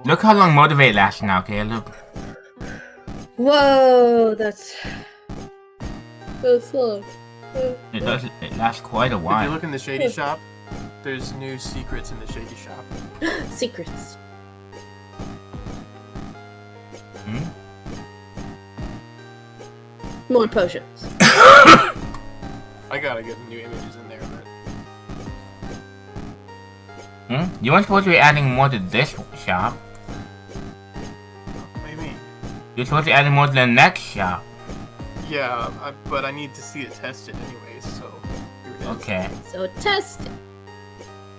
Look how long Motivate lasts now, Caleb. Whoa, that's long. It does. It lasts quite a If while. you look in the Shady Shop, there's new secrets in the Shady Shop. Secrets. Hmm? More potions. I gotta get new images in there, but... You weren't supposed to be adding more to this shop. What do you mean? You're supposed to be adding more to the next shop. Yeah, but I need to see it tested anyways, so... Here it is. Okay. So test it.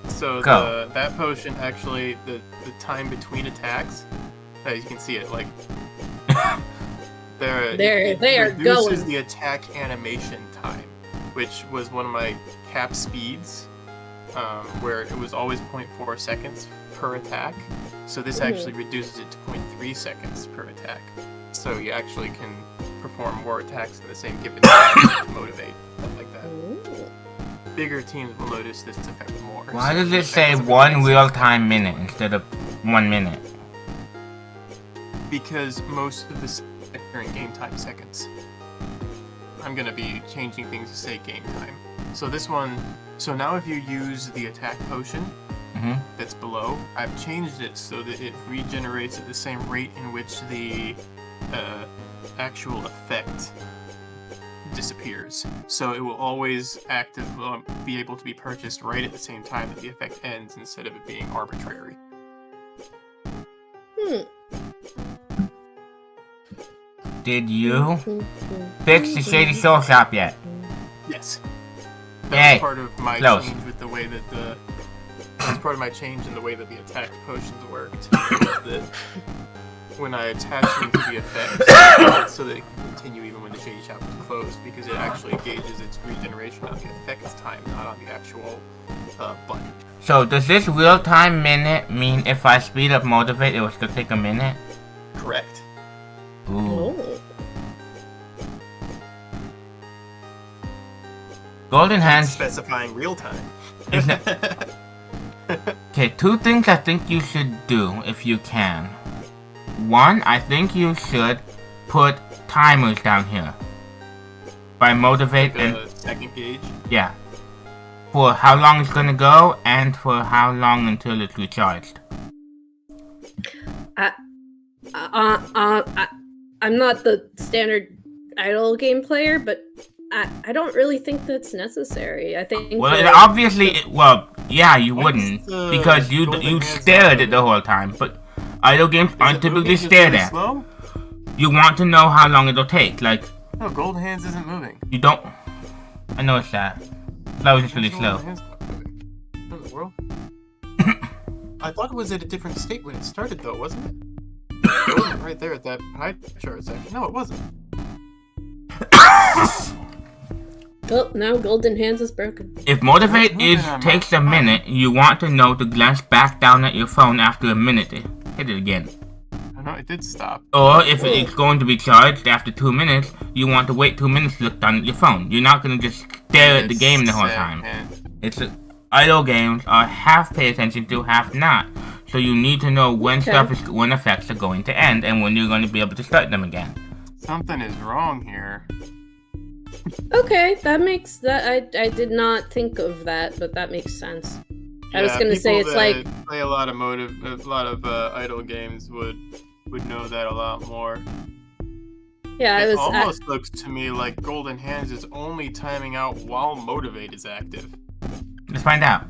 So Go. that potion actually, the time between attacks, as you can see it, like... They are reduces going. the attack animation time, which was one of my cap speeds, where it was always 0.4 seconds per attack. So this actually reduces it to 0.3 seconds per attack. So you actually can perform more attacks in the same given time, motivate, stuff like that. Ooh. Bigger teams will notice this effect more. Why so does the it say effects of 1 it- real-time minute instead of 1 minute? Because most of the are in game time seconds. I'm gonna be changing things to say game time. So this one, so now if you use the attack potion that's below, I've changed it so that it regenerates at the same rate in which the actual effect disappears. So it will always be able to be purchased right at the same time that the effect ends instead of it being arbitrary. Did you fix the Shady Soul Shop yet? Yes. Yay. That was part of my Close. change with the way that that's part of my change in the way that the attack potions worked. That when I attach them to the effects, so that it can continue even when the Shady Shop is closed, because it actually gauges its regeneration on the effect time, not on the actual button. So does this real-time minute mean if I speed up Motivate, it will still take a minute? Correct. Ooh. Oh. Golden Hands. Specifying real time. Isn't it? Okay, 2 things I think you should do if you can. 1, I think you should put timers down here. By Motivate Like and... a second gauge. Yeah. For how long it's gonna go, and for how long until it's recharged. I'm not the standard idle game player, but I don't really think that's necessary. I think. Well, that- obviously, yeah, you What's wouldn't, the because you Golden Hands stare at on it the whole time, but idle games aren't Is it typically moving just stared really at. slow? You want to know how long it'll take, like, No, Golden Hands isn't moving. you don't... I know it's that. That was just really slow. Golden Hands not moving. What in the world? I thought it was at a different state when it started, though, wasn't it? It wasn't right there at that high chart section. No, it wasn't. Well, now Golden Hands is broken. If Motivate What's moving on takes my a minute, you want to know to glance back down at your phone after a minute. Hit it again. I know, it did stop. Or if it's going to be charged after 2 minutes, you want to wait 2 minutes to look down at your phone. You're not going to just stare at the game the whole time. Idle games are half pay attention to, half not. So you need to know when when effects are going to end and when you're going to be able to start them again. Something is wrong here. Okay, that makes that. I did not think of that, but that makes sense. I was Yeah, gonna say people it's that like play a lot of idle games would know that a lot more. yeah, It it was almost looks to me like Golden Hands is only timing out while Motivate is active. Let's find out.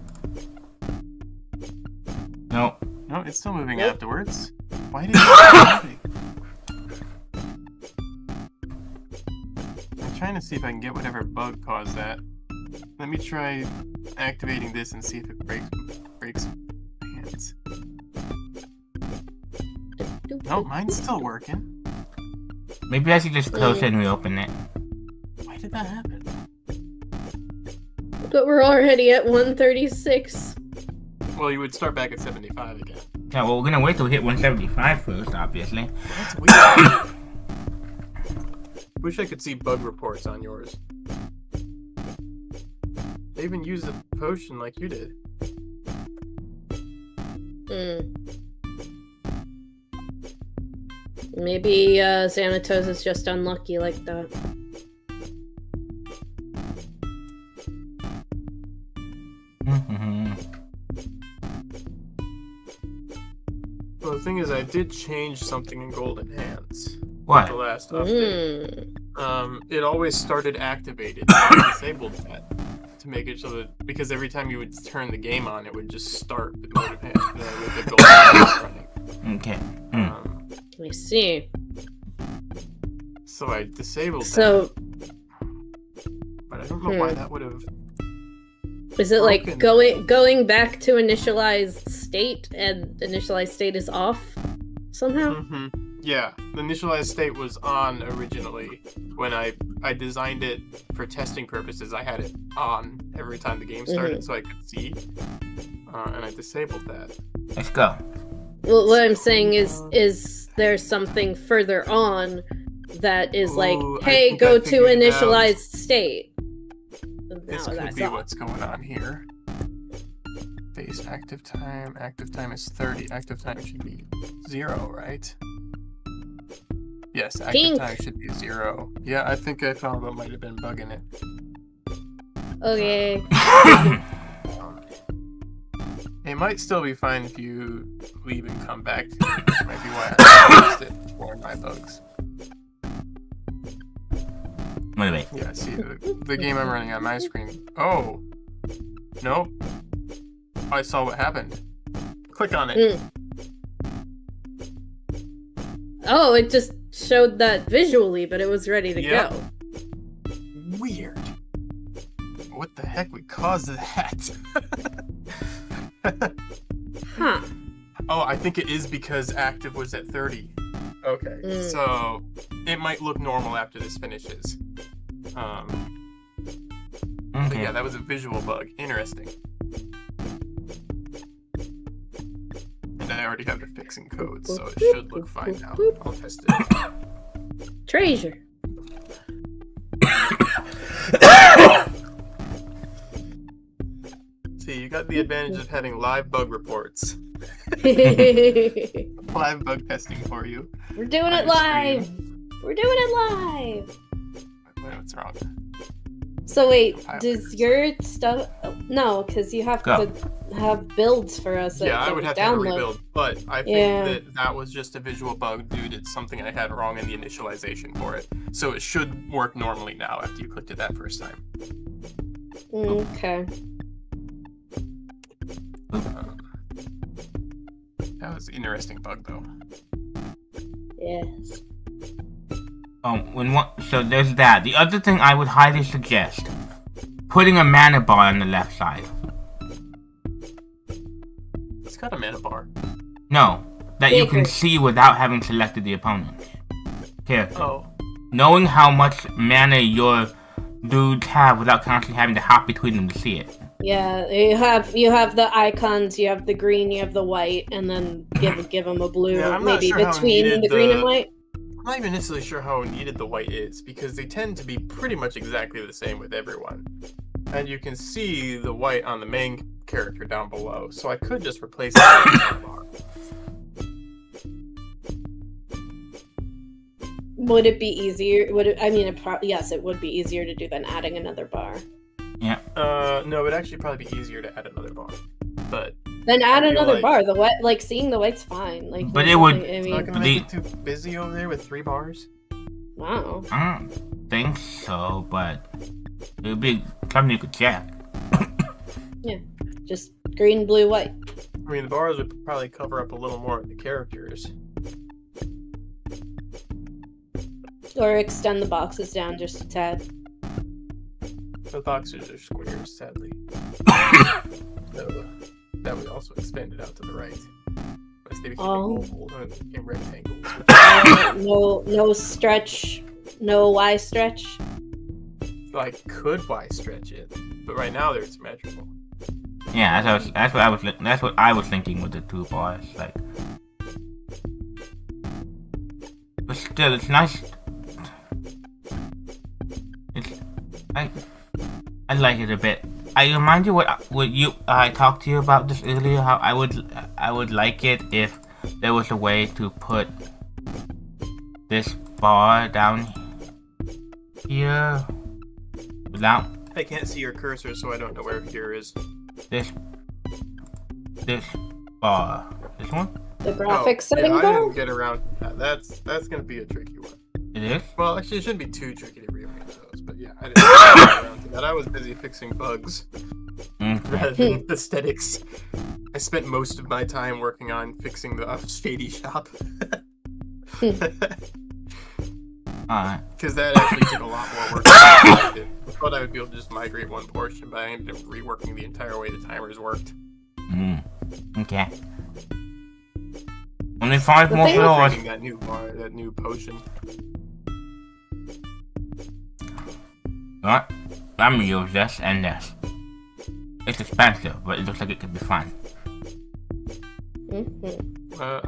No. No, it's still moving Nope. afterwards. Why did it stop moving? I'm trying to see if I can get whatever bug caused that. Let me try activating this and see if it breaks my hands. No, mine's still working. Maybe I should just close it and reopen it. Why did that happen? but we're already at 136. Well, you would start back at 75 again. Yeah, well, we're gonna wait till we hit 175 first, obviously. That's weird. Wish I could see bug reports on yours. They even used a potion like you did. Maybe Xanatos is just unlucky like that. Well, the thing is, I did change something in Golden Hands. What? The last update. It always started activated. I disabled that to make it so that, because every time you would turn the game on, it would just start with with the Golden Hands running. Okay. I see. So I disabled that. But I don't know why that would have. Is it like going back to initialized state, and initialized state is off somehow? Yeah, the initialized state was on originally. When I designed it for testing purposes, I had it on every time the game started so I could see. And I disabled that. Let's go. Well, what I'm saying is there something further on that is like, hey, go to initialized state. This could be what's going on here. Base active time. Active time is 30. Active time should be 0, right? Yes, active time should be 0. Yeah, I think I found what might have been bugging it. Okay. It might still be fine if you leave and come back to it. That might be why I fixed it for my bugs. Wait. Yeah, see, the game I'm running on my screen. Oh! Nope. I saw what happened. Click on it. Oh, it just showed that visually, but it was ready to go. Weird. What the heck would cause that? Huh. Oh, I think it is because active was at 30. Okay, so it might look normal after this finishes. But yeah, that was a visual bug. Interesting. And I already have the fixing code, so it should look fine now. I'll test it. Treasure. See, you got the advantage of having live bug reports. Live bug testing for you. We're doing it live! We're doing it live! Wait, what's wrong? So wait, does your stuff... No, because you have to have builds for us. Yeah, I would have to rebuild, but I think that was just a visual bug due to something I had wrong in the initialization for it. So it should work normally now after you clicked it that first time. Okay. That was an interesting bug, though. Yes. So there's that. The other thing I would highly suggest, putting a mana bar on the left side. It's got a mana bar. No, that you can see without having selected the opponent's character. Oh. Knowing how much mana your dudes have without constantly having to hop between them to see it. Yeah, you have the icons, you have the green, you have the white, and then give them a blue, maybe between the green and white. I'm not even necessarily sure how needed the white is, because they tend to be pretty much exactly the same with everyone. And you can see the white on the main character down below, so I could just replace it with a bar. Would it be easier? Yes, it would be easier to do than adding another bar. Yeah. No, it'd actually probably be easier to add another bar. But then add another bar. The white, like seeing the white's fine. Like, but it would. It's not gonna make it too busy over there with 3 bars. Wow. I don't think so, but it would be something you could check. Yeah, just green, blue, white. I mean, the bars would probably cover up a little more of the characters. Or extend the boxes down just a tad. The boxes are squares, sadly. So that would also expand it out to the right. Unless they became oval and rectangles. No stretch, no Y stretch. I could Y stretch it, but right now they're symmetrical. Yeah, that's what I was thinking with the 2 bars. Like, but still, it's nice. I like it a bit. I remind you what I talked to you about this earlier. How I would like it if there was a way to put this bar down here. Without I can't see your cursor, so I don't know where here is. this bar. This one? The graphics setting I bar? didn't get around. That's gonna be a tricky one. It is? Well, actually, it shouldn't be too tricky to rearrange those, but yeah, I didn't get around to that. I was busy fixing bugs rather than aesthetics. I spent most of my time working on fixing the shady shop. Alright. Because that actually took a lot more work than I did. I thought I would be able to just migrate one portion, but I ended up reworking the entire way the timers worked. Okay. Only 5 more floors. That new potion. What? I'm gonna use this and this. It's expensive, but it looks like it could be fun.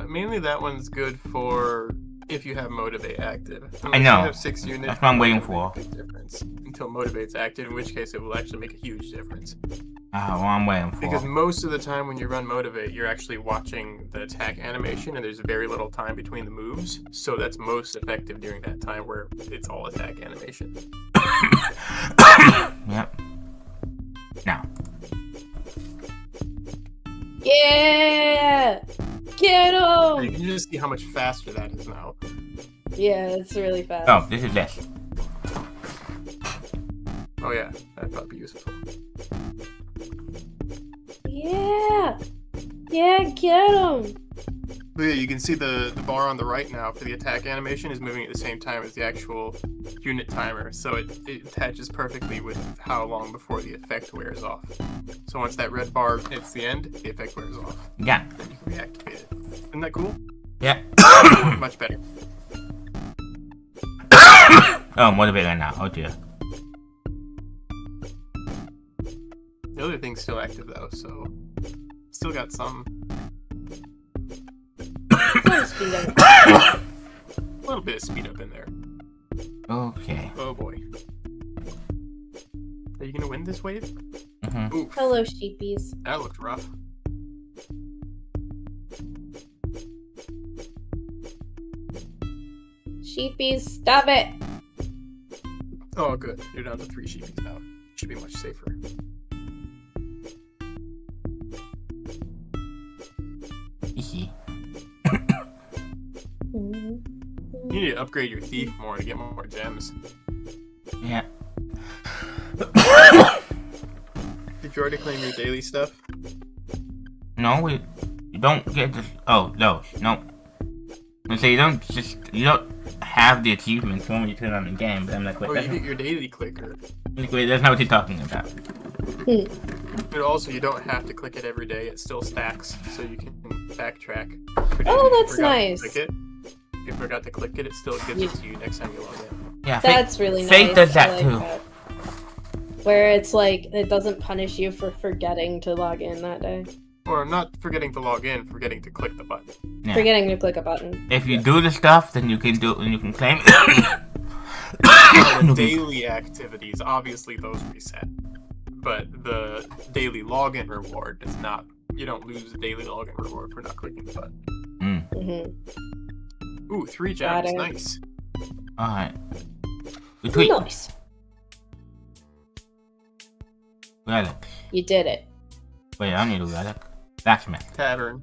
Mainly that one's good for if you have Motivate active. I know. You have 6 units. That's what I'm waiting for. Big difference until Motivate's active, in which case it will actually make a huge difference. Well, I'm waiting for. Because most of the time when you run Motivate, you're actually watching the attack animation, and there's very little time between the moves. So that's most effective during that time where it's all attack animation. Yep. Now. Yeah! Get him! You can just see how much faster that is now. Yeah, it's really fast. Oh, this is this. Oh yeah, that'd probably be useful. Yeah! Yeah, get him! But yeah, you can see the bar on the right now for the attack animation is moving at the same time as the actual unit timer, so it attaches perfectly with how long before the effect wears off. So once that red bar hits the end, the effect wears off. Yeah. Then you can reactivate it. Isn't that cool? Yeah. Much better. Oh, motivator now. Oh dear. The other thing's still active though, so still got some. Speed up. A little bit of speed up in there. Okay. Oh boy. Are you gonna win this wave? Oof. Hello, sheepies. That looked rough. Sheepies, stop it! Oh good. You're down to 3 sheepies now. Should be much safer. Hee. You need to upgrade your thief more to get more gems. Yeah. Did you already claim your daily stuff? No, you don't get this. Oh, those. Nope. I say you don't have the achievements when you turn on the game. But I'm like, wait, Oh, that's you get your daily clicker. wait, that's not what you're talking about. But also, you don't have to click it every day. It still stacks, so you can backtrack. Oh, that's nice. Click it. If you forgot to click it, it still gives it to you next time you log in. Yeah, That's really nice. Fate does that I like too. that. Where it's like, it doesn't punish you for forgetting to log in that day. Or not forgetting to log in, forgetting to click the button. Yeah. Forgetting to click a button. If you do the stuff, then you can do it and you can claim The daily activities, obviously those reset. But the daily login reward does not. You don't lose the daily login reward for not clicking the button. Ooh, 3 gems, nice. Alright. Retweet. Nice. Relic. You did it. Wait, I don't need a relic. Blacksmith. Tavern.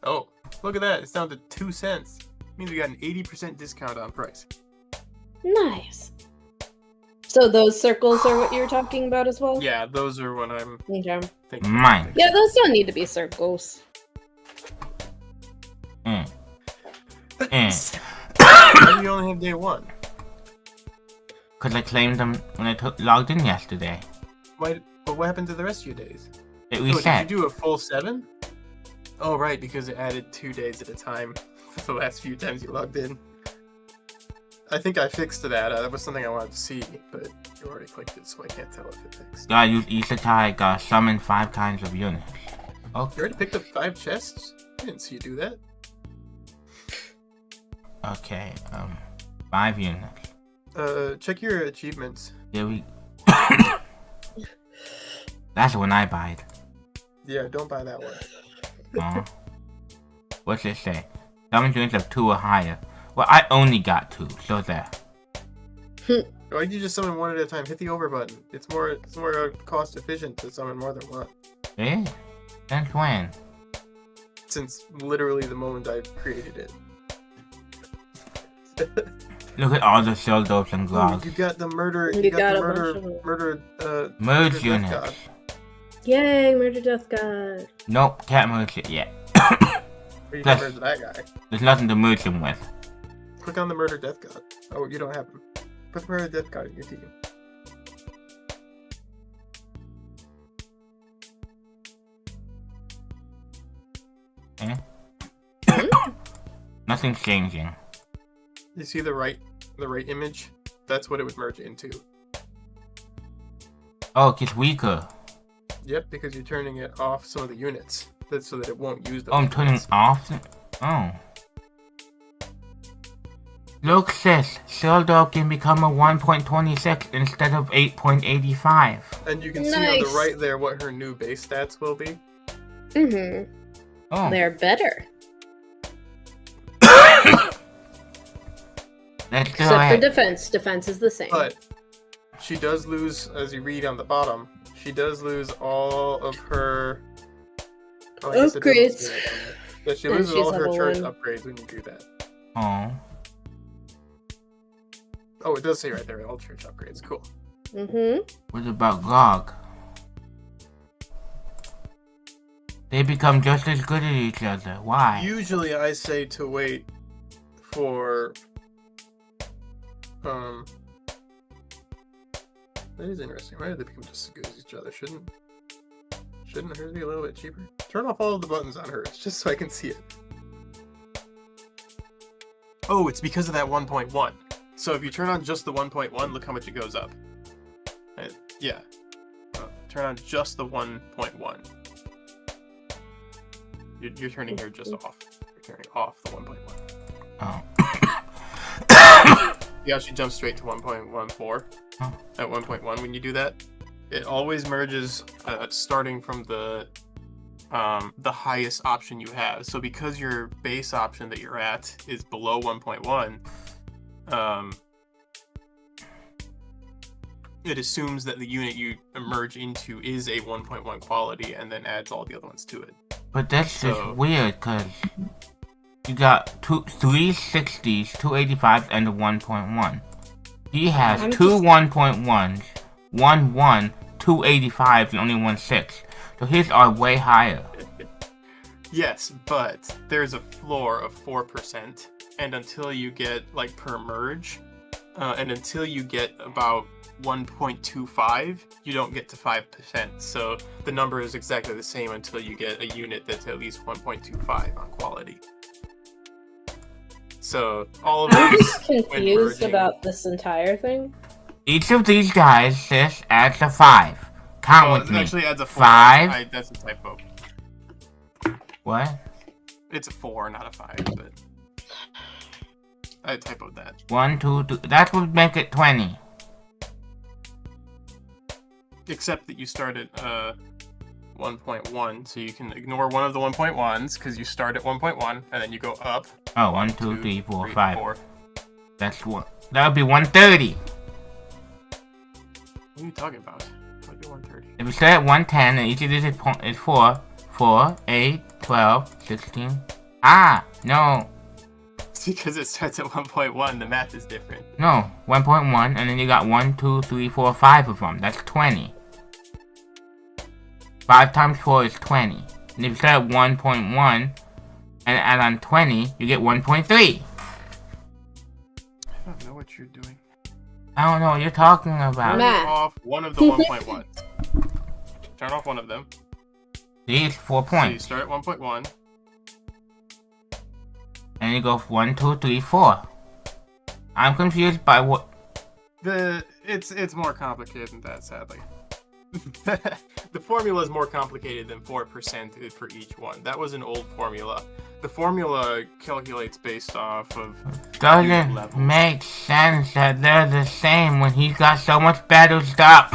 Oh, look at that. It's down to 2 cents. Means we got an 80% discount on price. Nice. So those circles are what you're talking about as well? Yeah, those are what I'm Okay. thinking. Mine. Yeah, those don't need to be circles. Why do you only have day 1? Because I claimed them when I logged in yesterday. But what happened to the rest of your days? It Oh, reset. did you do a full 7? Oh, right, because it added 2 days at a time for the last few times you logged in. I think I fixed that. That was something I wanted to see, but you already clicked it, so I can't tell if it fixed. Gotta use Isekai, gotta summon 5 kinds of units. Okay. You already picked up 5 chests? I didn't see you do that. Okay, 5 units. Check your achievements. There we That's the one I buyed. Yeah, don't buy that one. What's it say? Summon units of 2 or higher. Well, I only got 2, so there. Why'd you just summon one at a time? Hit the over button. It's more cost efficient to summon more than one. Eh? Since when? Since literally the moment I created it. Look at all the Sheldopes and Glogs. You got the murder. You You got got the a bunch murder. of Merge Death units. God. Yay, Murder Death God. Nope, can't merge it yet. Or you Plus- can murder that guy. There's nothing to merge them with. Click on the murder death god. Oh, you don't have him. Put the murder death god in your team. Eh? Nothing's changing. You see the right image? That's what it would merge into. Oh, it gets weaker. Yep, because you're turning it off some of the units. That's so that it won't use those. Oh, I'm turning units. off the... Oh. Look, sis. Sheldop can become a 1.26 instead of 8.85. And you can see on Nice. the right there what her new base stats will be. Mm-hmm. Oh. They're better. Let's go Except for ahead. defense. Defense is the same. But she does lose, as you read on the bottom, she does lose all of her I guess it doesn't Upgrades. say that on there. But she And loses she's all her level church 1. upgrades when you do that. Oh. Oh, it does say right there, all church upgrades. Cool. Mm-hmm. What about Gog? They become just as good at each other. Why? Usually I say to wait for that is interesting. Why did they become just as good as each other? Shouldn't hers be a little bit cheaper? Turn off all of the buttons on hers just so I can see it. Oh, it's because of that 1.1. So if you turn on just the 1.1, look how much it goes up. Yeah. Turn on just the 1.1. You're turning her just off. You're turning off the 1.1. Oh. You actually jump straight to 1.14 at 1.1 when you do that. It always merges starting from the highest option you have. So because your base option that you're at is below 1.1, it assumes that the unit you merge into is a 1.1 quality and then adds all the other ones to it. But that's So- just weird, cause you got 3 60s, 285s, and a 1.1. He has I'm two just- 1.1s, 1, 2 85s, and only 1 6. So his are way higher. Yes, but there's a floor of 4%, and until you get, like, per merge, and until you get about 1.25, you don't get to 5%. So the number is exactly the same until you get a unit that's at least 1.25 on quality. So all of I'm these, just when confused merging- about this entire thing. Each of these guys, sis, adds a 5. Count Oh, with it me. actually adds a 4. 5. That's a typo. What? It's a 4, not a 5, but I typoed that. 1, 2, 3. That would make it 20. Except that you start at 1.1, so you can ignore one of the 1.1s because you start at 1.1 and then you go up. Oh, 1, 2, 3, 4, 3, 5. 4. That's what. That would be 130. What are you talking about? Might be 130. If we start at 110, and each of these is 4, 4, 8, 12, 16. Ah, no. It's because it starts at 1.1. The math is different. No, 1.1, and then you got 1, 2, 3, 4, 5 of them. That's 20. 5 times 4 is 20. And if you start at 1.1 and add on 20, you get 1.3. I don't know what you're doing. I don't know what you're talking about. Turn Math. off one of the 1.1s. Turn off one of them. These 4 So you points. start at 1.1. And you go 1, 2, 3, 4. I'm confused by what. It's more complicated than that, sadly. The formula is more complicated than 4% for each one. That was an old formula. The formula calculates based off of unit Doesn't levels. make sense that they're the same when he's got so much better stuff.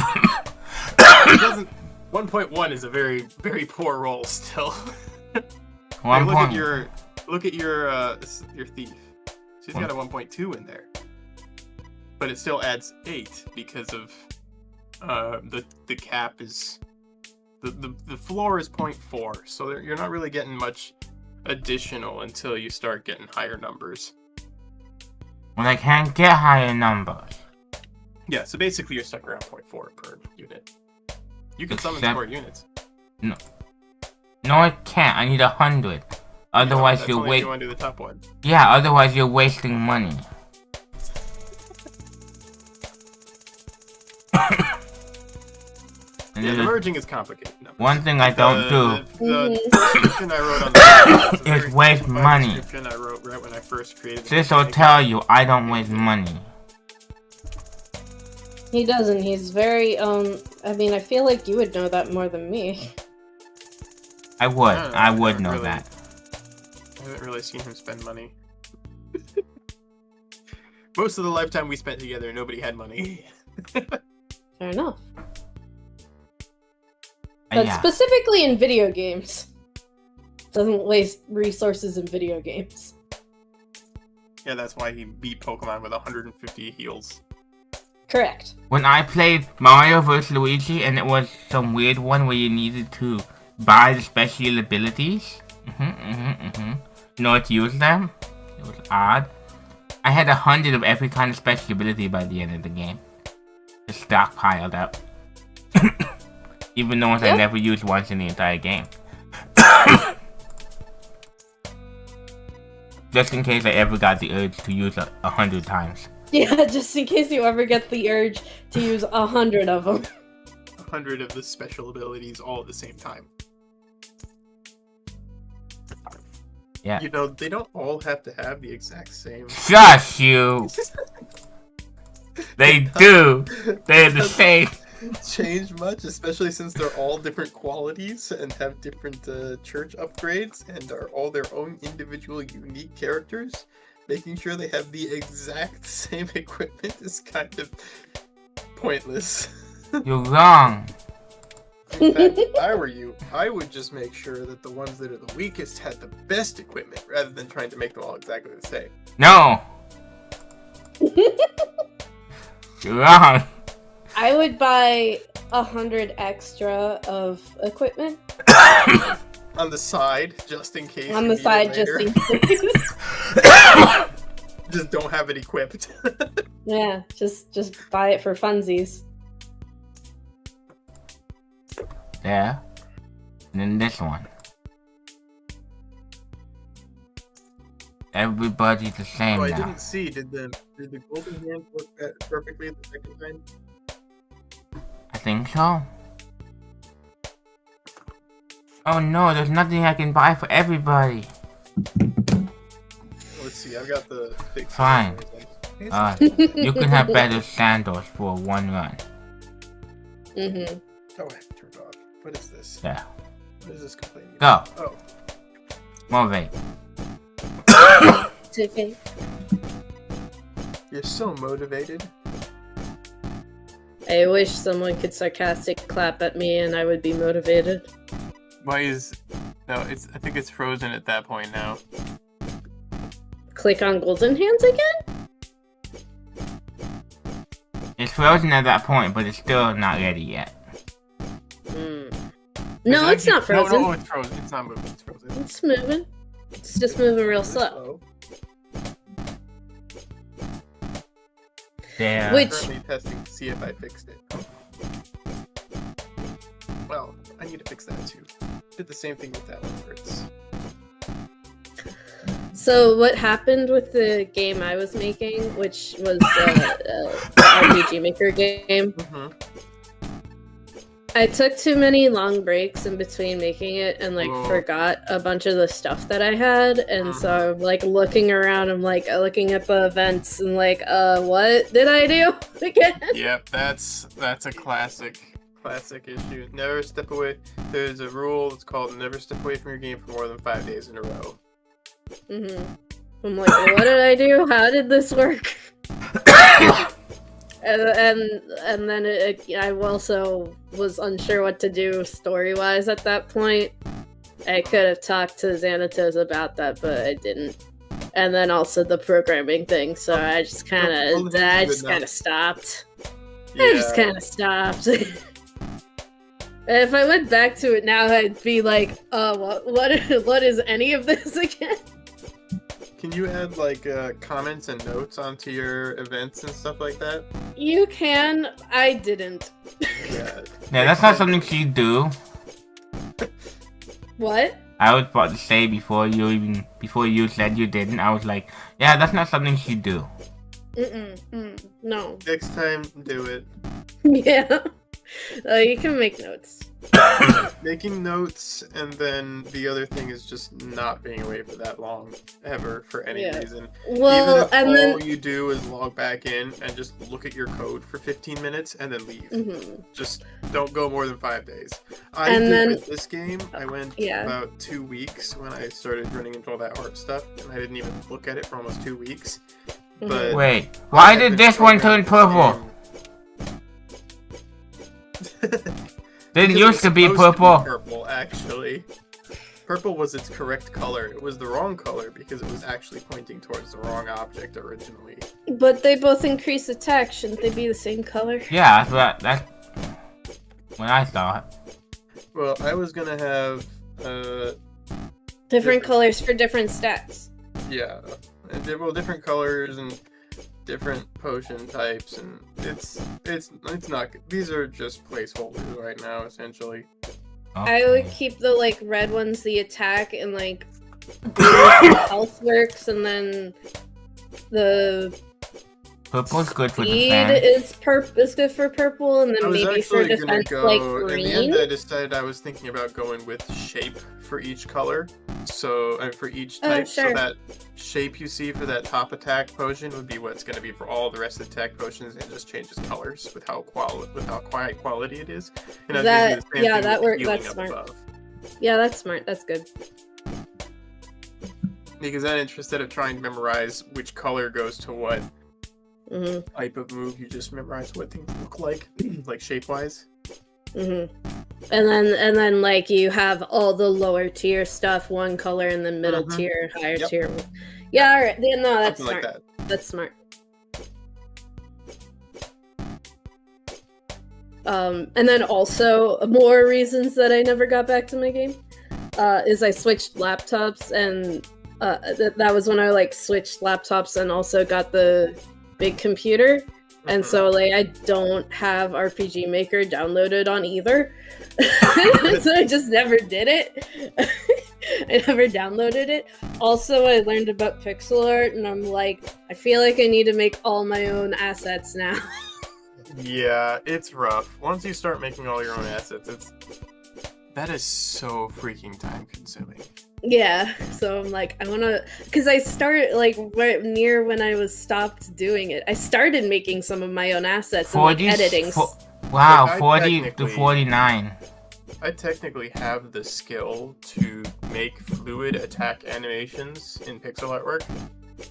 It doesn't. 1.1 is a very, very poor roll still. Like, 1 look point. at your thief. So he's got a 1.2 in there. But it still adds 8 because of the cap is the floor is 0.4, so you're not really getting much additional until you start getting higher numbers. Well, I can't get higher numbers. Yeah, so basically you're stuck around 0.4 per unit. You can summon some more units. No, I can't. I need 100. Otherwise, you're wasting. You want to do the top one. Yeah, otherwise you're wasting money. Yeah, the merging is complicated. One thing I don't do the description I wrote on the is waste money. Description I wrote right when I first created. This will tell you I don't waste money. He doesn't. He's very I mean, I feel like you would know that more than me. I would know that. I haven't really seen him spend money. Most of the lifetime we spent together, nobody had money. Fair enough. But specifically in video games. Doesn't waste resources in video games. Yeah, that's why he beat Pokemon with 150 heals. Correct. When I played Mario vs. Luigi and it was some weird one where you needed to buy the special abilities in order to use them, it was odd. I had 100 of every kind of special ability by the end of the game. Just stockpiled up. Even though I never used once in the entire game. Just in case I ever got the urge to use 100 times. Yeah, just in case you ever get the urge to use 100 of them. 100 of the special abilities all at the same time. Yeah. You know, they don't all have to have the exact same... Shush you! They do! They're the same! Change much, especially since they're all different qualities and have different church upgrades and are all their own individual unique characters. Making sure they have the exact same equipment is kind of pointless. You're wrong. In fact, if I were you, I would just make sure that the ones that are the weakest had the best equipment rather than trying to make them all exactly the same. No! You're wrong. I would buy 100 extra of equipment. On the side, just in case. On the side, just in case. Just don't have it equipped. Yeah, just buy it for funsies. There. And then this one. Everybody's the same now. I didn't see. Did the golden hand work perfectly the second time? I think so. Oh no, there's nothing I can buy for everybody. Let's see, I've got the fixed. Fine. You can have better sandals for one run. Mm-hmm. Oh, I have to turn it off. What is this? Yeah. What is this complaining Go. about? Oh. Motivate. It's okay. You're so motivated. I wish someone could sarcastic clap at me and I would be motivated. Why is... No, I think it's frozen at that point now. Click on golden hands again? It's frozen at that point, but it's still not ready yet. No, it's not frozen. No, it's frozen. It's not moving. It's frozen. It's moving. It's just moving real slow. There. I'm currently testing to see if I fixed it. Well, I need to fix that too. Did the same thing with that one where it's... So what happened with the game I was making, which was RPG Maker game? Mm-hmm. I took too many long breaks in between making it and forgot a bunch of the stuff that I had, and so I'm looking around, I'm looking at the events and what did I do again? Yep, that's a classic issue. Never step away. There's a rule. It's called never step away from your game for more than 5 days in a row. Mm-hmm. I'm like, what did I do? How did this work? and then I also was unsure what to do story-wise at that point. I could have talked to Xanatos about that, but I didn't. and then also the programming thing. So I just kind of stopped. Yeah. I just kind of stopped. If I went back to it now, I'd be like, what is any of this again? Can you add like comments and notes onto your events and stuff like that? You can. I didn't. Yeah, that's not something she do. What? I was about to say before you said you didn't. I was like, yeah, that's not something she do. No. Next time, do it. Yeah. You can make notes. Making notes, and then the other thing is just not being away for that long, ever, for any reason. Well, even if all you do is log back in and just look at your code for 15 minutes and then leave. Just don't go more than 5 days. With this game, I went about 2 weeks when I started running into all that art stuff, and I didn't even look at it for almost 2 weeks. But wait, why did this one turn purple? Didn't used to be purple. Purple, actually. Purple was its correct color. It was the wrong color because it was actually pointing towards the wrong object originally. But they both increase attack. Shouldn't they be the same color? Yeah, that's what I thought. Well, I was gonna have different colors for different stats. Yeah, and different colors and different potion types, and it's not. These are just placeholders right now, essentially. Okay. I would keep the like red ones, the attack, and like the health works, and then the purple's good for speed defense. is good for purple, and then maybe for defense like green. In the end, I decided I was thinking about going with shape for each color, for each type, so that shape you see for that top attack potion would be what's going to be for all the rest of the attack potions, and it just changes colors with how high quality it is. And that works. That's smart. Above. Yeah, that's smart. That's good. Because then, instead of trying to memorize which color goes to what type of move, you just memorize what things look like, like shape-wise. And then like you have all the lower tier stuff one color, and then middle tier, higher tier. Yeah, all right. Yeah, no, that's smart. Like that. That's smart. And then also more reasons that I never got back to my game is I switched laptops, and that was when I like switched laptops and also got the big computer. And so, like, I don't have RPG Maker downloaded on either. So I just never did it. I never downloaded it. Also, I learned about pixel art, and I'm like, I feel like I need to make all my own assets now. Yeah, it's rough. Once you start making all your own assets, that is so freaking time consuming. Yeah, so I'm like, I want to, because I started, like, right near when I was stopped doing it, I started making some of my own assets and, like, editing. Wow, 40 to 49. I technically have the skill to make fluid attack animations in pixel artwork,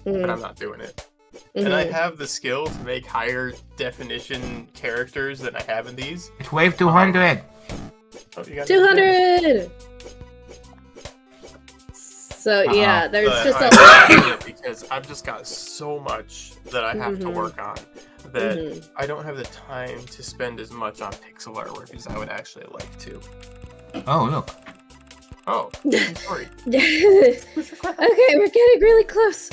but I'm not doing it. And I have the skill to make higher definition characters than I have in these. It's wave 200! Oh, you got 200! So yeah, there's just a lot. Because I've just got so much that I have to work on that I don't have the time to spend as much on pixel artwork as I would actually like to. Oh, look. Oh, sorry. Okay, we're getting really close.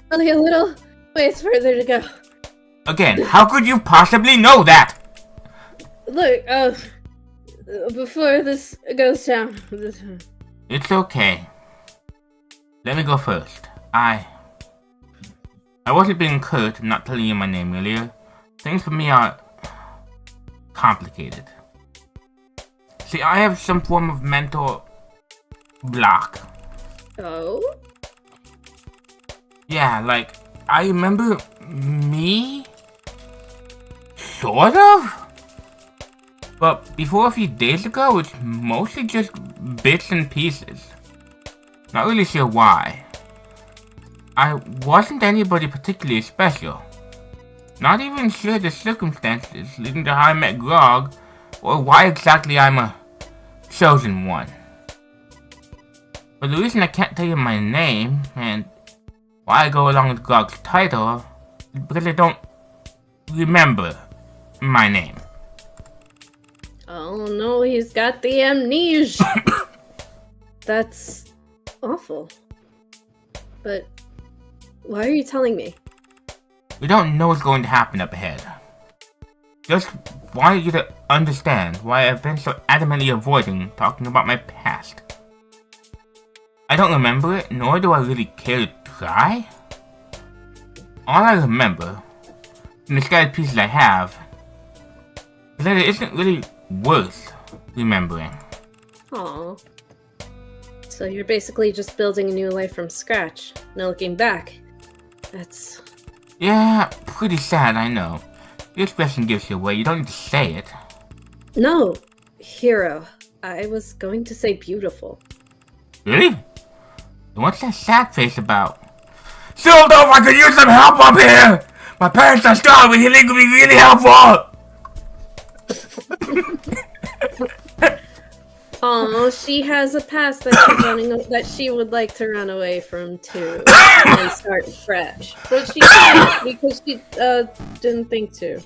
Only a little ways further to go. Again, how could you possibly know that? Look, before this goes down. It's okay. Let me go first. I wasn't being curt not telling you my name earlier. Things for me are complicated. See, I have some form of mental block. Oh? Yeah, like, I remember me? Sort of? But before a few days ago, it's mostly just bits and pieces. Not really sure why. I wasn't anybody particularly special. Not even sure the circumstances leading to how I met Grog, or why exactly I'm a chosen one. But the reason I can't tell you my name, and why I go along with Gog's title is because I don't remember my name. Oh no, he's got the amnesia. That's awful. But why are you telling me? We don't know what's going to happen up ahead. Just wanted you to understand why I've been so adamantly avoiding talking about my past. I don't remember it, nor do I really care to try. All I remember, from the scattered pieces I have, is that it isn't really worth remembering. Aw. So you're basically just building a new life from scratch, no looking back. That's... Yeah, pretty sad, I know. Your expression gives you away, you don't need to say it. No, hero. I was going to say beautiful. Really? Then what's that sad face about? Sheeptar, I could use some help up here! My parents are starving, healing could be really helpful! Oh, she has a past that she would like to run away from too, and start fresh. But she can't because she didn't think to.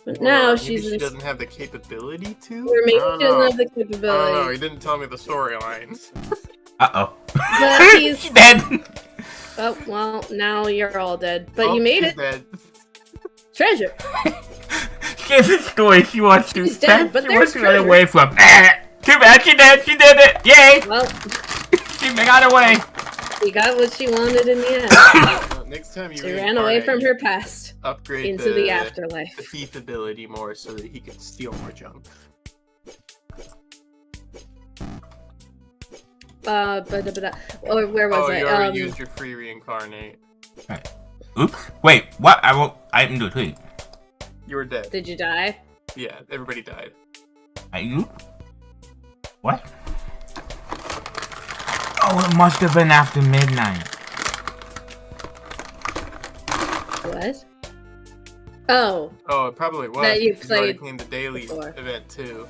But now she doesn't have the capability to. Or maybe she doesn't have the I capability. don't know. He didn't tell me the storylines. Uh-oh. But he's dead. Oh well, now you're all dead. But you made it. Dead. Treasure. She has a story she wants to. She's dead, but she there's wants to run treasure. away from. Too bad she did. She did it. Yay! Well, she got away. she got what she wanted in the end. Next time you She ran away from her past. Upgrade into the afterlife. The thief ability more so that he can steal more junk. Or where was I? You already used your free reincarnate. Right. Oops. Wait. What? I didn't do a tweet. You were dead. Did you die? Yeah, everybody died. What? Oh, it must have been after midnight. What? Oh. Oh, it probably was. That you already played claimed the daily before. event too.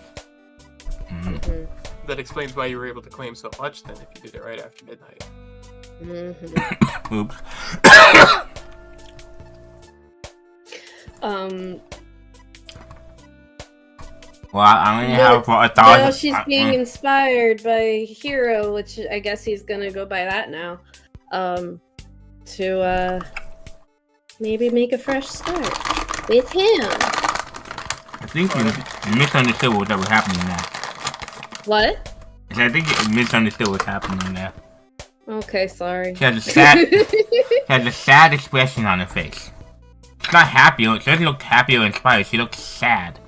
Mm-hmm. That explains why you were able to claim so much then, if you did it right after midnight. Mm-hmm. Oops. Well, I only have for 1,000. Now she's being inspired by Hero, which I guess he's gonna go by that now. To maybe make a fresh start with him. I think you misunderstood what was happening there. What? I think you misunderstood what's happening there. Okay, sorry. She has a sad expression on her face. She's not happy. She doesn't look happy or inspired. She looks sad.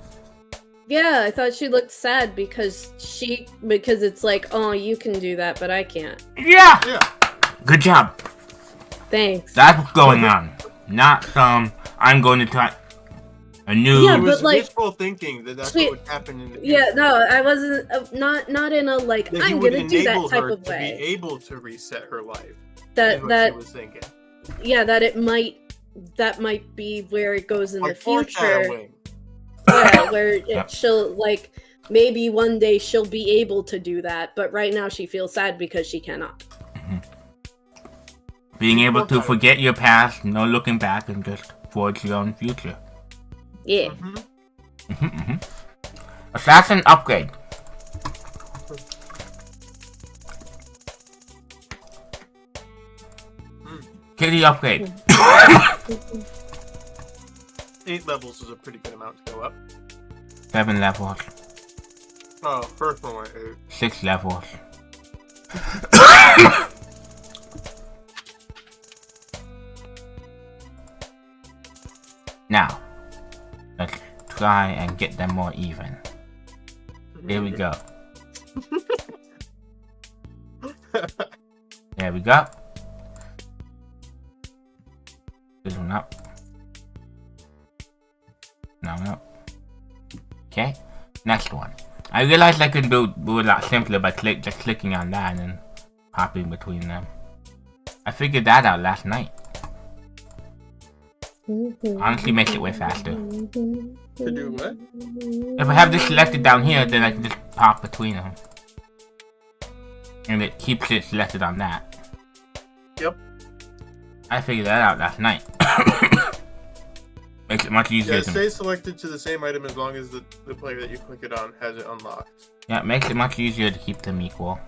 Yeah, I thought she looked sad because it's like, oh, you can do that, but I can't. Yeah. Good job. Thanks. That's what's going on. Not I'm going to try a new. Yeah, It was but like wishful thinking that's what would happen in the future. Yeah, no, I wasn't not in a like that I'm gonna do that type of to way. be able to reset her life. That she was thinking. Yeah, that might be where it goes in Like the future. foreshadowing. Yeah, where she'll like maybe one day she'll be able to do that, but right now she feels sad because she cannot. Being able to forget your past, no looking back, and just forge your own future. Yeah. Assassin upgrade. Kitty upgrade. 8 levels is a pretty good amount to go up. 7 levels. Oh, first one went 8. 6 levels. Now, let's try and get them more even. Here we go. There we go. This one up. No. Okay, next one. I realized I could do a lot simpler by just clicking on that and then hopping between them. I figured that out last night. Honestly, makes it way faster. To do what? If I have this selected down here, then I can just pop between them. And it keeps it selected on that. Yep. I figured that out last night. Makes it much easier. Yeah, stay selected to the same item as long as the player that you click it on has it unlocked. Yeah, it makes it much easier to keep them equal.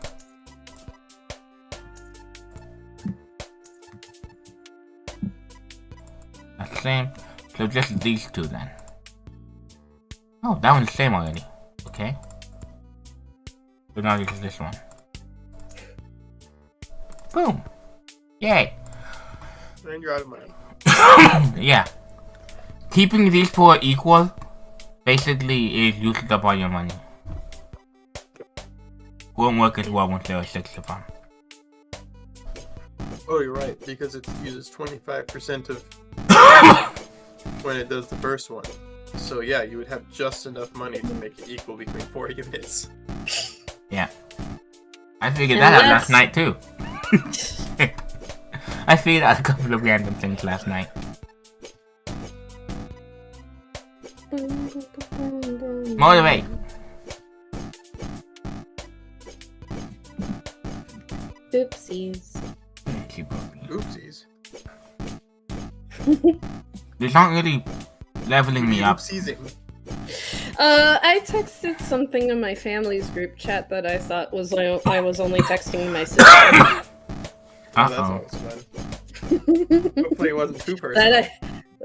That's the same. So just these two then. Oh, that one's the same already. Okay. So now just this one. Boom. Yay. And you're out of money. Yeah. Keeping these four equal basically is using up all your money. Won't work as well once there are 6 of them. Oh, you're right, because it uses 25% of when it does the first one. So yeah, you would have just enough money to make it equal between 4 units. Yeah. I figured that out last night too. I figured out a couple of random things last night. Motivate! Oopsies. Oopsies. It's not really leveling me up. Oopsiesing. I texted something in my family's group chat that I thought was I was only texting my sister. Oh, that's always fun. Hopefully it wasn't too personal. that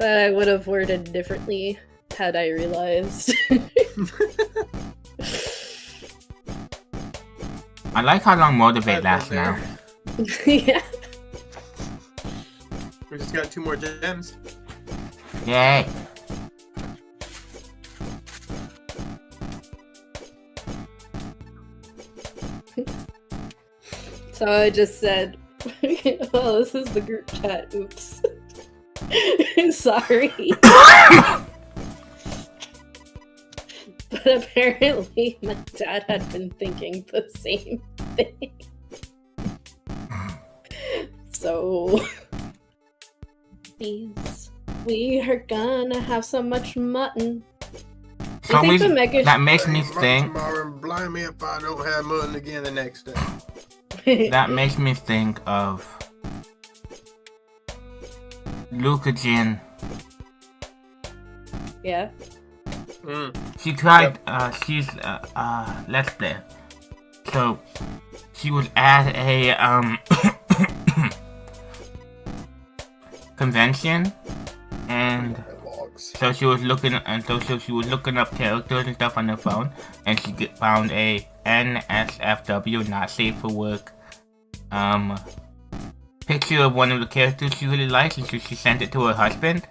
I would have worded differently had I realized. I like how long Motivate lasts now. Yeah. We just got 2 more gems. Yay! So I just said, oh, this is the group chat, oops. Sorry. But apparently my dad had been thinking the same thing. So, please, we are gonna have so much mutton. So that makes me think. Tomorrow, blind me if I don't have mutton again the next day. That makes me think of Luca Jin. Yeah. She tried. She's let's play. So she was at a convention, and so she was looking, she was looking up characters and stuff on her phone, and she found a NSFW, not safe for work, picture of one of the characters she really likes, and so she sent it to her husband.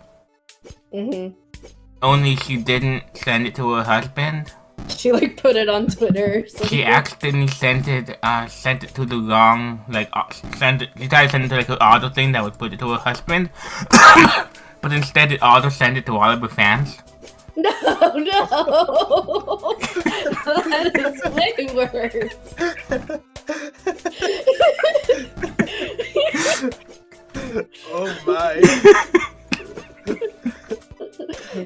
Only she didn't send it to her husband. She like put it on Twitter or something. She accidentally sent it to the wrong, like, she tried to send it to like her auto thing that would put it to her husband. But instead it auto sent it to all of her fans. No! That is way worse. Oh my.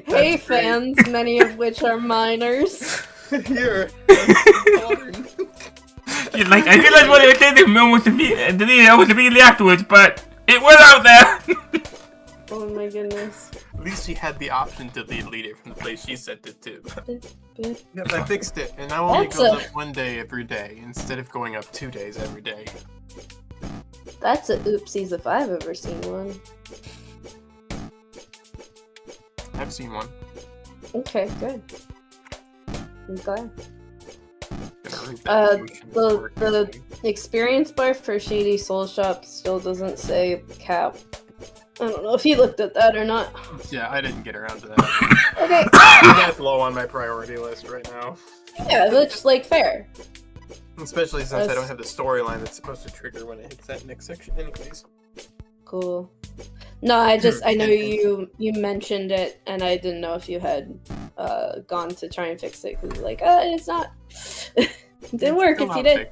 Hey fans, many of which are minors. Here. She's like, I realized what I did almost immediately afterwards, but it was out there. Oh my goodness. At least she had the option to delete it from the place she sent it to. Yep, I fixed it, and now only goes up 1 day every day, instead of going up 2 days every day. That's a oopsies if I've ever seen one. I've seen one. Okay, good. I'm glad. The experience bar for Shady Soul Shop still doesn't say cap. I don't know if you looked at that or not. Yeah, I didn't get around to that. Okay. That's low on my priority list right now. Yeah, that's like fair. Especially since I don't have the storyline that's supposed to trigger when it hits that next section anyways. Cool. No, I know you mentioned it, and I didn't know if you had gone to try and fix it, because like, it's not... it didn't work if you did.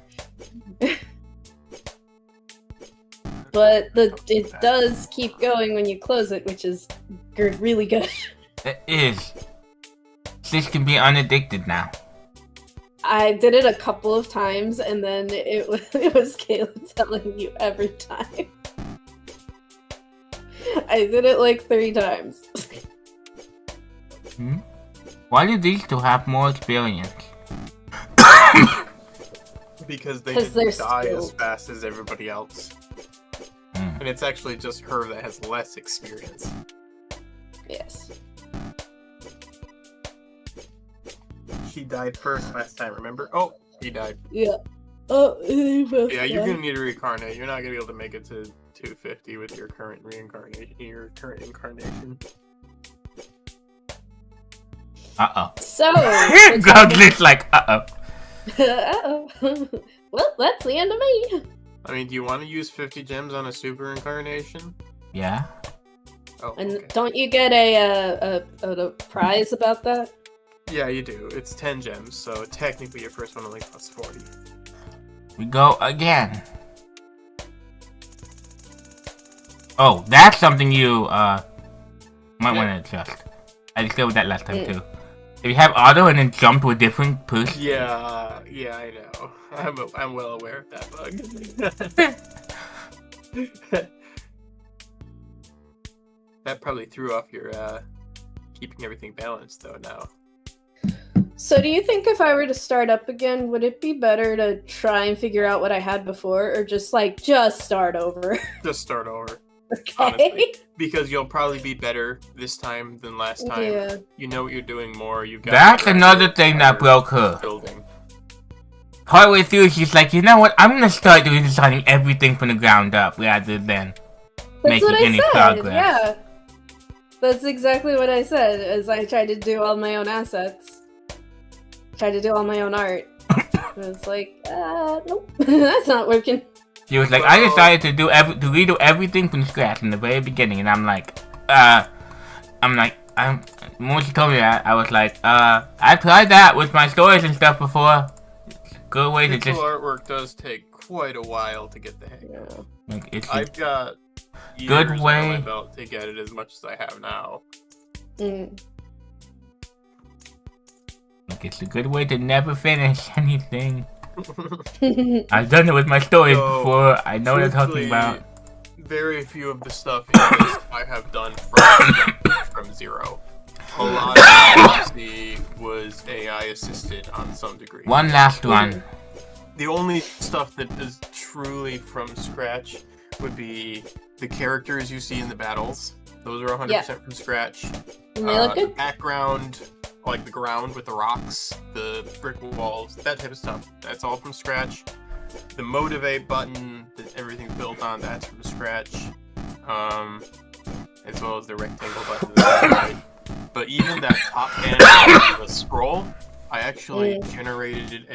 But it does keep going when you close it, which is really good. It is. This can be unaddicted now. I did it a couple of times, and then it was Kayla telling you every time. I did it like 3 times. Hmm? Why do these two have more experience? Because they 'Cause didn't they're die as skilled. fast as everybody else. And it's actually just her that has less experience. Yes. She died first last time, remember? Oh, he died. Yeah. Oh, Yeah, you're gonna need to reincarnate. You're not gonna be able to make it to 250 with your current reincarnation. Your current incarnation. Uh-oh. So. Glitch like, uh-oh. Uh-oh. Well, that's the end of me. I mean, do you want to use 50 gems on a super incarnation? Yeah? Oh, And okay. don't you get a prize about that? Yeah, you do. It's 10 gems, so technically your first one only costs 40. We go again. Oh, that's something you, might want to adjust. I discovered with that last time, too. If you have auto and then jump to a different person. Yeah, I know. I'm well aware of that bug. That probably threw off your, keeping everything balanced, though, now. So do you think if I were to start up again, would it be better to try and figure out what I had before, or just start over? Just start over. Okay. Honestly. Because you'll probably be better this time than last time. Yeah. You know what you're doing more. You've got That's another thing that broke her. Building. Partway through, she's like, you know what? I'm gonna start redesigning everything from the ground up rather than making what I any said. progress. Yeah. That's exactly what I said, as I tried to do all my own assets. Tried to do all my own art. It's like, nope. That's not working. She was like, I decided to redo everything from scratch in the very beginning, and I'm like, when she told me that, I was like, I tried that with my stories and stuff before. Good way to Pixel just. artwork does take quite a while to get the hang of. Like, I've got years good way. on my belt to get it as much as I have now. Like, it's a good way to never finish anything. I've done it with my stories before. I know what I'm talking about. Very few of the stuff in this I have done from zero. A lot of it was AI assisted on some degree. One last one. The only stuff that is truly from scratch would be the characters you see in the battles. Those are 100% from scratch. And they look The good? background, like the ground with the rocks, the brick walls, that type of stuff. That's all from scratch. The motivate button that everything's built on, that's from scratch. As well as the rectangle button. Right. But even that top panel, the scroll, I actually generated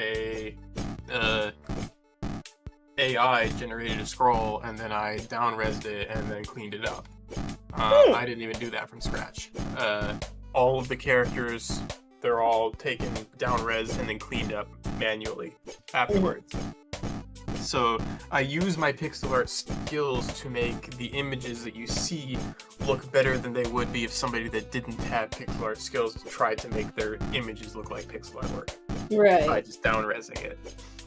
AI generated a scroll, and then I down-resed it and then cleaned it up. I didn't even do that from scratch. All of the characters, they're all taken down-res and then cleaned up manually afterwards. So I use my pixel art skills to make the images that you see look better than they would be if somebody that didn't have pixel art skills tried to make their images look like pixel artwork. Right. By just down-resing it.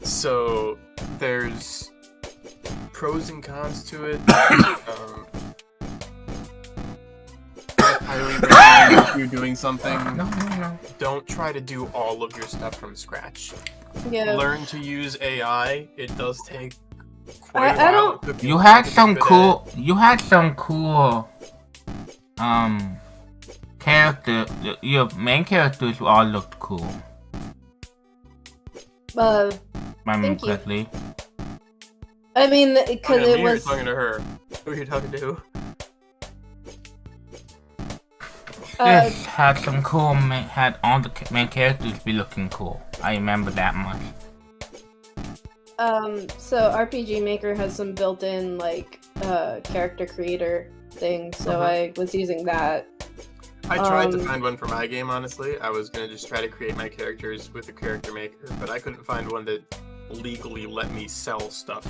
So there's pros and cons to it. I highly recommend if you're doing something, don't try to do all of your stuff from scratch. Yeah. Learn to use AI. It does take quite a while. You had some cool character. Your main characters all looked cool. If I remember correctly. I mean, because it was. You're talking to her. Who are you talking to? This had some cool. Had all the main characters be looking cool. I remember that much. So RPG Maker has some built-in character creator thing, so I was using that. I tried to find one for my game, honestly. I was gonna just try to create my characters with the character maker, but I couldn't find one that legally let me sell stuff.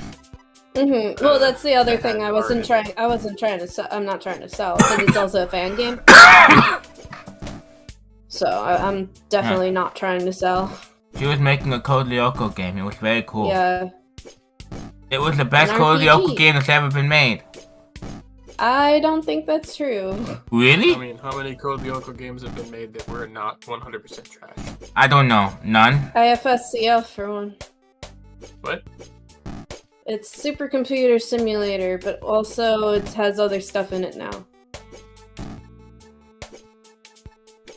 Well, that's the other thing. I'm not trying to sell because it's also a fan game. So I'm definitely not trying to sell. She was making a Code Lyoko game. It was very cool. Yeah. It was the best Code Lyoko game that's ever been made. I don't think that's true. Really? I mean, how many Code Lyoko games have been made that were not 100% trash? I don't know. None? IFSCF for one. What? It's Supercomputer Simulator, but also it has other stuff in it now.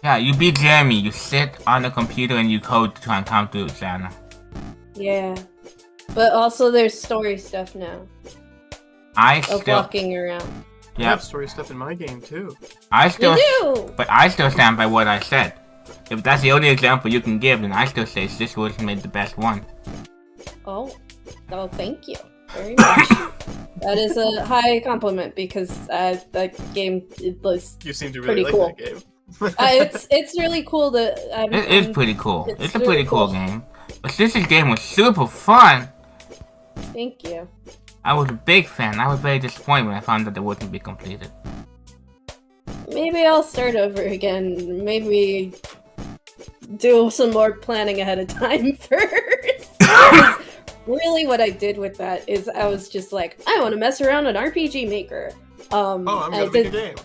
Yeah, you beat Jeremy. You sit on the computer and you code to try and come through, Santa. Yeah. But also there's story stuff now. Of walking around. I have story stuff in my game too. You do! But I still stand by what I said. If that's the only example you can give, then I still say this was made the best one. Oh, thank you very much. That is a high compliment because that game was You seem to really pretty like cool. that game. It's really cool that It is pretty cool. It's a really pretty cool game. But this game was super fun. Thank you. I was a big fan. I was very disappointed when I found out it wouldn't be completed. Maybe I'll start over again. Maybe do some more planning ahead of time first. Really what I did with that is I was just like, I want to mess around an RPG Maker. I'm gonna make a game.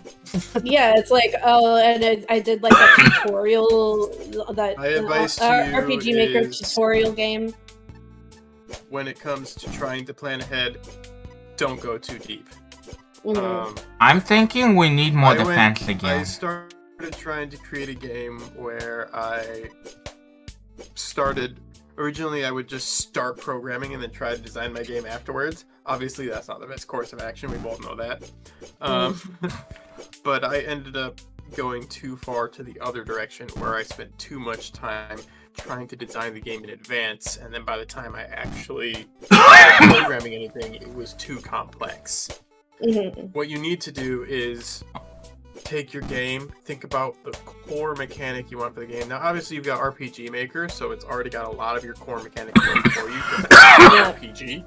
Yeah, it's like, and I did like a tutorial, that My advice to you RPG Maker is- tutorial game. When it comes to trying to plan ahead, don't go too deep. Mhm. I'm thinking we need more defense I again. started trying to create a game where I started... Originally, I would just start programming and then try to design my game afterwards. Obviously, that's not the best course of action. We both know that. But I ended up going too far to the other direction where I spent too much time trying to design the game in advance, and then by the time I actually started programming anything, it was too complex. Mhm. What you need to do is take your game, think about the core mechanic you want for the game. Now, obviously, you've got RPG Maker, so it's already got a lot of your core mechanics ready for you. RPG.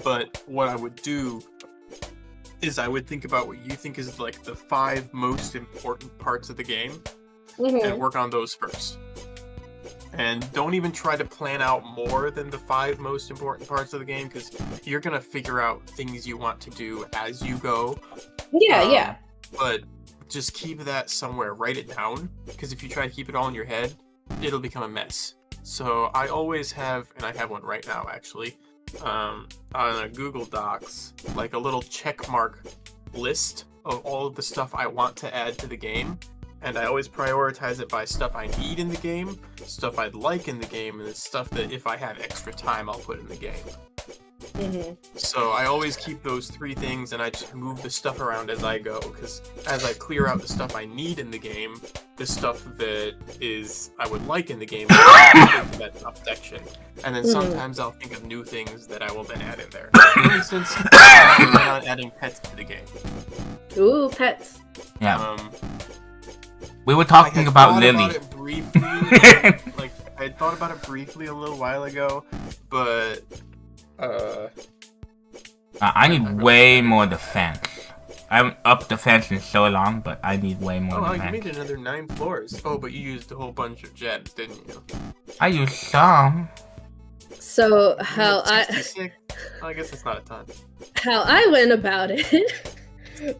But what I would do is I would think about what you think is like the 5 most important parts of the game, and work on those first. And don't even try to plan out more than the 5 most important parts of the game, because you're gonna figure out things you want to do as you go. Yeah. But just keep that somewhere. Write it down, because if you try to keep it all in your head, it'll become a mess. So I always have, and I have one right now actually, on a Google Docs, like a little check mark list of all of the stuff I want to add to the game. And I always prioritize it by stuff I need in the game, stuff I'd like in the game, and it's stuff that if I have extra time, I'll put in the game. So I always keep those 3 things, and I just move the stuff around as I go, because as I clear out the stuff I need in the game, the stuff that I would like in the game, I'll into that top section. And then sometimes I'll think of new things that I will then add in there. For instance, I'm planning on adding pets to the game. Ooh, pets. Yeah. We were talking about Lily. About it briefly, like I had thought about it briefly a little while ago, but I need way more defense. I haven't upped defense in so long, but I need way more you defense. made another 9 floors. Oh, but you used a whole bunch of gems, didn't you? I used some. So I guess it's not a ton. how I went about it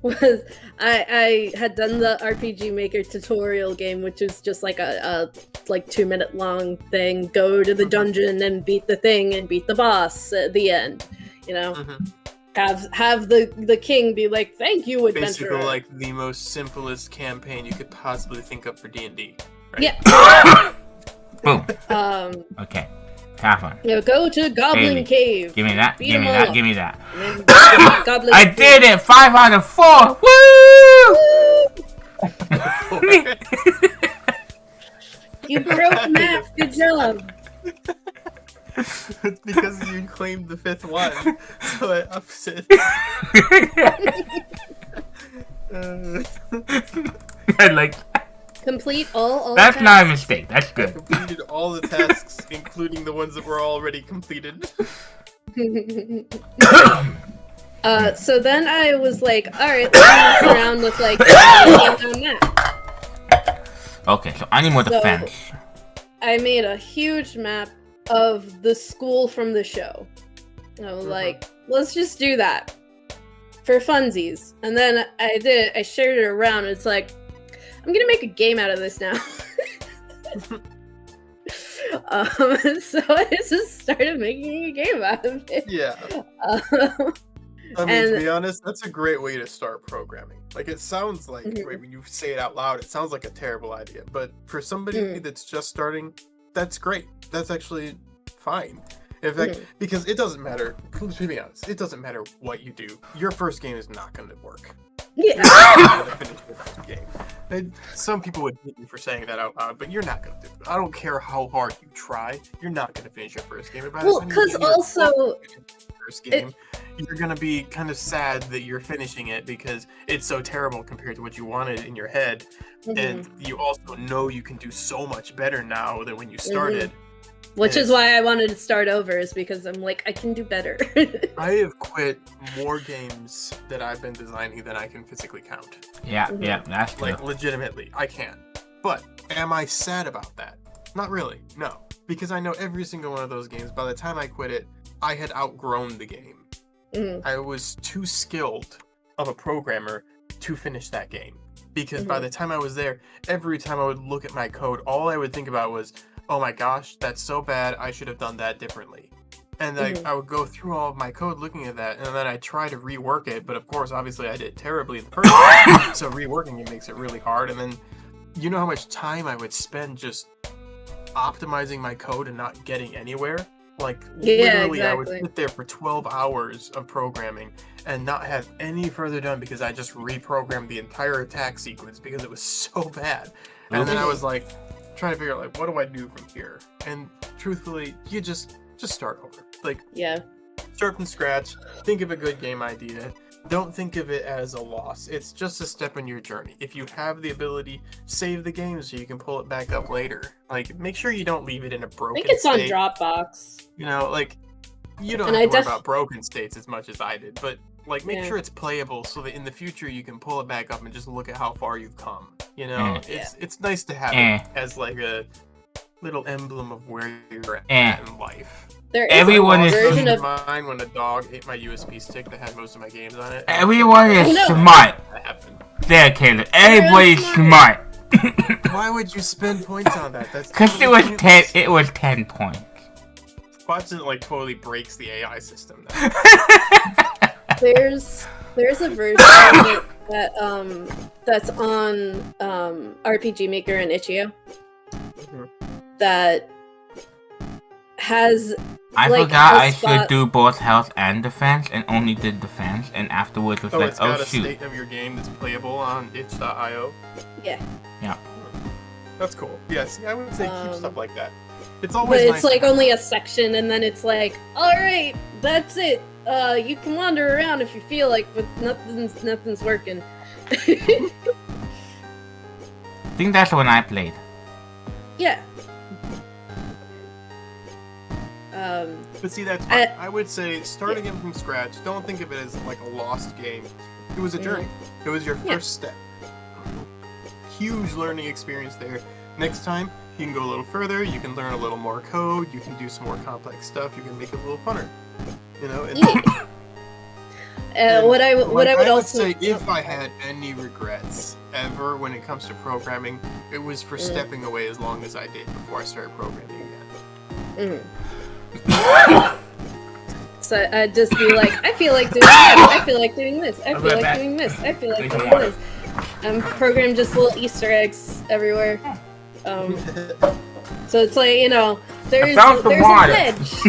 was I had done the RPG Maker tutorial game, which is just like a 2-minute long thing. Go to the dungeon and beat the thing and beat the boss at the end. You know, have the king be like, "Thank you, adventurer." Basically, like the most simplest campaign you could possibly think of for D&D. Right? Yeah. Boom. Okay. Have fun. You know, go to Goblin Baby. Cave. Give me that. Beat Give 'em me all that. up. Give me that. And then Goblin I did it! 5 out of 4! Woo! You broke math. Good job. It's because you claimed the 5th one, so I ups it. I like that. Complete all That's tasks. not a mistake. That's I good. completed all the tasks, including the ones that were already completed. So then I was like, alright, let's mess around with like on map. Okay, so I need more So- defense. I made a huge map of the school from the show. I was like, let's just do that. for funsies. And then I shared it around. It's like, I'm gonna make a game out of this now. So I just started making a game out of it. Yeah. I mean, to be honest, that's a great way to start programming. Like, it sounds like, when you say it out loud, it sounds like a terrible idea. But for somebody that's just starting, that's great. That's actually fine. In fact, because it doesn't matter, to be honest, it doesn't matter what you do. Your first game is not going to work. Yeah. Finish your first game. And some people would hate me for saying that out loud, but you're not going to do it. I don't care how hard you try, you're not going to finish your first game. Well, because also... first game, you're going to be kind of sad that you're finishing it because it's so terrible compared to what you wanted in your head. And you also know you can do so much better now than when you started. Which is why I wanted to start over, is because I'm like, I can do better. I have quit more games that I've been designing than I can physically count. Yeah, that's true. Like, legitimately, I can. But am I sad about that? Not really, no. Because I know every single one of those games, by the time I quit it, I had outgrown the game. I was too skilled of a programmer to finish that game. Because by the time I was there, every time I would look at my code, all I would think about was, oh my gosh, that's so bad, I should have done that differently. And I would go through all of my code looking at that, and then I try to rework it, but of course, obviously, I did terribly the first time, so reworking it makes it really hard. And then, you know how much time I would spend just optimizing my code and not getting anywhere? Like, literally, I would sit there for 12 hours of programming and not have any further done because I just reprogrammed the entire attack sequence because it was so bad. And then I was like, trying to figure out, like, what do I do from here? And truthfully, you just start over. Like, start from scratch, think of a good game idea. Don't think of it as a loss. It's just a step in your journey. If you have the ability, save the game so you can pull it back up later. Like, make sure you don't leave it in a broken state. I think it's on Dropbox. You know, like, you don't have to worry about broken states as much as I did, but, like, make sure it's playable so that in the future you can pull it back up and just look at how far you've come. You know, it's nice to have it as, like, a little emblem of where you're at in life. Everyone is version of mine when a dog ate my USB stick that had most of my games on it. Everyone is smart. That happened. There, Caleb. Everybody's smart. Why would you spend points on that? That's because it was 10. It was 10 points. Watching it like totally breaks the AI system. There's a version of it that that's on RPG Maker and Itch.io that has. I forgot I should do both health and defense, and only did defense, and afterwards was like, it's got oh a shoot. state of your game that's playable on itch.io. Yeah. That's cool. Yes, I would say keep stuff like that. It's always. But it's like only a section, and then it's like, all right, that's it. You can wander around if you feel like, but nothing's working. I think that's when I played. Yeah. But see, that's fine. I would say start again from scratch. Don't think of it as like a lost game. It was a journey. It was your first step. Huge learning experience there. Next time, you can go a little further. You can learn a little more code. You can do some more complex stuff. You can make it a little funner. You know. What I would also say, if I had any regrets ever when it comes to programming, it was for stepping away as long as I did before I started programming again. So I'd just be like, I feel like doing this, I feel like doing this, I feel like doing this, I feel like doing this. Program just little Easter eggs everywhere. So it's like, you know, there's a ledge.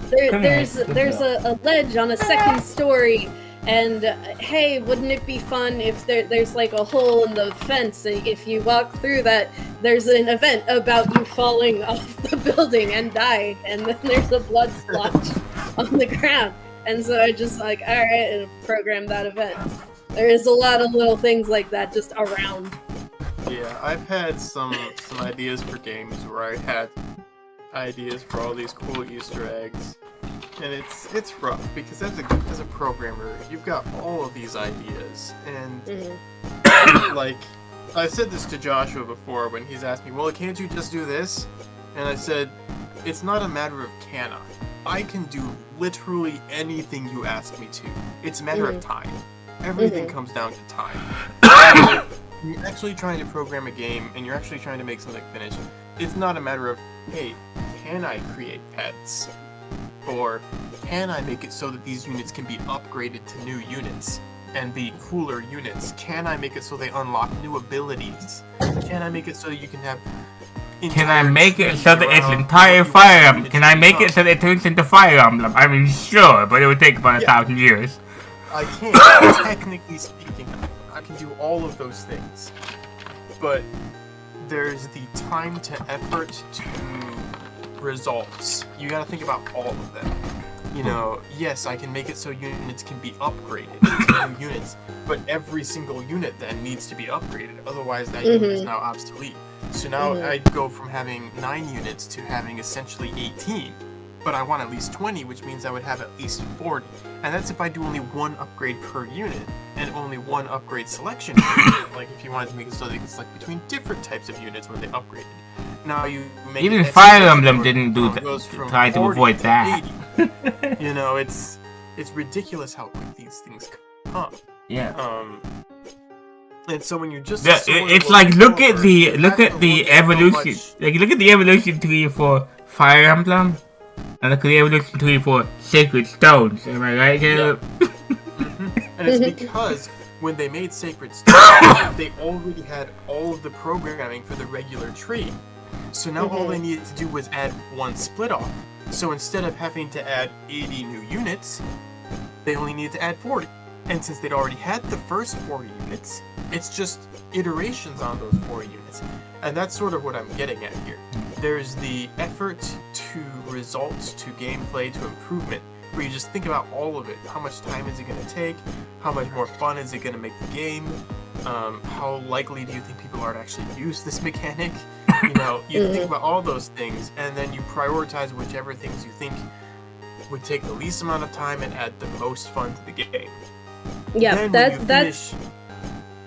There's a ledge on a second story, and hey, wouldn't it be fun if there's like a hole in the fence, and if you walk through that, there's an event about you falling off the building and dying, and then there's a blood splotch on the ground. And so I just like, all right, and program that event. There is a lot of little things like that just around. Yeah, I've had some ideas for games where I had ideas for all these cool Easter eggs, and it's rough because as a programmer, you've got all of these ideas, and like I said this to Joshua before when he's asked me, well, can't you just do this? And I said, it's not a matter of can I. I can do literally anything you ask me to. It's a matter of time. Everything comes down to time. When you're actually trying to program a game and you're actually trying to make something finish, it's not a matter of, hey, can I create pets? Or can I make it so that these units can be upgraded to new units and be cooler units? Can I make it so they unlock new abilities? Can I make it so you can have... Can I make it so that it's entire Fire Emblem? Can I make it so that it turns into Fire Emblem? I mean, sure, but it would take about 1,000 years. I can't. Technically speaking, I can do all of those things. But there's the time to effort to results. You gotta think about all of them. You know, yes, I can make it so units can be upgraded to new units, but every single unit then needs to be upgraded, otherwise that unit is now obsolete. So now I'd go from having 9 units to having essentially 18, but I want at least 20, which means I would have at least 40. And that's if I do only 1 upgrade per unit, and only 1 upgrade selection per unit, like if you wanted to make it so they can select between different types of units when they upgraded. Now you make even Fire Emblem didn't do that. Try to avoid that. You know, it's ridiculous how quick these things come. Yeah. And so when you're just it's like look at the evolution. Like look at the evolution tree for Fire Emblem, and look at the evolution tree for Sacred Stones. Am I right, Caleb? And it's because when they made Sacred Stones, they already had all of the programming for the regular tree. So now all they needed to do was add 1 split off. So instead of having to add 80 new units, they only needed to add 40. And since they'd already had the first 40 units, it's just iterations on those 40 units. And that's sort of what I'm getting at here. There's the effort to results, to gameplay, to improvement, where you just think about all of it. How much time is it going to take? How much more fun is it going to make the game? How likely do you think people are to actually use this mechanic? You know, you think about all those things, and then you prioritize whichever things you think would take the least amount of time and add the most fun to the game. Yeah, that's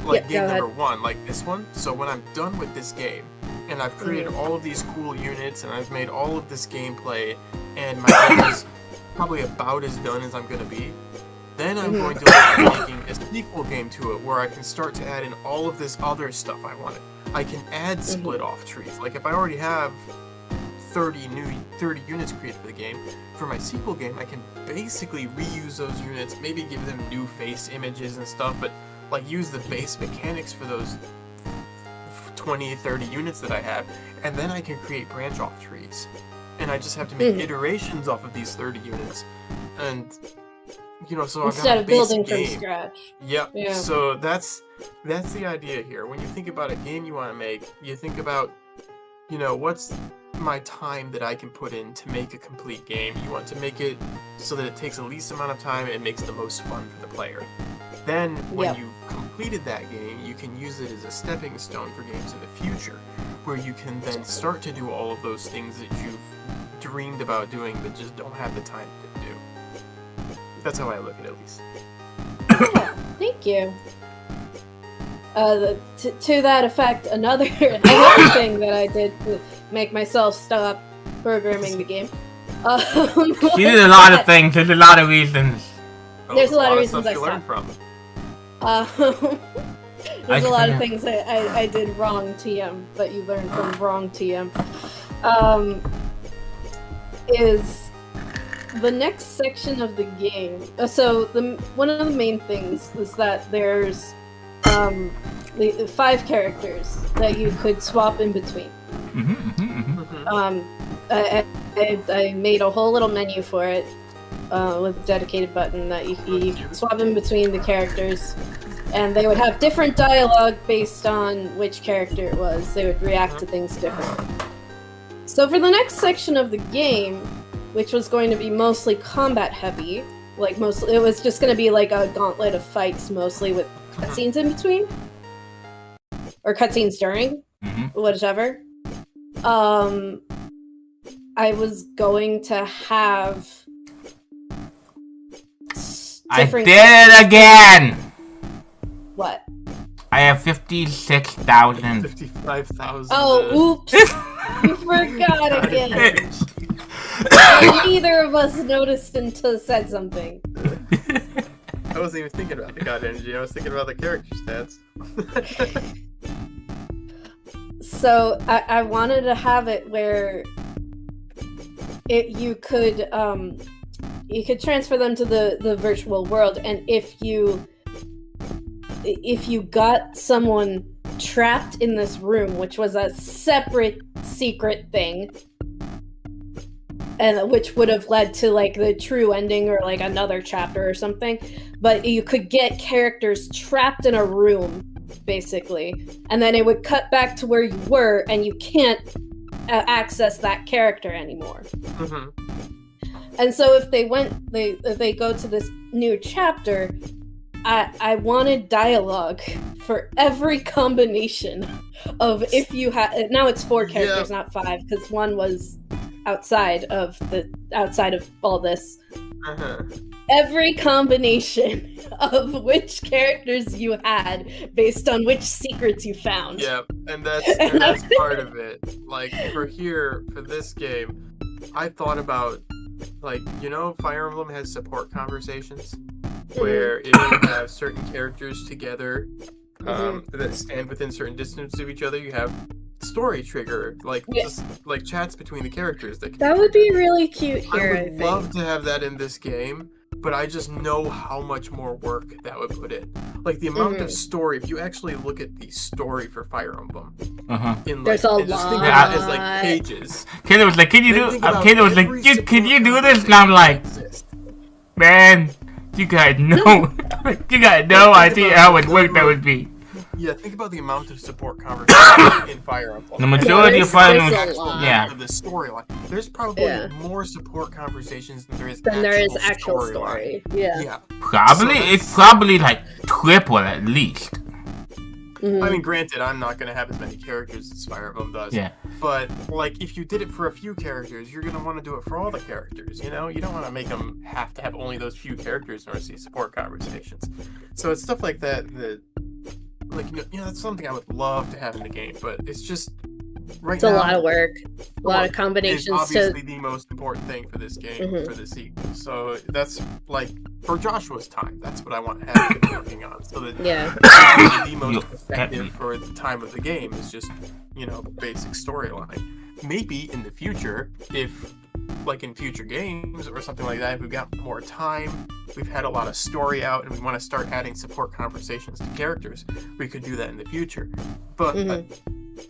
like game number 1, like this one. So when I'm done with this game, and I've created all of these cool units, and I've made all of this gameplay, and my game is probably about as done as I'm going to be, then I'm going to look at making a sequel game to it, where I can start to add in all of this other stuff I wanted. I can add split-off trees. Like, if I already have 30 units created for the game, for my sequel game, I can basically reuse those units, maybe give them new face images and stuff, but, like, use the base mechanics for those 20, 30 units that I have, and then I can create branch-off trees. And I just have to make iterations off of these 30 units. And, you know, so instead I've of got a building basic from game. scratch. Yep. Yeah. So that's the idea here. When you think about a game you want to make, you think about, you know, what's my time that I can put in to make a complete game. You want to make it so that it takes the least amount of time and it makes the most fun for the player. Then, when you've completed that game, you can use it as a stepping stone for games in the future, where you can then start to do all of those things that you've dreamed about doing but just don't have the time to do. That's how I look at it, at least. Thank you. To that effect, another thing that I did to make myself stop programming the game. She did a lot of things. There's a lot of reasons. There's a lot of reasons I stopped. From. There's a lot of things that I did wrong, TM, that you learned from wrong, TM. Is the next section of the game. So one of the main things is that there's the 5 characters that you could swap in between. I made a whole little menu for it with a dedicated button that you could swap in between the characters, and they would have different dialogue based on which character it was. They would react to things differently. So for the next section of the game, which was going to be mostly combat heavy, it was just going to be like a gauntlet of fights, mostly with cutscenes in between, or cutscenes during, whatever. I was going to have different... I did it again! What? I have 56,000. 55,000. Oh, oops! You forgot again. Neither of us noticed until said something. I wasn't even thinking about the god energy. I was thinking about the character stats. So I wanted to have it where you could transfer them to the virtual world, and if you got someone trapped in this room, which was a separate secret thing, and which would have led to like the true ending or like another chapter or something, but you could get characters trapped in a room basically, and then it would cut back to where you were and you can't access that character anymore. And so if they go to this new chapter, I wanted dialogue for every combination of if you had. Now it's 4 characters, not 5, because one was outside of all this. Every combination of which characters you had based on which secrets you found. Yeah, and that's part of it. Like for this game, I thought about, like, Fire Emblem has support conversations where if you have certain characters together that stand within certain distance of each other, you have story trigger, just like chats between the characters. That would be really cute here. I would love to have that in this game, but I just know how much more work that would put in. Like the amount of story, if you actually look at the story for Fire Emblem, there's a lot. Just think about it as like pages. Kayla was like, "Can you do?" Kayla was like, "Can you do this?" And I'm like, "Man, you got no idea how much work that would be." Yeah, think about the amount of support conversations in Fire Emblem. The majority of Fire Emblem, of the storyline. There's probably more support conversations than there is actual story. Yeah. Probably, it's probably like triple at least. I mean, granted, I'm not gonna have as many characters as Fire Emblem does. Yeah. But like, if you did it for a few characters, you're gonna want to do it for all the characters. You don't want to make them have to have only those few characters in order to see support conversations. So it's stuff like that. Like, that's something I would love to have in the game, but it's just it's a lot of work, a lot of combinations. It's obviously the most important thing for this game, for the sequel. So that's like for Joshua's time. That's what I want to have him working on, so that the most effective for the time of the game is just basic storyline. Maybe in the future, if like in future games or something like that, if we've got more time, we've had a lot of story out, and we want to start adding support conversations to characters, we could do that in the future. But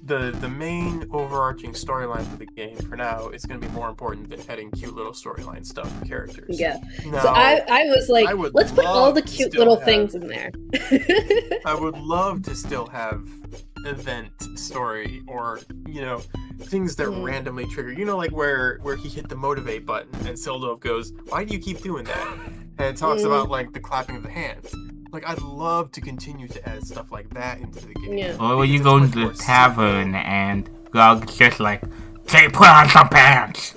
the main overarching storyline for the game for now is going to be more important than adding cute little storyline stuff for characters. Yeah. Now, so I was like, let's put all the cute little things in there. I would love to still have event story, or things that randomly trigger, like where he hit the motivate button and Sildov goes, "Why do you keep doing that?" And it talks about like the clapping of the hands. Like, I'd love to continue to add stuff like that into the game. Yeah. Or when you go into the tavern and Gog's just like, "Say, put on some pants."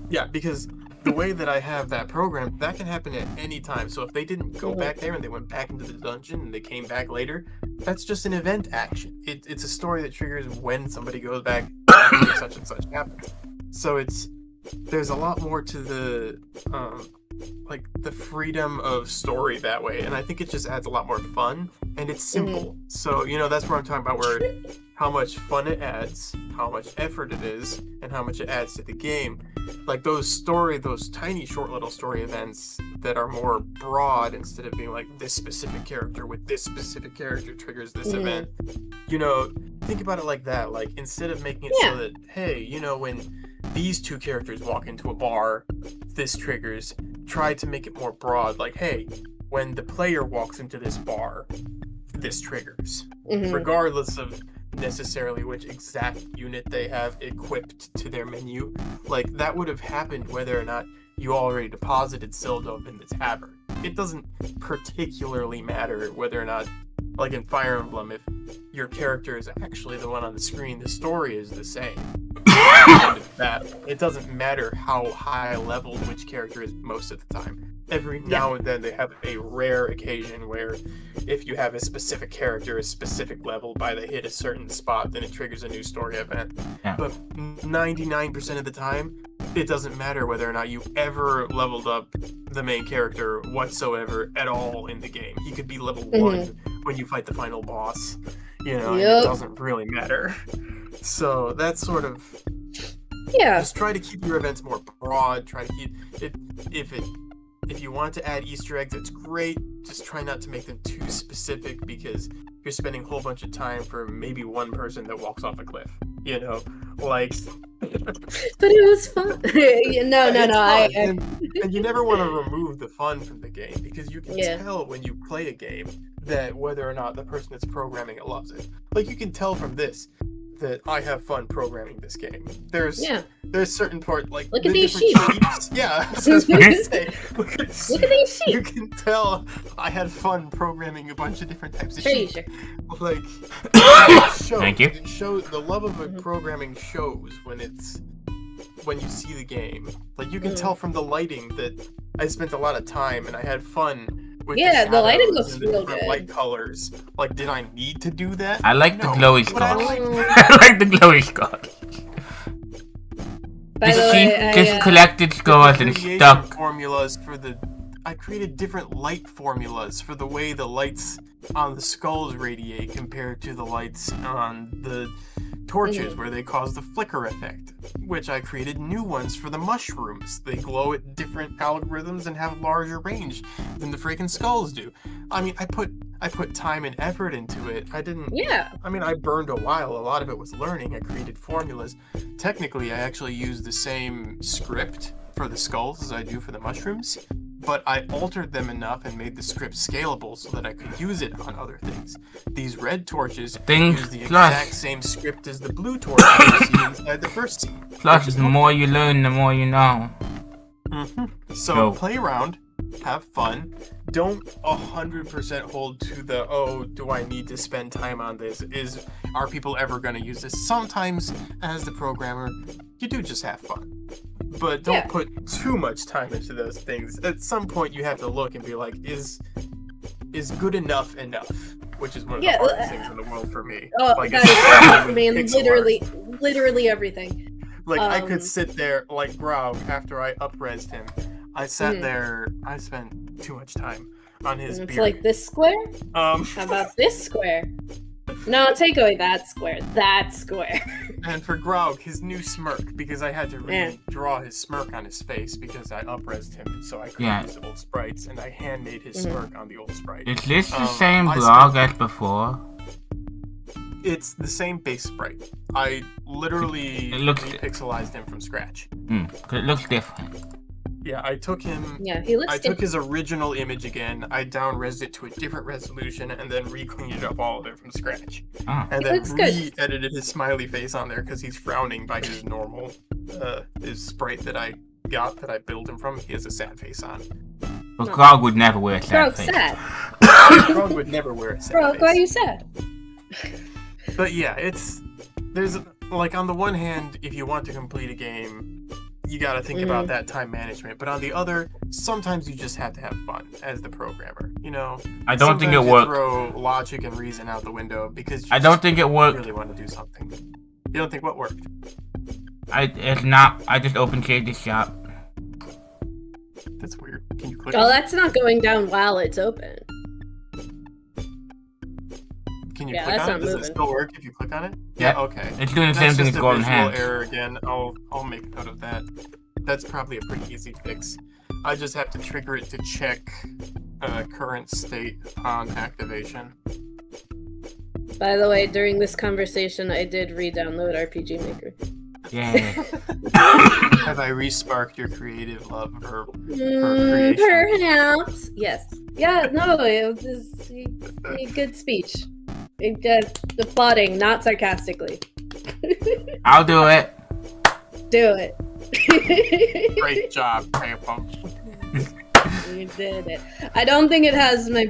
Yeah, because the way that I have that program, that can happen at any time. So if they didn't go back there and they went back into the dungeon and they came back later, that's just an event action. It's a story that triggers when somebody goes back after such and such happens. So there's a lot more to the the freedom of story that way, and I think it just adds a lot more fun, and it's simple. So that's where I'm talking about, where how much fun it adds, how much effort it is, and how much it adds to the game. Like those tiny short little story events that are more broad, instead of being like this specific character with this specific character triggers this event. Think about it like that. Like, instead of making it so that, hey, when these two characters walk into a bar, this triggers, try to make it more broad. Like, hey, when the player walks into this bar, this triggers. Regardless of necessarily which exact unit they have equipped to their menu. Like, that would have happened whether or not you already deposited Sildov in the tavern. It doesn't particularly matter whether or not, like in Fire Emblem, if your character is actually the one on the screen, the story is the same. It doesn't matter how high leveled which character is most of the time. Every now and then they have a rare occasion where if you have a specific character, a specific level, by they hit a certain spot, then it triggers a new story event. Yeah. But 99% of the time, it doesn't matter whether or not you ever leveled up the main character whatsoever at all in the game. He could be level 1 when you fight the final boss, you know, and it doesn't really matter. So that's sort of... Yeah. Just try to keep your events more broad. Try to keep it... If you want to add Easter eggs, it's great. Just try not to make them too specific, because you're spending a whole bunch of time for maybe one person that walks off a cliff. You know, like... But it was fun. No. And you never want to remove the fun from the game, because you can tell when you play a game that whether or not the person that's programming it loves it. Like, you can tell from this that I have fun programming this game. There's certain part, like, look at these sheep. Yeah, that's what I was going to say. Look at these sheep. You can tell I had fun programming a bunch of different types of sheep. Sure. Like, Thank you. The love of a programming shows when you see the game. Like, you can tell from the lighting that I spent a lot of time and I had fun. The lighting looks real good. Light colors. Like, did I need to do that? I like the glowy But I scarf. like- I like the glowy scarf. By the way, just collected scores and Radiation stuck. formulas I created different light formulas for the way the lights on the skulls radiate compared to the lights on the torches where they cause the flicker effect, which I created new ones for the mushrooms. They glow at different algorithms and have larger range than the freaking skulls do. I mean, I put time and effort into it. I burned a while. A lot of it was learning. I created formulas. Technically, I actually used the same script for the skulls as I do for the mushrooms, but I altered them enough and made the script scalable so that I could use it on other things. These red torches use the exact same script as the blue torches you see inside the first scene. Plus, the more you learn, the more you know. So play around, have fun. Don't 100% hold to the, do I need to spend time on this? Are people ever going to use this? Sometimes, as the programmer, you do just have fun. But don't put too much time into those things. At some point, you have to look and be like, is good enough? Which is one of the hardest things in the world for me. Oh, like, that is hard for me, and literally everything. Like, I could sit there, like Grog, after I up-resed him. I sat there, I spent too much time on his beard. It's like this square? How about this square? No, take away that square. That square. And for Grog, his new smirk, because I had to redraw his smirk on his face because I up-resed him, so I couldn't use old sprites, and I hand-made his smirk on the old sprite. Is this the same Grog as before? It's the same base sprite. I literally repixelized him from scratch. Because it looks different. Yeah, I took him. Yeah, he looks. I took his original image again. I down-resed it to a different resolution, and then re-cleaned up all of it from scratch. And then re-edited his smiley face on there because he's frowning by his normal, his sprite that I built him from. He has a sad face on. But Grog would never wear a sad face. Grog would never wear a sad face. Grog, why are you sad? But yeah, there's like, on the one hand, if you want to complete a game, you gotta think about that time management. But on the other, sometimes you just have to have fun as the programmer. You know, I don't think it worked. Throw logic and reason out the window because I don't think it worked. Really want to do something. You don't think what worked? It's not. I just opened the shop. That's weird. Can you click? Oh, that's not going down while it's open. Can you click on it? Does it still work if you click on it? Yeah. Okay. It's doing the same thing as Golden Hands. Error again. I'll make note of that. That's probably a pretty easy fix. I just have to trigger it to check current state on activation. By the way, during this conversation, I did re-download RPG Maker. Yeah. Have I re-sparked your creative love for creation? Perhaps. Yes. Yeah. No. It was just a good speech. The plotting, not sarcastically. I'll do it. Do it. Great job, Grandpa. You did it. I don't think it has my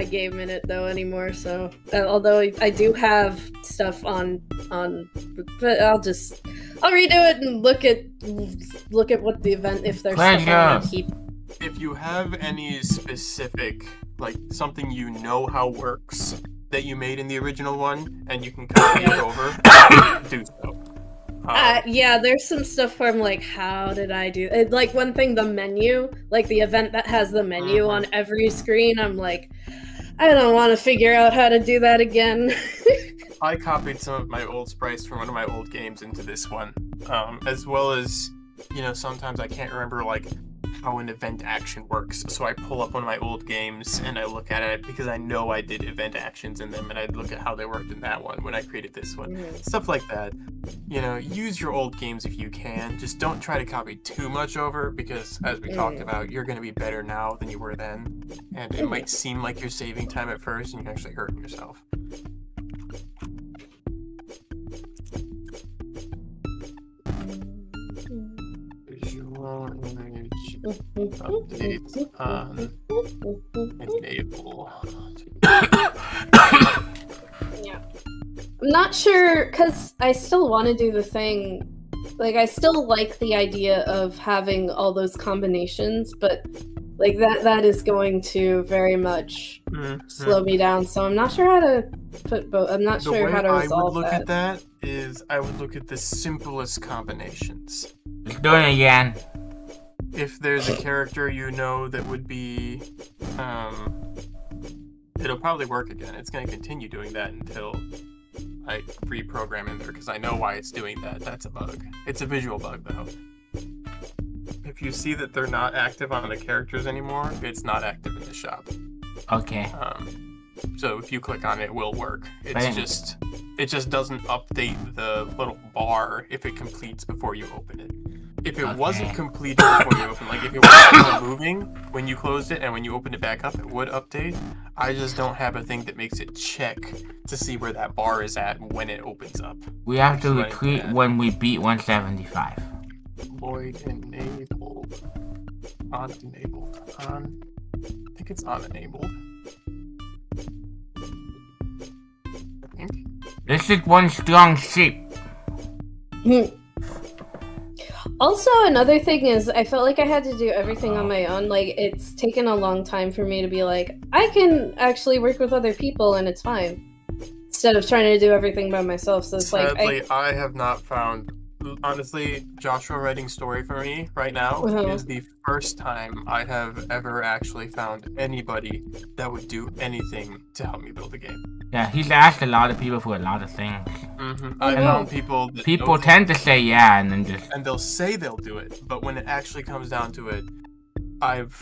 game in it though anymore. So, although I do have stuff on, but I'll redo it and look at what the event, if there's stuff on keep. If you have any specific, like, something you know how works that you made in the original one, and you can copy it over, do so. Yeah, there's some stuff where I'm like, how did I do it? Like, one thing, the menu, like the event that has the menu on every screen, I'm like, I don't want to figure out how to do that again. I copied some of my old sprites from one of my old games into this one, as well as, you know, sometimes I can't remember, like, how an event action works, so I pull up one of my old games and I look at it because I know I did event actions in them, and I look at how they worked in that one when I created this one. Stuff like that. You know, use your old games if you can. Just don't try to copy too much over, because as we talked about, you're going to be better now than you were then, and it might seem like you're saving time at first and you're actually hurting yourself. Visual image updates on enable. Yeah. I'm not sure, because I still want to do the thing. Like, I still like the idea of having all those combinations, but like that is going to very much slow me down. So I'm not sure how to put both. I'm not sure how to resolve that. I would look at that is I would look at the simplest combinations. Let's do it again. If there's a character you know that would be, it'll probably work again. It's going to continue doing that until I reprogram in there, because I know why it's doing that. That's a bug. It's a visual bug, though. If you see that they're not active on the characters anymore, it's not active in the shop. Okay. So if you click on it, it will work. It just doesn't update the little bar if it completes before you open it. If it wasn't completed before you open, like if it was still moving when you closed it and when you opened it back up, it would update. I just don't have a thing that makes it check to see where that bar is at when it opens up. We have to retreat when we beat 175. Void enabled. On enabled. On. I think it's on enabled. I think. This is one strong sheep. Also, another thing is, I felt like I had to do everything on my own. Like, it's taken a long time for me to be like, I can actually work with other people and it's fine. Instead of trying to do everything by myself. So it's Sadly, I have not found... Honestly, Joshua writing story for me right now is the first time I have ever actually found anybody that would do anything to help me build a game. Yeah, he's asked a lot of people for a lot of things. I found people that people tend to say yeah and then just... And they'll say they'll do it, but when it actually comes down to it, I've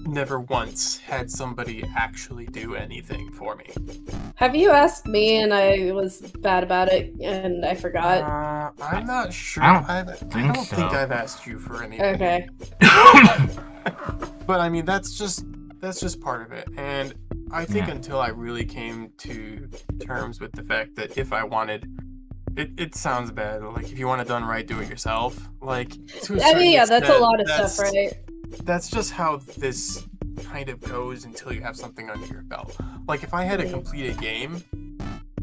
never once had somebody actually do anything for me. Have you asked me and I was bad about it and I forgot? I'm not sure. I don't think I've asked you for anything. Okay. But I mean, that's just part of it. And I think until I really came to terms with the fact that if I wanted, it sounds bad, but like if you want it done right, do it yourself. Like, to a certain extent, that's a lot of stuff, right? That's just how this kind of goes until you have something under your belt. Like, if I had to complete a game,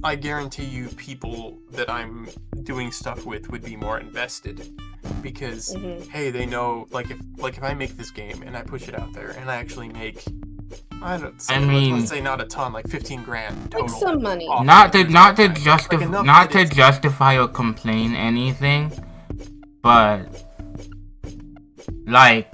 I guarantee you people that I'm doing stuff with would be more invested. Because, hey, they know, like if I make this game and I push it out there and I actually make, let's say not a ton, like 15 grand total. Like some money. Not to justify or complain anything, but like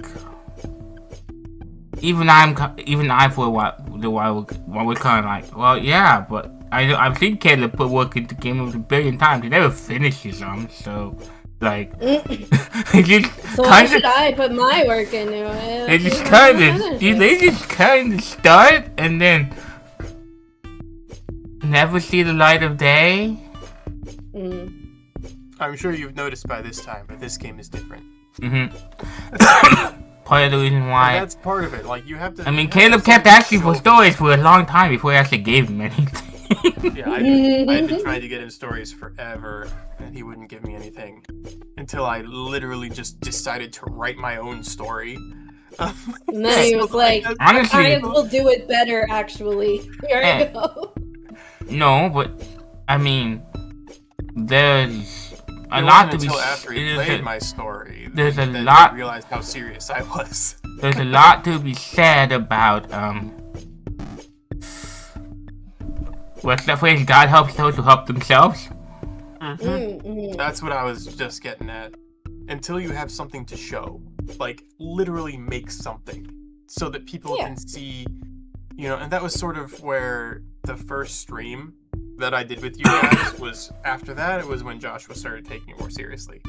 even I for a while we're kind of like, well, yeah, but I've seen Caleb put work into game a billion times. He never finishes them, so like. So why should I put my work into it? They just kind of start and then never see the light of day. I'm sure you've noticed by this time, but this game is different. Part of the reason why. And that's part of it. Like, you have to. I mean, Caleb kept asking for stories for a long time before I actually gave him anything. Yeah, I've been trying to get him stories forever, and he wouldn't give me anything until I literally just decided to write my own story. And then he was like, honestly, I will do it better, actually. Here you go. No, but I mean, there's a it lot to be. Until after he played my story, there's a then lot. I realized how serious I was. There's a lot to be said about what's that phrase? God helps those who help themselves. That's what I was just getting at. Until you have something to show, like literally make something so that people can see, you know, and that was sort of where the first stream that I did with you guys was. After that, it was when Joshua started taking it more seriously.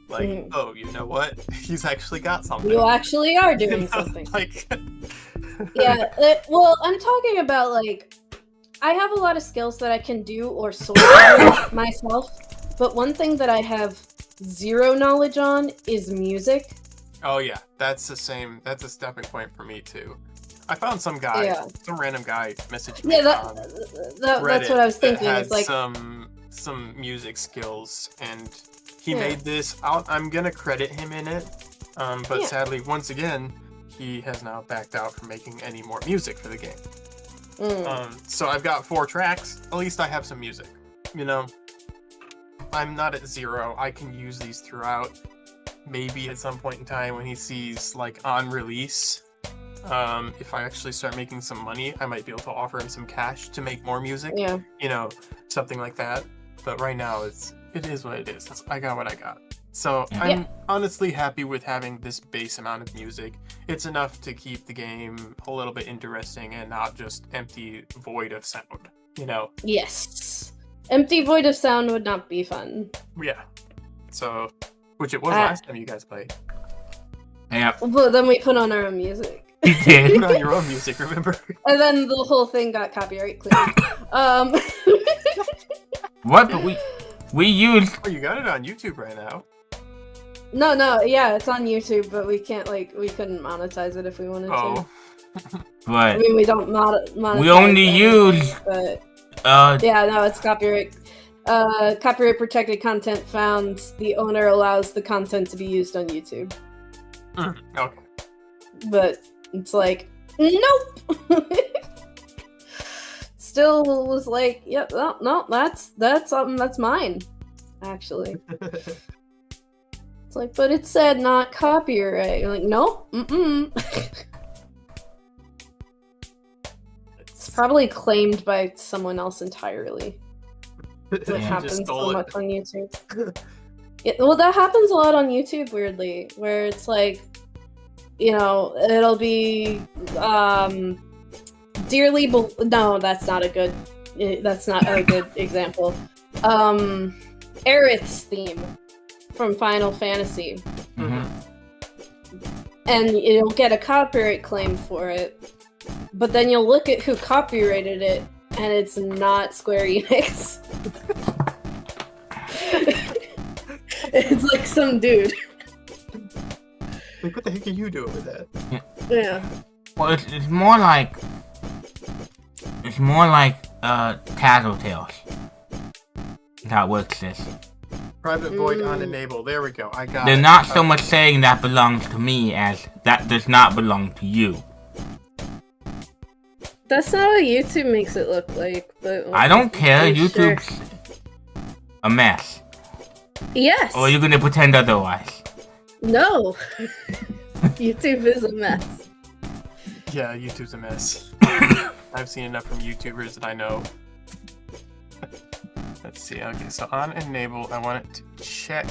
Like, oh, you know what? He's actually got something. You actually are doing something. Like, yeah. Well, I'm talking about like, I have a lot of skills that I can do or sort of myself, but one thing that I have zero knowledge on is music. Oh yeah, that's the same. That's a stepping point for me too. I found some guy, some random guy, messaged me. Yeah, that's what I was thinking. Had it's like some music skills, and he made this. I'm gonna credit him in it, but sadly, once again, he has now backed out from making any more music for the game. So I've got 4 tracks. At least I have some music. You know, I'm not at 0. I can use these throughout. Maybe at some point in time when he sees like on release, if I actually start making some money, I might be able to offer him some cash to make more music. Yeah. You know, something like that. But right now it is what it is. I got what I got. So I'm honestly happy with having this base amount of music. It's enough to keep the game a little bit interesting and not just empty void of sound. You know? Yes. Empty void of sound would not be fun. Yeah. So, which it was last time you guys played. Yeah. But then we put on our own music. You did. You put on your own music, remember? And then the whole thing got copyright cleared. What? But we used. Oh, you got it on YouTube right now. No, yeah, it's on YouTube, but we can't we couldn't monetize it if we wanted to. But I mean, we don't monetize. We only use. But yeah, no, it's copyright. Copyright protected content found. The owner allows the content to be used on YouTube. Okay. But it's like, nope. Still was like, yep, no, that's something that's mine, actually. It's like, but it said not copyright. You're like, nope, It's probably claimed by someone else entirely. That happens so much on YouTube. Well, that happens a lot on YouTube, weirdly, where it's like, you know, it'll be dearly no, that's not a good example. Aerith's theme from Final Fantasy. And you'll get a copyright claim for it, but then you'll look at who copyrighted it, and it's not Square Enix. It's like some dude. Like, what the heck are you doing with that? Yeah. Well, it's more like Tattletales. That works this. Private void unenable. There we go. I got They're it. not so much saying that belongs to me as that does not belong to you. That's not what YouTube makes it look like, but I don't care. YouTube's a mess. Yes. Or you're gonna pretend otherwise. No. YouTube is a mess. Yeah, YouTube's a mess. I've seen enough from YouTubers that I know. Let's see. Okay, so on enable, I want it to check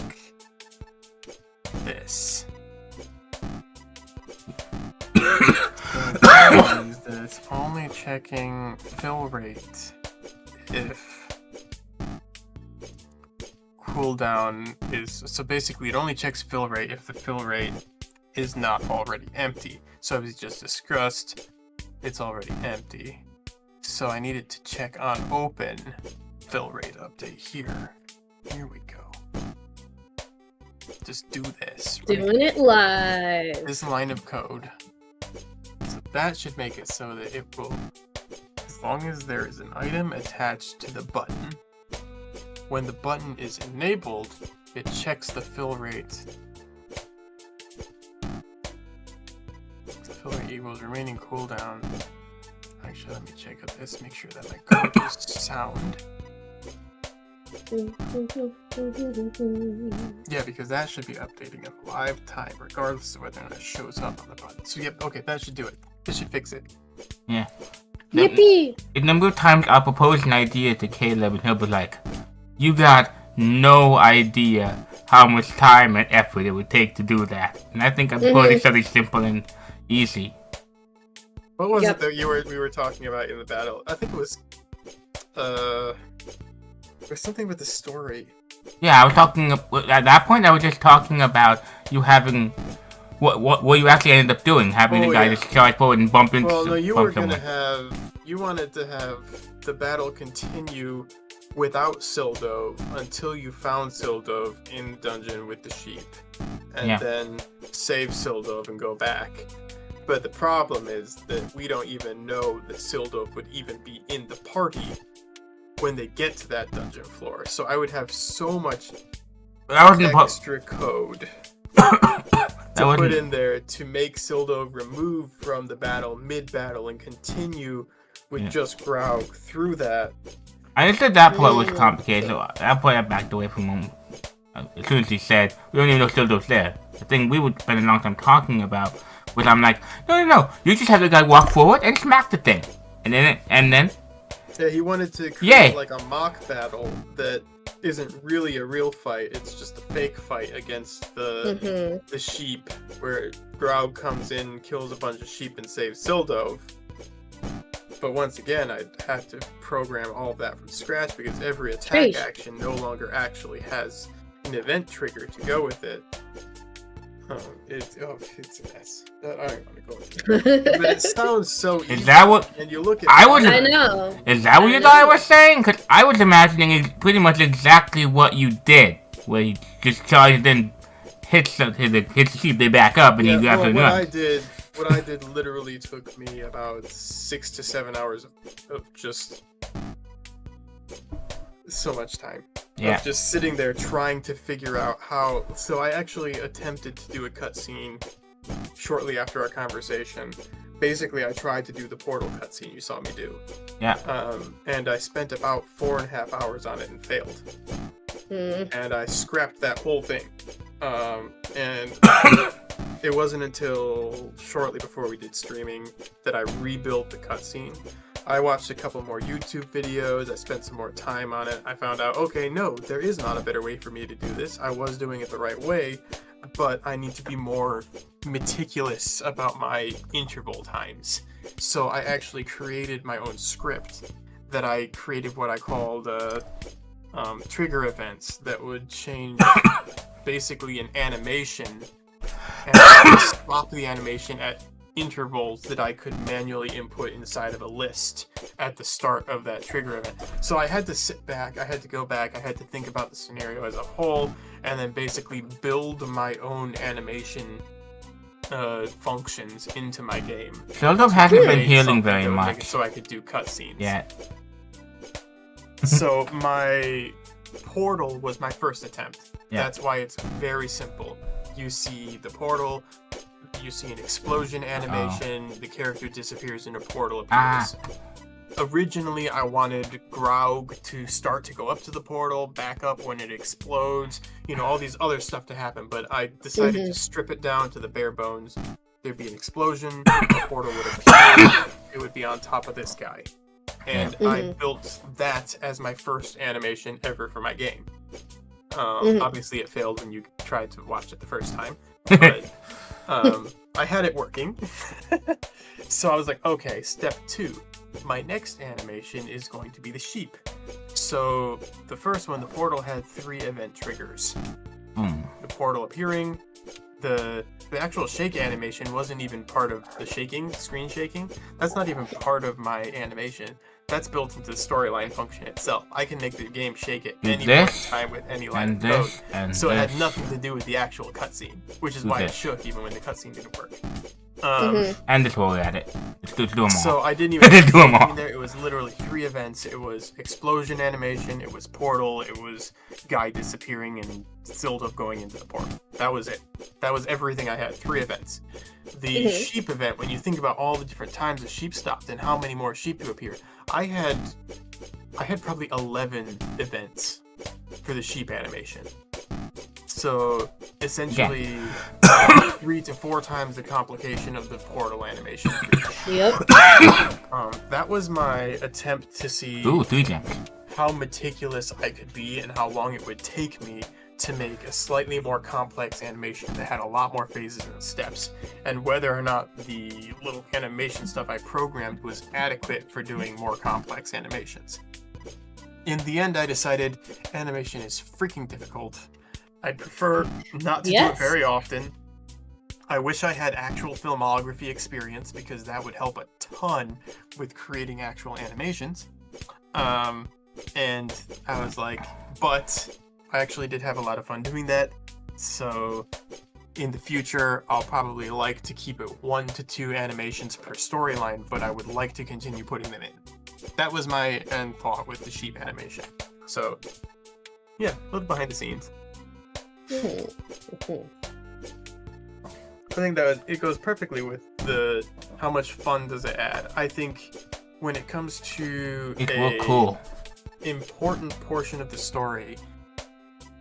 this. It's only checking fill rate if cooldown is. So basically, it only checks fill rate if the fill rate is not already empty. So if it's just discussed, it's already empty. So I need it to check on open fill rate update here. Here we go. Just do this. Right? Doing it live. This line of code. So that should make it so that it will, as long as there is an item attached to the button, when the button is enabled, it checks the fill rate. The fill rate equals remaining cooldown. Actually, let me check out this, make sure that my code is sound. Yeah, because that should be updating in live time, regardless of whether or not it shows up on the button. So yep, okay, that should do it. This should fix it. Yeah. Yippee! A number of times I'll propose an idea to Caleb and he'll be like, you got no idea how much time and effort it would take to do that. And I think I'm putting something simple and easy. What was it that we were talking about in the battle? I think it was something with the story. Yeah, I was talking at that point. I was just talking about you having what you actually ended up doing, having the guy just charge forward and bump into. Well, no, you were gonna you wanted to have the battle continue without Sildove until you found Sildove in the dungeon with the sheep, and then save Sildove and go back. But the problem is that we don't even know that Sildove would even be in the party when they get to that dungeon floor. So I would have so much extra code to put in there to make Sildove remove from the battle mid-battle and continue with just Graug through that. I just said that part was complicated, so that part I backed away from him. As soon as he said, we don't even know Sildove's there. The thing we would spend a long time talking about was I'm like, no, you just have the guy walk forward and smack the thing. And then... Yeah, he wanted to create like a mock battle that isn't really a real fight. It's just a fake fight against the sheep, where Graug comes in, kills a bunch of sheep, and saves Sildove. But once again, I'd have to program all of that from scratch because every attack action no longer actually has an event trigger to go with it. It's a mess. I don't want to go into it. But it sounds so easy. Is that what? And you look at I know. Is that what you thought I was saying? Because I was imagining pretty much exactly what you did, where you just charged and hits the sheep, they back up, and you have to run. What I did literally took me about 6 to 7 hours of just so much time. Of just sitting there trying to figure out how. So I actually attempted to do a cutscene shortly after our conversation. Basically, I tried to do the portal cutscene you saw me do. Yeah. And I spent about 4.5 hours on it and failed. And I scrapped that whole thing. And it wasn't until shortly before we did streaming that I rebuilt the cutscene. I watched a couple more YouTube videos, I spent some more time on it. I found out, okay, no, there is not a better way for me to do this. I was doing it the right way, but I need to be more meticulous about my interval times. So I actually created my own script that I created what I called trigger events that would change basically an animation and stop the animation at intervals that I could manually input inside of a list at the start of that trigger event. So I had to sit back, I had to go back, I had to think about the scenario as a whole, and then basically build my own animation functions into my game. Sildove hasn't been healing very much. So I could do cutscenes. Yeah. So my portal was my first attempt. Yeah. That's why it's very simple. You see the portal, you see an explosion animation, the character disappears and a portal appears. Originally, I wanted Graug to start to go up to the portal, back up when it explodes, all these other stuff to happen, but I decided to strip it down to the bare bones. There'd be an explosion, the portal would appear, it would be on top of this guy. And I built that as my first animation ever for my game. Obviously, it failed when you tried to watch it the first time, but I had it working. So I was like, okay, step 2. My next animation is going to be the sheep. So the first one, the portal had 3 event triggers. The portal appearing, the actual shake animation wasn't even part of the screen shaking. That's not even part of my animation. That's built into the storyline function itself. I can make the game shake at any point in time with any line of code. So it had nothing to do with the actual cutscene, which is why it shook even when the cutscene didn't work. And the tutorial at it. Do them all. So I didn't even do them all. There. It was literally 3 events. It was explosion animation, it was portal, it was guy disappearing and Sildove going into the portal. That was it. That was everything I had. 3 events. The sheep event, when you think about all the different times the sheep stopped and how many more sheep to appear, I had probably 11 events for the sheep animation. So essentially 3 to 4 times the complication of the portal animation. Yep. That was my attempt to see. Ooh, 3 gems. how meticulous I could be and how long it would take me to make a slightly more complex animation that had a lot more phases and steps, and whether or not the little animation stuff I programmed was adequate for doing more complex animations. In the end, I decided animation is freaking difficult. I'd prefer not to do it very often. I wish I had actual filmography experience because that would help a ton with creating actual animations. And I was like, but I actually did have a lot of fun doing that. So in the future, I'll probably like to keep it 1 to 2 animations per storyline, but I would like to continue putting them in. That was my end thought with the sheep animation. So yeah, a little behind the scenes. I think that it goes perfectly with the how much fun does it add. I think when it comes to important portion of the story,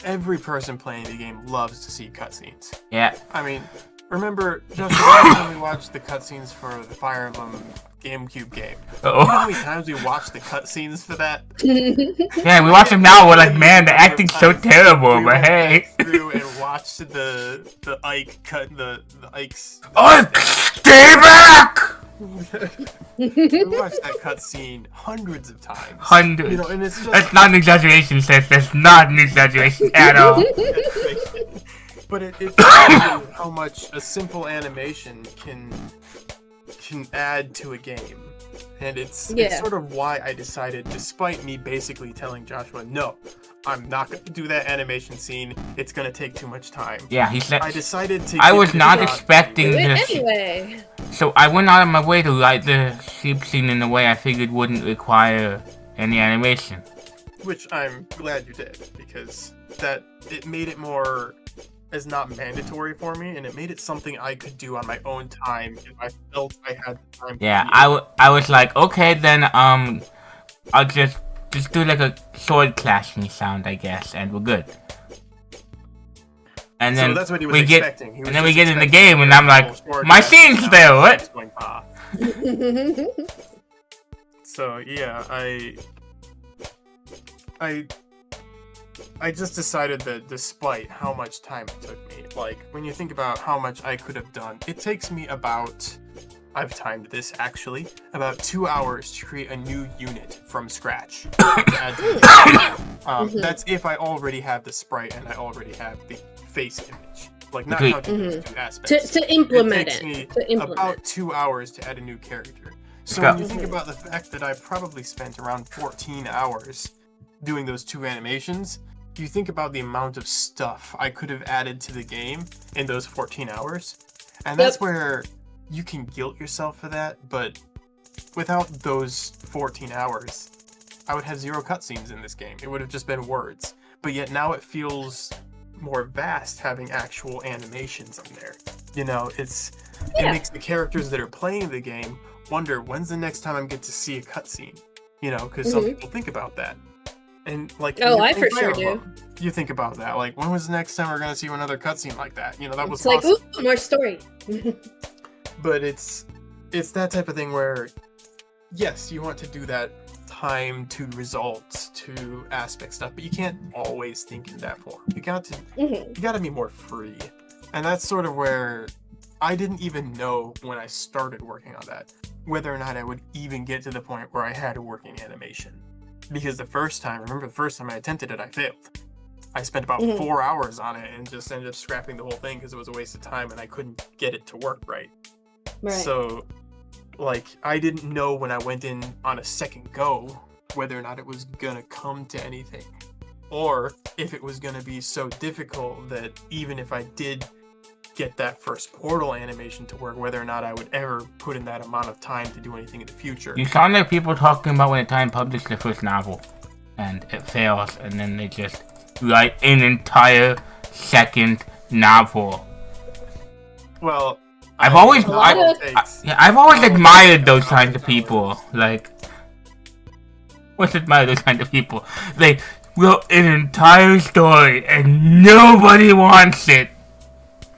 every person playing the game loves to see cutscenes. Yeah. I mean, remember, just when we watched the cutscenes for the Fire Emblem GameCube game. You know how many times we watched the cutscenes for that? Yeah, we watch them now. We're like, man, the acting's so terrible. But hey, through and watched the Ike cut the Ike's. Ike, stay back! We watched that cutscene hundreds of times. Hundreds. You know, and it's just, that's not an exaggeration, Seth. That's not an exaggeration at all. But it tells you how much a simple animation can add to a game. And it's sort of why I decided, despite me basically telling Joshua, no, I'm not going to do that animation scene. It's going to take too much time. Yeah, he said. I decided to. I was not expecting this. Anyway. So I went out of my way to write the sheep scene in a way I figured wouldn't require any animation. Which I'm glad you did, because it made it more as not mandatory for me, and it made it something I could do on my own time if I felt I had the time. Yeah, I was like, okay, then I'll just do like a sword clashing sound, I guess, and we're good. And then so that's what he was expecting. And then we get in the game, and I'm like, my scene's there, what? So yeah, I just decided that despite how much time it took me, like, when you think about how much I could have done, it takes me about, I've timed this actually, about 2 hours to create a new unit from scratch. To add to the game. That's if I already have the sprite and I already have the face image. Like, not counting those 2 aspects. To implement it. Takes me about 2 hours to add a new character. So when you think about the fact that I probably spent around 14 hours doing those 2 animations, you think about the amount of stuff I could have added to the game in those 14 hours. And that's where you can guilt yourself for that, but without those 14 hours, I would have 0 cutscenes in this game. It would have just been words. But yet now it feels more vast having actual animations in there. You know, it makes the characters that are playing the game wonder, when's the next time I get to see a cutscene? You know, because some people think about that. And like, I for sure do. You think about that, like, when was the next time we're gonna see another cutscene like that? You know, that was like, awesome. Ooh, more story. But it's that type of thing where, yes, you want to do that time to results to aspect stuff, but you can't always think in that form. You got to be more free, and that's sort of where I didn't even know when I started working on that whether or not I would even get to the point where I had a working animation. Because the first time I attempted it, I failed. I spent about 4 hours on it and just ended up scrapping the whole thing because it was a waste of time and I couldn't get it to work right. So, like, I didn't know when I went in on a second go whether or not it was gonna come to anything. Or if it was gonna be so difficult that even if I did get that first portal animation to work, whether or not I would ever put in that amount of time to do anything in the future. You sound like people talking about when a time published their first novel and it fails and then they just write an entire second novel. Well, I've always admired those kinds of people. Like, those kind of people. They wrote an entire story and nobody wants it.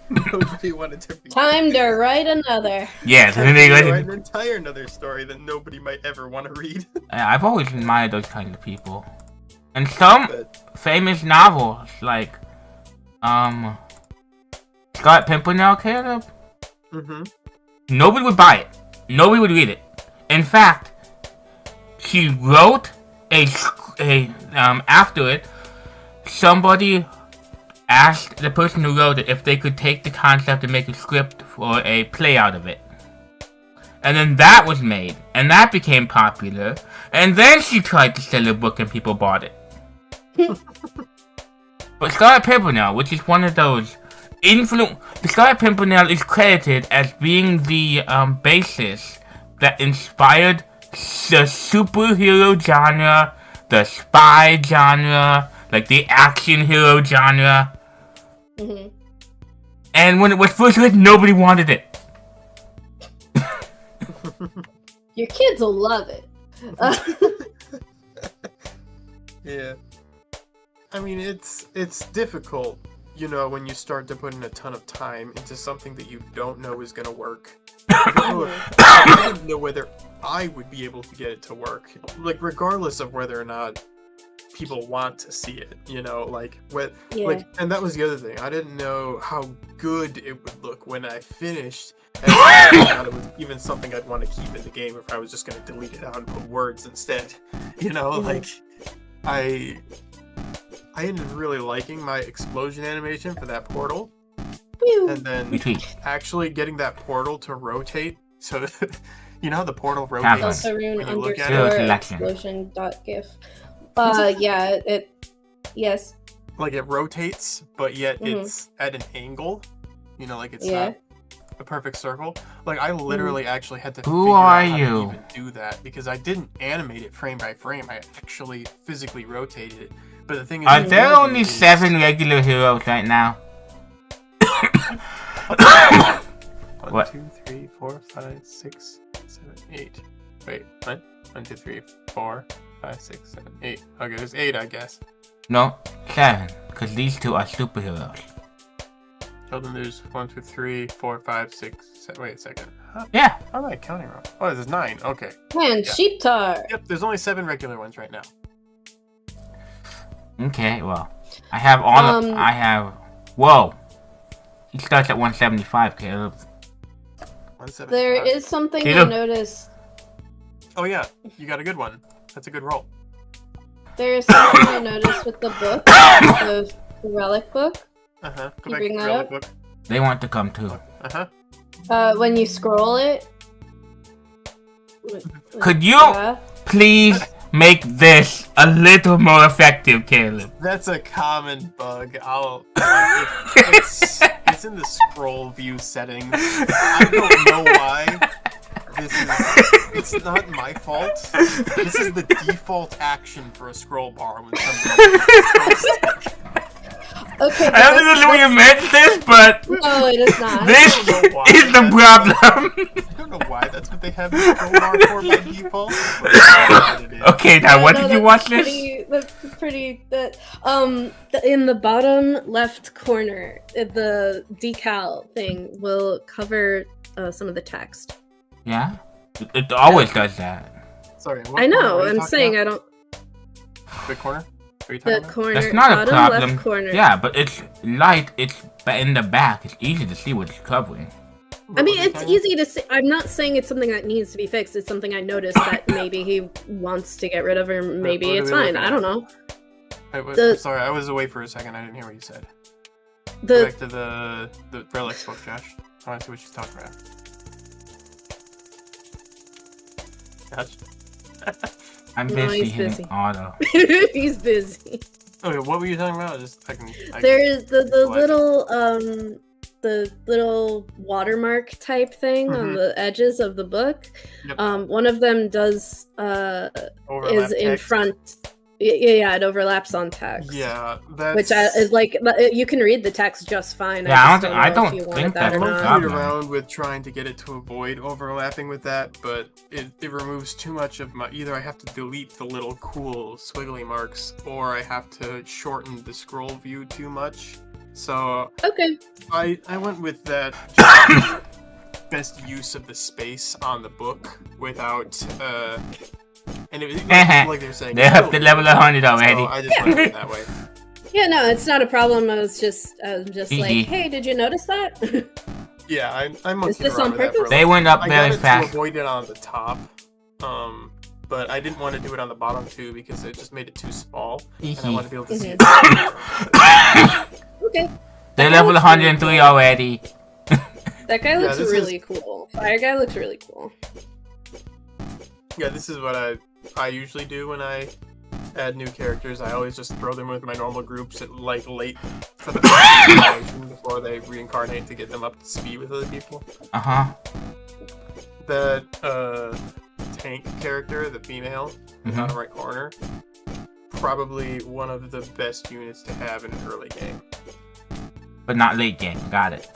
Nobody wanted to read. Time to write another. Yes, and then they write an entire another story that nobody might ever want to read. I've always admired those kind of people. And some famous novels, like, Scarlet Pimpernel, Caleb? Mm-hmm. Nobody would buy it. Nobody would read it. In fact, she wrote after it, somebody asked the person who wrote it if they could take the concept and make a script for a play out of it. And then that was made, and that became popular, and then she tried to sell a book and people bought it. But Scarlet Pimpernel, which is one of those the Scarlet Pimpernel is credited as being the basis that inspired the superhero genre, the spy genre, like the action hero genre. Mm-hmm. And when it was first written, nobody wanted it. Your kids will love it. Yeah. I mean, it's difficult, you know, when you start to put in a ton of time into something that you don't know is gonna work. I didn't know whether I would be able to get it to work, like regardless of whether or not people want to see it, you know, like and that was the other thing. I didn't know how good it would look when I finished. And I thought it was even something I'd want to keep in the game if I was just going to delete it out and put words instead. You know, like I ended really liking my explosion animation for that portal. And then actually getting that portal to rotate, so you know how the portal rotates when you look at it? Explosion.gif. Yes. Like it rotates, but yet it's at an angle. You know, like it's not a perfect circle. Like I literally actually had to figure out how to even do that because I didn't animate it frame by frame. I actually physically rotated it. But the thing is, are there only 7 regular heroes right now? 1, 2, 3, 4, 5, 6, 7, 8. Wait, what? 1, 2, 3, 4, 5, 6, 7, 8. Okay, there's 8, I guess. No, 7, because these 2 are superheroes. So then there's 1, 2, 3, 4, 5, 6, 7. Wait a second. Huh? Yeah. How am I counting wrong? Oh, there's 9. Okay. And Sheeptar. Yep, there's only 7 regular ones right now. Okay, well, I have all of. I have. Whoa. He starts at 175, Caleb. 175. There is something I noticed. Oh yeah, you got a good one. That's a good roll. There is something I noticed with the book, the relic book. Can you bring that up? Book? They want to come too. When you scroll it. Could you please make this a little more effective, Caleb? That's a common bug. It's in the scroll view settings. I don't know why. It's not my fault. This is the default action for a scroll bar when somebody Okay, I don't think that's the way you meant this, but no, it is not. This is the problem. I don't know why that's what they have the scroll bar for by default. Okay, now what did you watch this? That's pretty. In the bottom left corner, the decal thing will cover some of the text. Yeah, it always does that. Sorry, I know. I'm saying about? I don't. The corner. Corner. That's not a problem. Left corner. Yeah, but it's light. It's in the back. It's easy to see what it's covering. I mean, it's easy to see. I'm not saying it's something that needs to be fixed. It's something I noticed that maybe he wants to get rid of, or maybe it's fine. I don't know. Sorry, I was away for a second. I didn't hear what you said. Go back to the relics book, Josh. I want to see what she's talking about. Josh. I'm busy hitting auto. He's busy. Okay, what were you talking about? There's the little watermark type thing on the edges of the book. Yep. One of them does is in text. Front. Yeah, it overlaps on text. Yeah, that's... Which is like, you can read the text just fine. Yeah, I don't think that's a problem. I played around with trying to get it to avoid overlapping with that, but it removes too much of my... Either I have to delete the little cool squiggly marks, or I have to shorten the scroll view too much. So okay, I went with that best use of the space on the book without And it was like they were saying, they're up to level 100 already. So I just left it that way. Yeah, no, it's not a problem. I was just like, hey, did you notice that? Yeah, I monkeyed Is this around on with that for purpose? They went up I very got it fast. to avoid it on the top, but I didn't want to do it on the bottom too because it just made it too small, and I wanted to be able to see it. Okay. They're level 103 already. That guy looks this really cool. Fire guy looks really cool. Yeah, this is what I usually do when I add new characters. I always just throw them with my normal groups at like late for the first before they reincarnate to get them up to speed with other people. That tank character, the female, in the right corner, probably one of the best units to have in an early game. But not late game. Got it.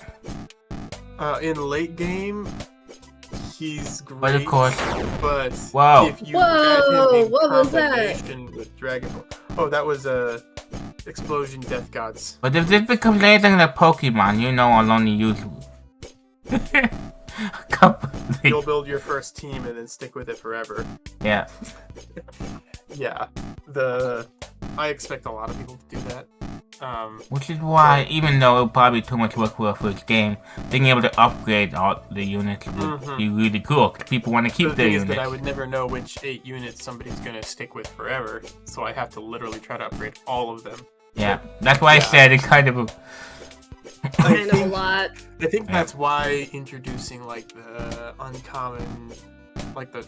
In late game, he's great. But of course. But Whoa. if you add him in what was that? combination with Dragon Ball, that was Explosion Death Gods. But if this becomes anything like Pokemon, you know I'll only use a couple. You'll build your first team and then stick with it forever. Yeah. Yeah. I expect a lot of people to do that. Which is why, even though it'll probably be too much work for a first game, being able to upgrade all the units would be really cool. Cause people want to keep their units. That I would never know which 8 units somebody's gonna stick with forever, so I have to literally try to upgrade all of them. Yeah, that's why I said it's kind of a... Kind of a lot. I think that's why introducing like the uncommon, like the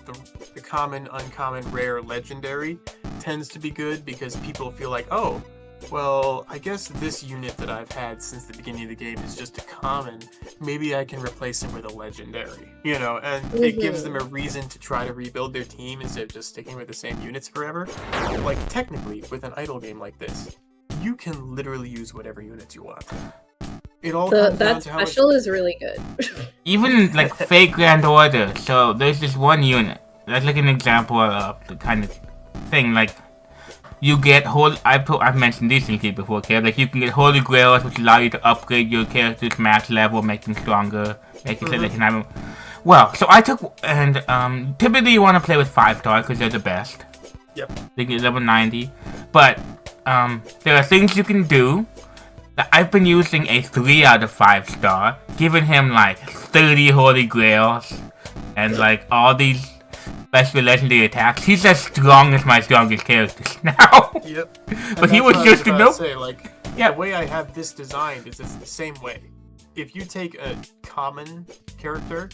common, uncommon, rare, legendary tends to be good because people feel like, oh, well, I guess this unit that I've had since the beginning of the game is just a common. Maybe I can replace him with a legendary, and it gives them a reason to try to rebuild their team instead of just sticking with the same units forever. Like, technically, with an idle game like this, you can literally use whatever units you want. It all comes down That to how much... special is really good. Even, like, Fake Grand Order, so there's this one unit. That's like an example of the kind of thing, like, you get I've mentioned these things here before, okay? Like, you can get Holy Grails, which allow you to upgrade your character's max level, make them stronger, make it so they can have them. Well, so I took, and, typically you want to play with 5-star, because they're the best. Yep. They get level 90. But, there are things you can do. I've been using a 3 out of 5-star, giving him, like, 30 Holy Grails, and, like, all these special legendary attacks. He's as strong as my strongest characters now. Yep. But he was just a nope. The way I have this designed is it's the same way. If you take a common character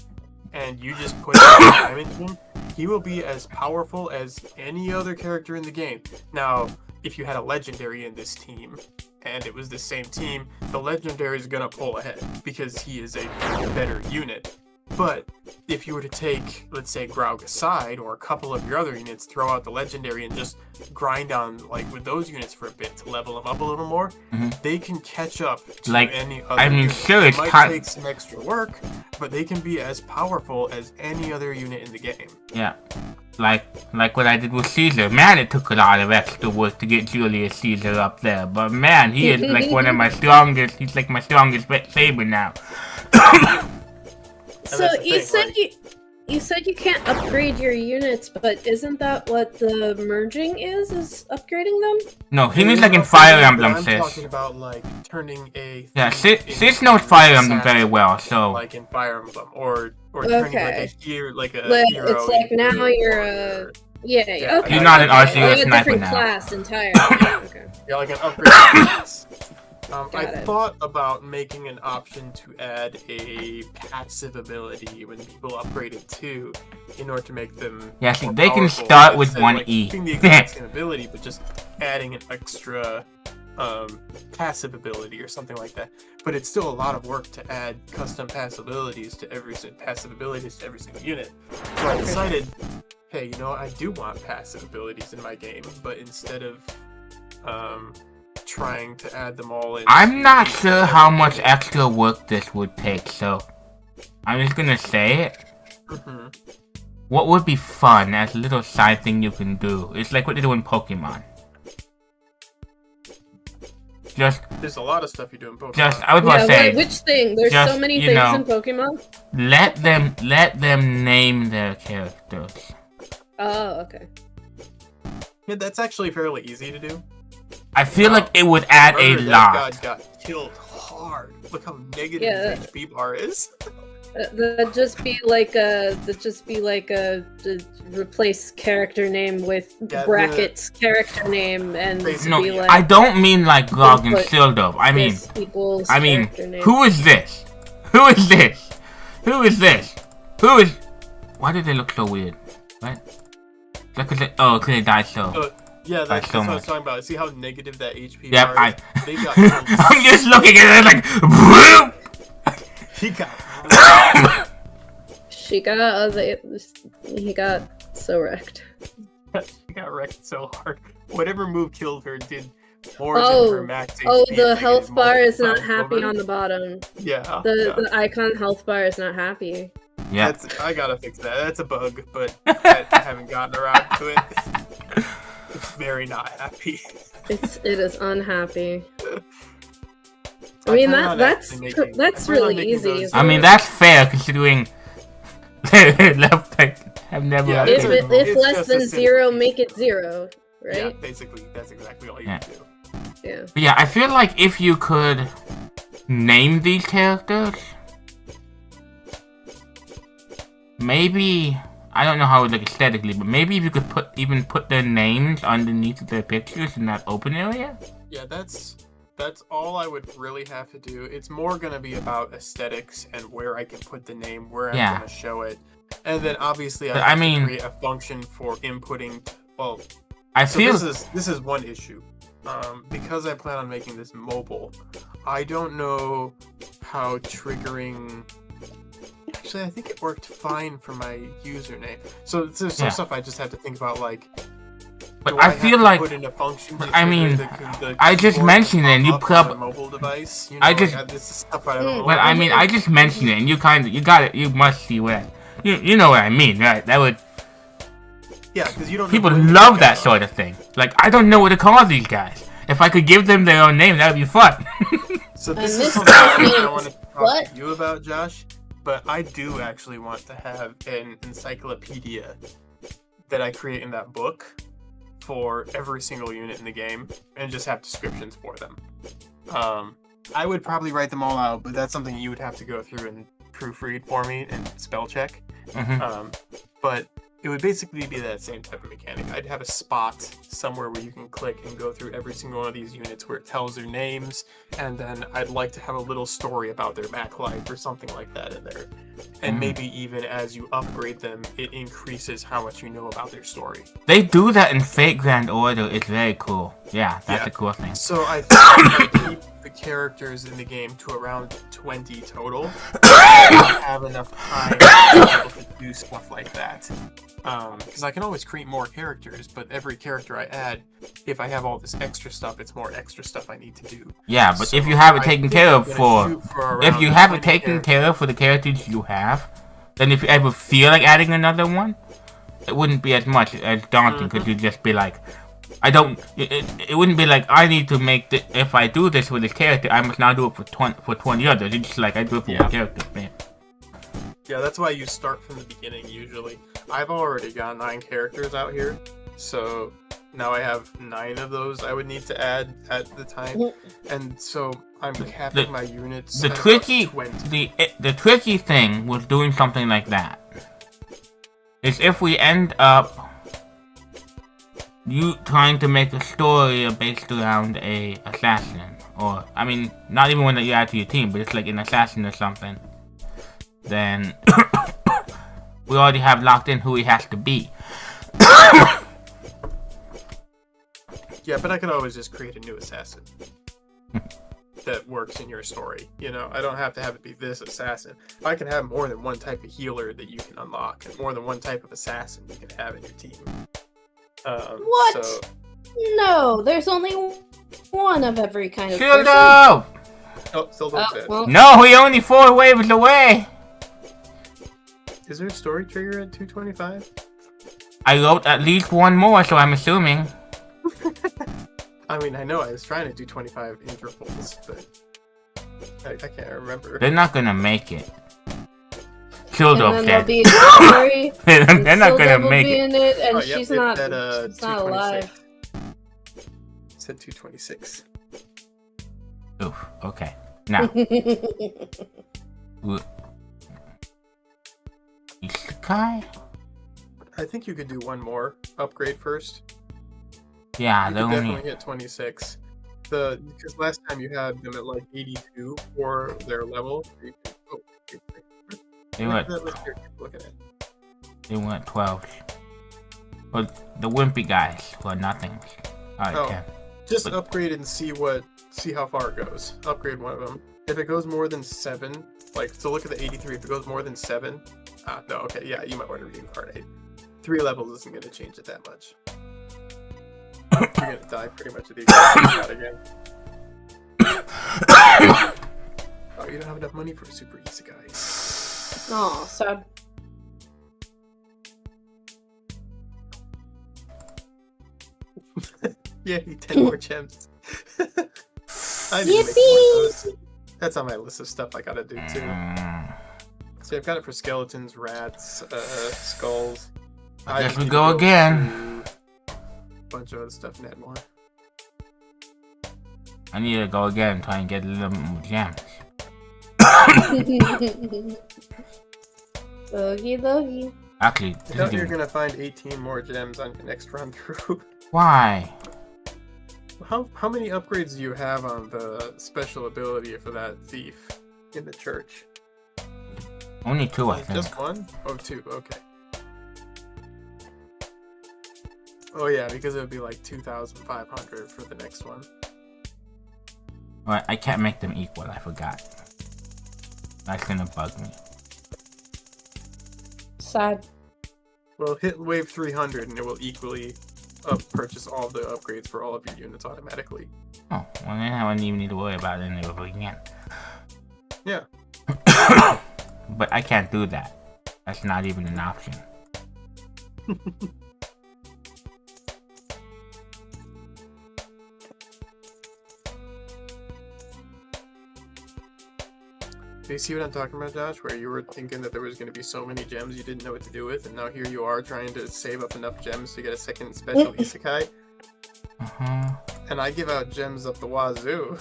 and you just put time into him, he will be as powerful as any other character in the game. Now, if you had a legendary in this team and it was the same team, the legendary is gonna pull ahead because he is a better unit. But if you were to take, let's say, Graug aside, or a couple of your other units, throw out the legendary and just grind on, like, with those units for a bit to level them up a little more, they can catch up to any other unit. Sure, it might take some extra work, but they can be as powerful as any other unit in the game. Yeah. Like what I did with Caesar. Man, it took a lot of extra work to get Julius Caesar up there. But man, he is like one of my strongest, he's like my strongest saber now. So you said you can't upgrade your units, but isn't that what the merging is upgrading them? No, he means like in Fire Emblem, I'm Sis. talking about like turning a... Yeah, Sis knows Fire Emblem very well, so... Like in Fire Emblem, or turning like a hero... It's like now you're a... Yeah, okay. You're not an RCS You're a sniper different now. class entirely. Okay. Yeah, like an upgrade class. I it. thought about making an option to add a passive ability when people upgrade it too, in order to make them yeah, see, more they can powerful, start with instead of, 1 like, E. keeping the exact same ability, but just adding an extra passive ability or something like that. But it's still a lot of work to add custom passive abilities to every single unit. So I decided, hey, I do want passive abilities in my game, but instead of trying to add them all in. I'm not sure how much extra work this would take, so I'm just gonna say it. What would be fun as a little side thing you can do? It's like what they do in Pokemon. There's a lot of stuff you do in Pokemon. I was about to say. Which thing? There's so many things in Pokemon. Let them name their characters. Oh, okay. Yeah, that's actually fairly easy to do. I feel like it would add a lot. God got killed hard. Look how negative his HP bar is. That'd just be like a replace character name with brackets character name and No, be like, I don't mean like Glog and Sildov. I mean, who is this? Who is this? Who is this? Who is? Why did they look so weird? What? Because they died so. Yeah, that's what I was talking about. See how negative that HP bar is? They got I'm just looking at it like, boom! He got he got so wrecked. She got wrecked so hard. Whatever move killed her did more than her max HP. Oh, the health bar is not happy on the bottom. Yeah. The icon health bar is not happy. Yeah. I gotta fix that. That's a bug, but I haven't gotten around to it. It's very not happy. It is unhappy. I mean that's really easy. I mean that's fair considering left have never. Yeah, if less than 0, make it 0, right? Yeah, basically that's exactly all you do. Yeah. But yeah, I feel like if you could name these characters, maybe I don't know how it would look aesthetically, but maybe if you could put their names underneath their pictures in that open area. Yeah, that's all I would really have to do. It's more going to be about aesthetics and where I can put the name, where I'm going to show it. And then obviously I have to create a function for inputting. Well, this is one issue. Because I plan on making this mobile, I don't know how triggering... Actually, I think it worked fine for my username. So there's some stuff I just have to think about, like... But I feel like, I mean, I just mentioned it and you put up... mobile device, you know, this is stuff I don't know. But I mean, I just mentioned it and you got it, you must see what... You know what I mean, right? That would... Yeah, because you don't... People love that sort of thing. Like, I don't know what to call these guys. If I could give them their own name, that would be fun. So this is something I want to talk to you about, Josh. But I do actually want to have an encyclopedia that I create in that book for every single unit in the game and just have descriptions for them. I would probably write them all out, but that's something you would have to go through and proofread for me and spell check. But it would basically be that same type of mechanic. I'd have a spot somewhere where you can click and go through every single one of these units where it tells their names, and then I'd like to have a little story about their back life or something like that in there. And maybe even as you upgrade them, it increases how much you know about their story. They do that in Fate Grand Order. It's very cool. Yeah, that's a cool thing. So I think if I keep the characters in the game to around 20 total, I have enough time to be able to do stuff like that. Because I can always create more characters, but every character I add, if I have all this extra stuff, it's more extra stuff I need to do. Yeah, but if you have it taken care of for the characters you have, then if you ever feel like adding another one, it wouldn't be as much as daunting because you'd just be like, it wouldn't be like, I need to make this, if I do this with this character, I must now do it for 20 others. It's just like, I do it for one character, man. Yeah, that's why you start from the beginning, usually. I've already got 9 characters out here, so now I have 9 of those I would need to add at the time, and so I'm capping my units at 20. The tricky thing with doing something like that is if we end up you trying to make a story based around a assassin, or, I mean, not even one that you add to your team, but it's like an assassin or something, then we already have locked in who he has to be. Yeah, but I could always just create a new assassin that works in your story. You know, I don't have to have it be this assassin. I can have more than one type of healer that you can unlock, and more than one type of assassin you can have in your team. What? So... No, there's only one of every kind of person. Oh, Sildov's dead. Well. No, he only 4 waves away. Is there a story trigger at 225? I wrote at least one more, so I'm assuming. I mean, I know I was trying to do 25 intervals, but I can't remember. They're not gonna make it. killed and off then there'll dead. be a story. They're not gonna make be it. in it, and Oh, yep, she's it not. said, She's not alive. It said 226. Oof. Okay. Now. Isekai? I think you could do one more upgrade first. Yeah, You they could only. definitely hit 26. Because last time you had them at like 82 for their level. Oh, They went. look at it. They went 12. But the wimpy guys were nothing. Alright, Oh. yeah. Just upgrade and see how far it goes. Upgrade one of them. If it goes more than 7, like, so look at the 83. If it goes more than 7, no, okay, yeah, you might want to reincarnate. 3 levels isn't going to change it that much. You're going to die pretty much at the exact spot again. Oh, you don't have enough money for a super Isekai. Oh, sad. Yeah, 10 more gems. I need to make more of those. That's on my list of stuff I gotta do too. See, I've got it for skeletons, rats, skulls. I guess just we need to go again. through a bunch of other stuff and add more. I need to go again and try and get a little more gems. Logie, Logie. Actually, I doubt you're gonna find 18 more gems on your next run through. Why? How many upgrades do you have on the special ability for that thief in the church? Only 2, I think. Just 1? Oh, 2. Okay. Oh yeah, because it would be like 2,500 for the next one. Alright, I can't make them equal, I forgot. That's gonna bug me. Sad. Well, hit wave 300 and it will equally purchase all the upgrades for all of your units automatically. Oh, well then I wouldn't even need to worry about it ever again. Yeah. But I can't do that. That's not even an option. Do you see what I'm talking about, Josh? Where you were thinking that there was going to be so many gems you didn't know what to do with, and now here you are trying to save up enough gems to get a second special Isekai? Uh-huh. And I give out gems up the wazoo.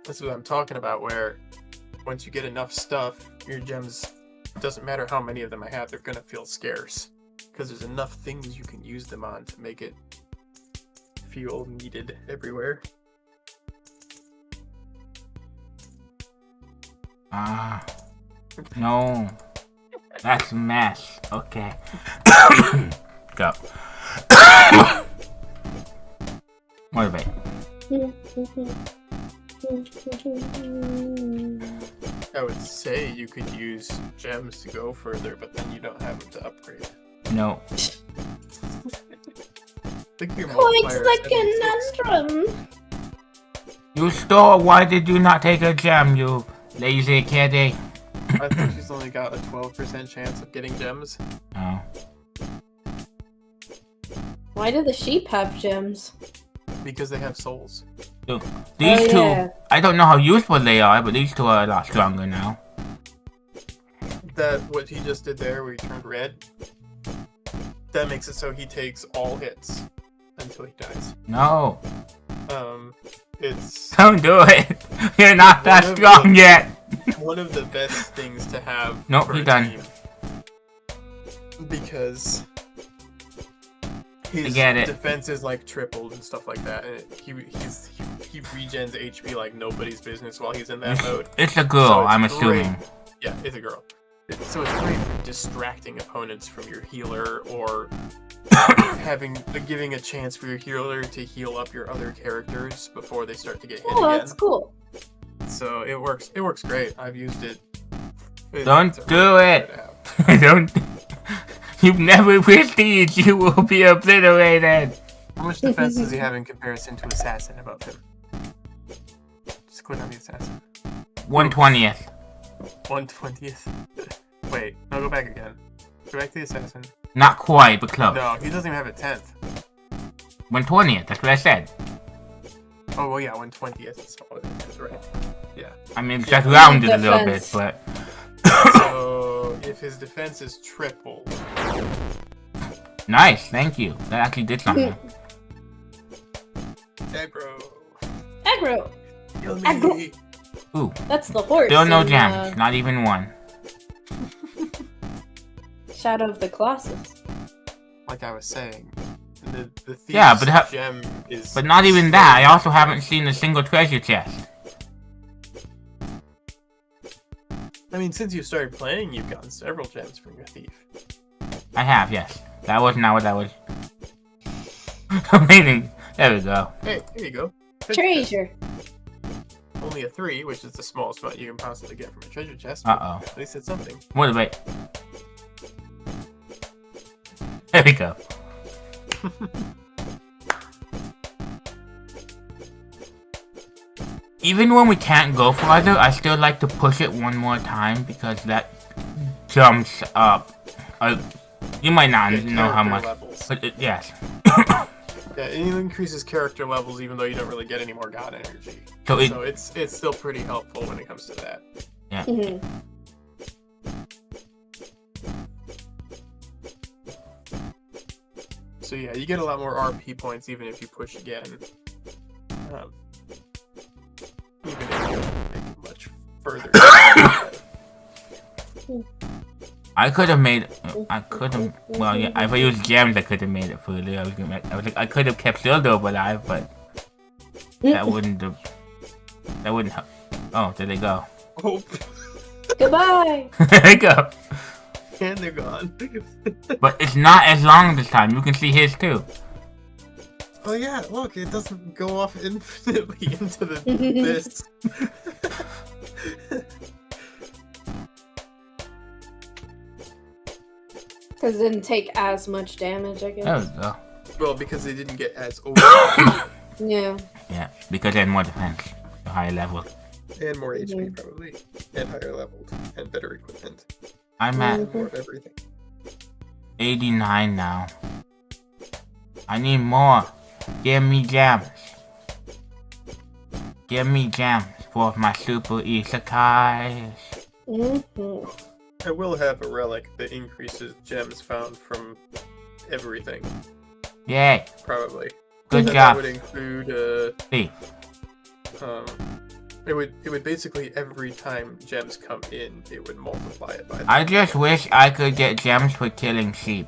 That's what I'm talking about, where once you get enough stuff, your gems, doesn't matter how many of them I have, they're going to feel scarce. Because there's enough things you can use them on to make it feel needed everywhere. No. That's a mess. Okay. Go. Motivate. I would say you could use gems to go further, but then you don't have them to upgrade. No. Think your Quite multiplier the is 76. conundrum. You stole. Why did you not take a gem, you lazy kitty? I think she's only got a 12% chance of getting gems. Oh. Why do the sheep have gems? Because they have souls. Look, these two, yeah. I don't know how useful they are, but these two are a lot stronger now. That what he just did there, where he turned red, that makes it so he takes all hits until he dies. No. It's Don't do it. You're not that One of strong the- yet. one of the best things to have Nope, for you're a done. team. Because his get it. defense is like tripled and stuff like that, and he regens HP like nobody's business while he's in that mode. It's a girl, So it's I'm great. assuming. Yeah, it's a girl. So it's great for distracting opponents from your healer, or giving a chance for your healer to heal up your other characters before they start to get hit Oh, again. that's cool. So it works. It works great. I've used it. Don't It's a do really it. good app. Don't. You've never prestige. You will be obliterated. How much defense does he have in comparison to Assassin above him? Just click on the Assassin. 1/20th. 1/20th. Wait, no, go back again. Go back to the Assassin. Not quite, but close. No, he doesn't even have a 10th. 1/20th. That's what I said. Oh, well, yeah, 1/20th. That's right. Yeah. I mean, it's just rounded a little bit, but... So, if his defense is triple... Nice, thank you. That actually did something. Aggro. Aggro. Kill me. Aggro. Ooh. That's the horse. Still no in, gems, not even one. Shadow of the Colossus. Like I was saying, the thief's gem is... But not even that, I also haven't seen a single treasure chest. I mean, since you started playing, you've gotten several gems from your thief. I have, yes. That was not what I was... meaning. There we go. Hey, here you go. Treasure. Only a 3, which is the smallest amount you can possibly get from a treasure chest. Uh-oh. At least it's something. Motivate. There we go. Even when we can't go farther, I still like to push it one more time because that jumps up. You might not know how much, but yes. Yeah, it increases character levels even though you don't really get any more god energy. So it's still pretty helpful when it comes to that. Yeah. So yeah, you get a lot more RP points even if you push again. Even if you don't make it much further. I could have made. Well, yeah. If I used gems, I could have made it further. I could have kept Sildo alive, but that wouldn't have. That wouldn't help. Oh, there they go. Oh. Goodbye. There they go. And they're gone. But it's not as long this time. You can see his too. Oh yeah, look, it doesn't go off infinitely into the abyss. Because it didn't take as much damage, I guess. There we go. Well, because they didn't get as over. Yeah. Yeah, because they had more defense, a higher level. And more HP probably. And higher leveled. And better equipment. I'm at more of everything. 89 now. I need more. Give me gems. Give me gems for my super isekais. I will have a relic that increases gems found from everything. Yay. Probably. Good That job. would include See. It would basically every time gems come in, it would multiply it by that. I just wish I could get gems for killing sheep.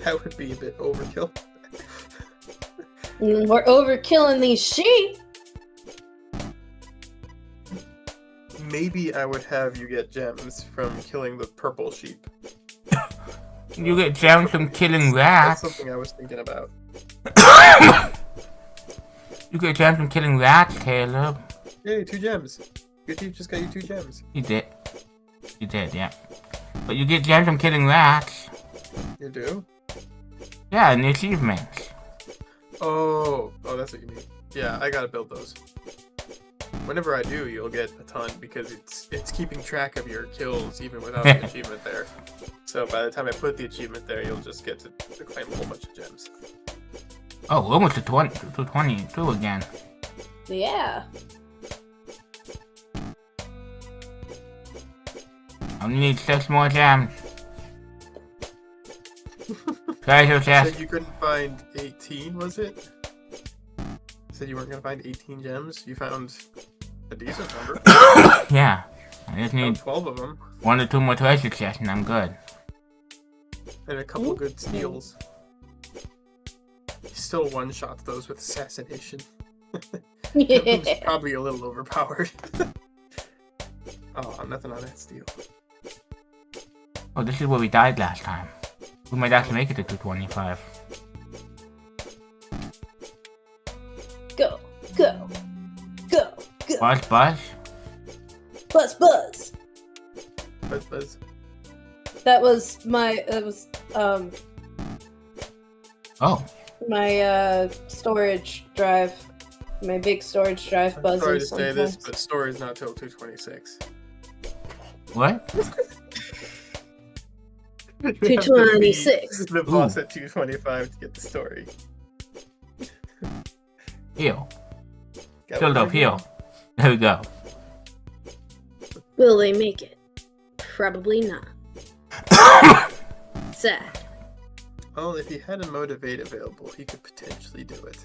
That would be a bit overkill. We're overkilling these sheep. Maybe I would have you get gems from killing the purple sheep. You get gems from killing rats. That's something I was thinking about. You get gems from killing rats, Caleb. Yay, 2 gems. Your team just got you 2 gems. You did. You did, yeah. But you get gems from killing rats. You do? Yeah, in the achievements. Oh, that's what you mean. Yeah, I gotta build those. Whenever I do, you'll get a ton because it's keeping track of your kills even without the achievement there. So by the time I put the achievement there, you'll just get to claim a whole bunch of gems. Oh, we're almost to 22 again. Yeah. I only need 6 more gems. Treasure You chest. said you couldn't find 18, was it? You said you weren't gonna find 18 gems? You found a decent number. Yeah. I just Found need 12 of them. 1 or 2 more treasure chests and I'm good. And a couple good steals. You still one-shot those with assassination. It's probably a little overpowered. Oh, nothing on that steal. Oh, this is where we died last time. We might actually make it to 225. Go, go, go, go. Buzz, buzz. Buzz, buzz. Buzz. That was Oh. my storage drive. My big storage drive I'm buzzing. sorry to say this, sometimes. but store is not till 226. What? 226. The boss at 225 to get the story. Ew. Still up heal. There we go. Will they make it? Probably not. Sad. Well, if he had a motivate available, he could potentially do it.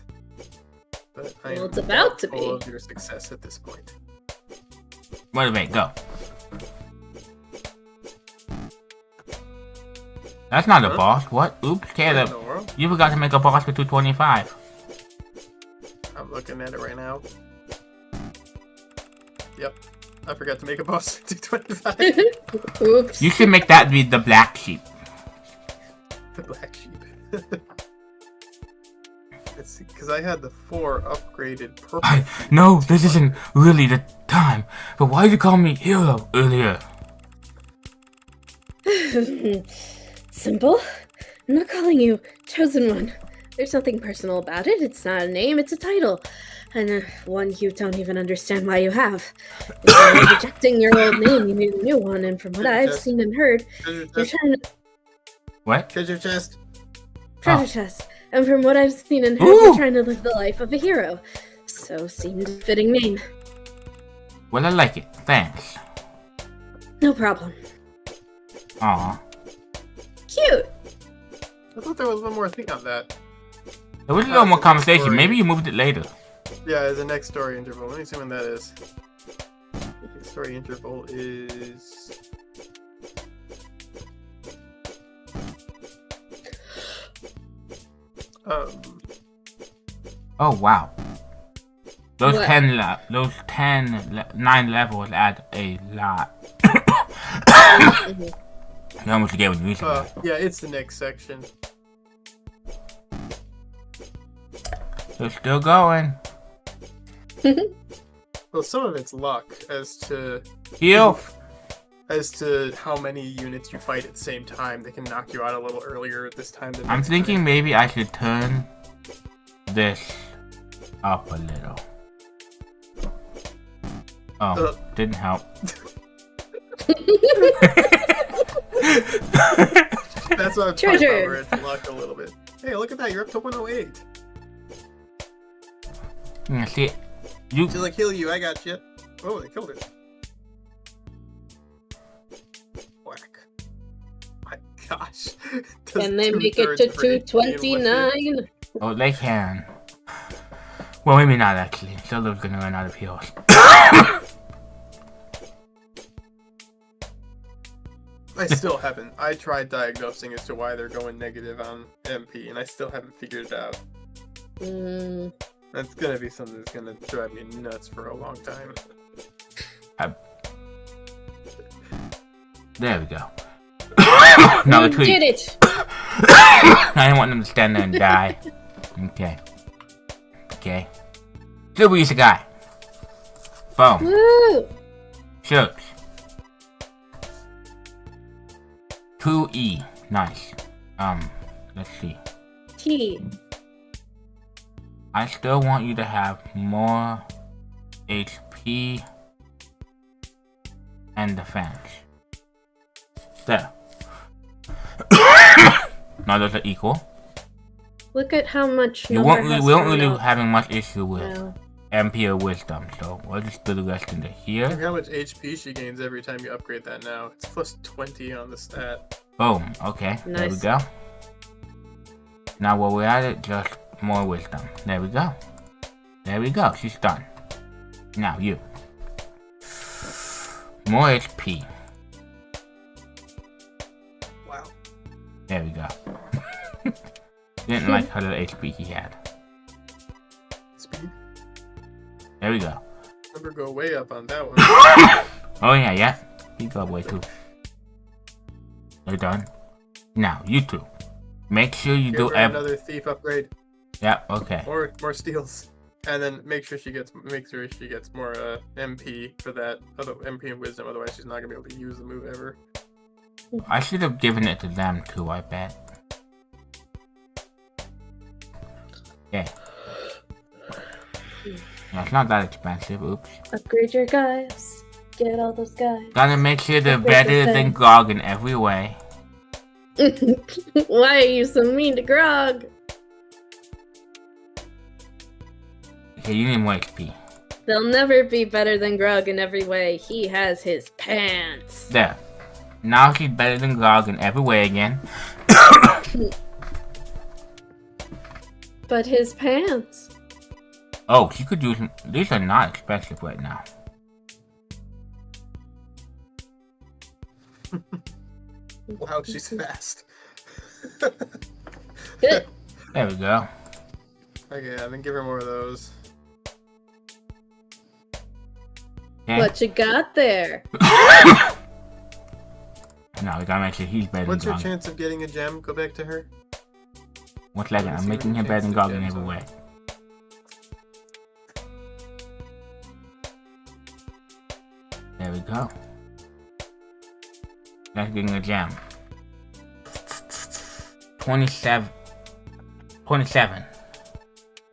But I am It's about to be. full of your success at this point. Motivate, go. That's not a boss. What? Oops, Caleb. You forgot to make a boss for 225. I'm looking at it right now. Yep. I forgot to make a boss for 225. Oops. You should make that be the black sheep. The black sheep. It's because I had the 4 upgraded purple. No, this isn't really the time. But why did you call me hero earlier? Simple. I'm not calling you Chosen One. There's nothing personal about it. It's not a name, it's a title. And one you don't even understand why you have. Instead of rejecting your old name, you need a new one, and from what I've seen and heard, you're trying to... What? Treasure chest. Treasure chest. And from what I've seen and heard, you're trying to live the life of a hero. So seemed a fitting name. Well, I like it. Thanks. No problem. Aw. Cute! I thought there was one more thing on that. There was a little more conversation. Maybe you moved it later. Yeah, it's the next story interval. Let me see when that is. The story interval is... Oh wow. Those What? 9 levels add a lot. You almost forget when you reach it. yeah, it's the next section. They're still going. Well, some of it's luck as to Heal. as to how many units you fight at the same time. They can knock you out a little earlier this time than I'm next thinking time. maybe I should turn this up a little. Oh, didn't help. That's what I'm talking about, where it's luck a little bit. Hey, look at that, you're up to 108. Yeah, see, you. To like heal you, I got you. Oh, they killed it. Whack. My gosh. Can they make it to 229? Oh, they can. Well, maybe not actually. Solo's gonna run out of heals. I still haven't. I tried diagnosing as to why they're going negative on MP, and I still haven't figured it out. That's gonna be something that's gonna drive me nuts for a long time. There we go. Now You retreat. did it! I didn't want them to stand there and die. Okay. Okay. Super Isekai. Boom. Woo! Shoot. 2E. Nice. Let's see. T. I still want you to have more HP and defense. There. Now those are equal. Look at how much We number won't has really gone up. having much issue with No. MP or Wisdom, so we'll just do the rest into Look here. how much HP she gains every time you upgrade that now. It's plus 20 on the stat. Boom. Okay. There we Nice. go. Now while we're at it, just more Wisdom. There we go. There we go. She's done. Now you. More HP. Wow. There we go. Didn't like how little HP he had. Speed. There we go. Number go way up on that one. Oh yeah, yeah. He got way too. They're done. Now you two. Make sure you Give do her another thief upgrade. Yeah. Okay. More steals. And then make sure she gets more MP for that. MP and wisdom, otherwise she's not gonna be able to use the move ever. I should have given it to them too. I bet. Yeah. Yeah, it's not that expensive. Oops. Upgrade your guys. Get all those guys. Gotta make sure they're Upgrade better your than thing. Grog in every way. Why are you so mean to Grog? Okay, you need more XP. They'll never be better than Grog in every way. He has his pants. There. Now she's better than Grog in every way again. But his pants. Oh, she could use them. These are not expensive right now. Wow, she's fast. Good. There we go. Okay, then give her more of those. Okay. What you got there? No, we gotta make sure he's better What's than her Grog. chance of getting a gem? Go back to her. 1 second, Let's I'm see making what him the better than chances of Grog in gems every are. way. There we go. That's getting a gem. 27. 27.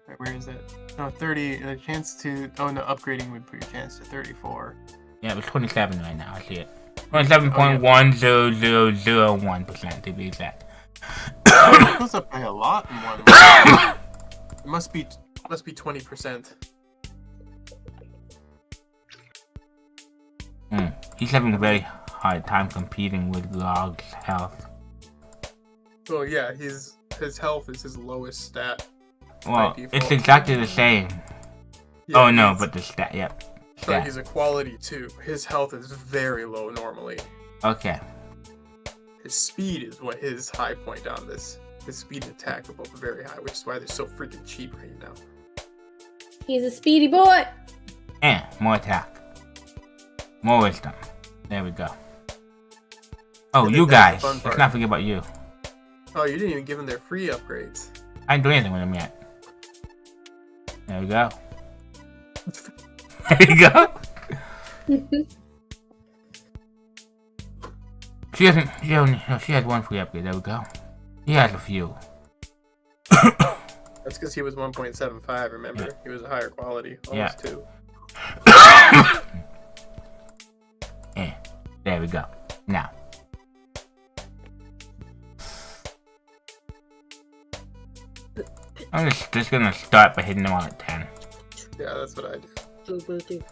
Wait, where is that? Oh, 30. The chance to. Oh, no, upgrading would put your chance to 34. Yeah, it was 27 right now. I see it. 27.10001% to be exact. It goes up by a lot in one way. It must be 20%. He's having a very hard time competing with Grog's health. Well, yeah, his health is his lowest stat. Well, default. it's exactly the same. Yeah, Oh no, he's- but the stat, yep. but Stat. he's a quality 2. His health is very low normally. Okay. His speed is what his high point on this. His speed and attack are both very high, which is why they're so freaking cheap right now. He's a speedy boy. And more attack. More wisdom. There we go. Oh, And you that's the guys. fun Let's part. not forget about you. Oh, you didn't even give him their free upgrades. I didn't do anything with them yet. There we go. There you go. She has one free upgrade. There we go. He has a few. That's because he was 1.75, remember? Yeah. He was a higher quality, almost 2. There we go. Now. I'm just gonna start by hitting them all at 10. Yeah, that's what I do. Boo-boo-doo.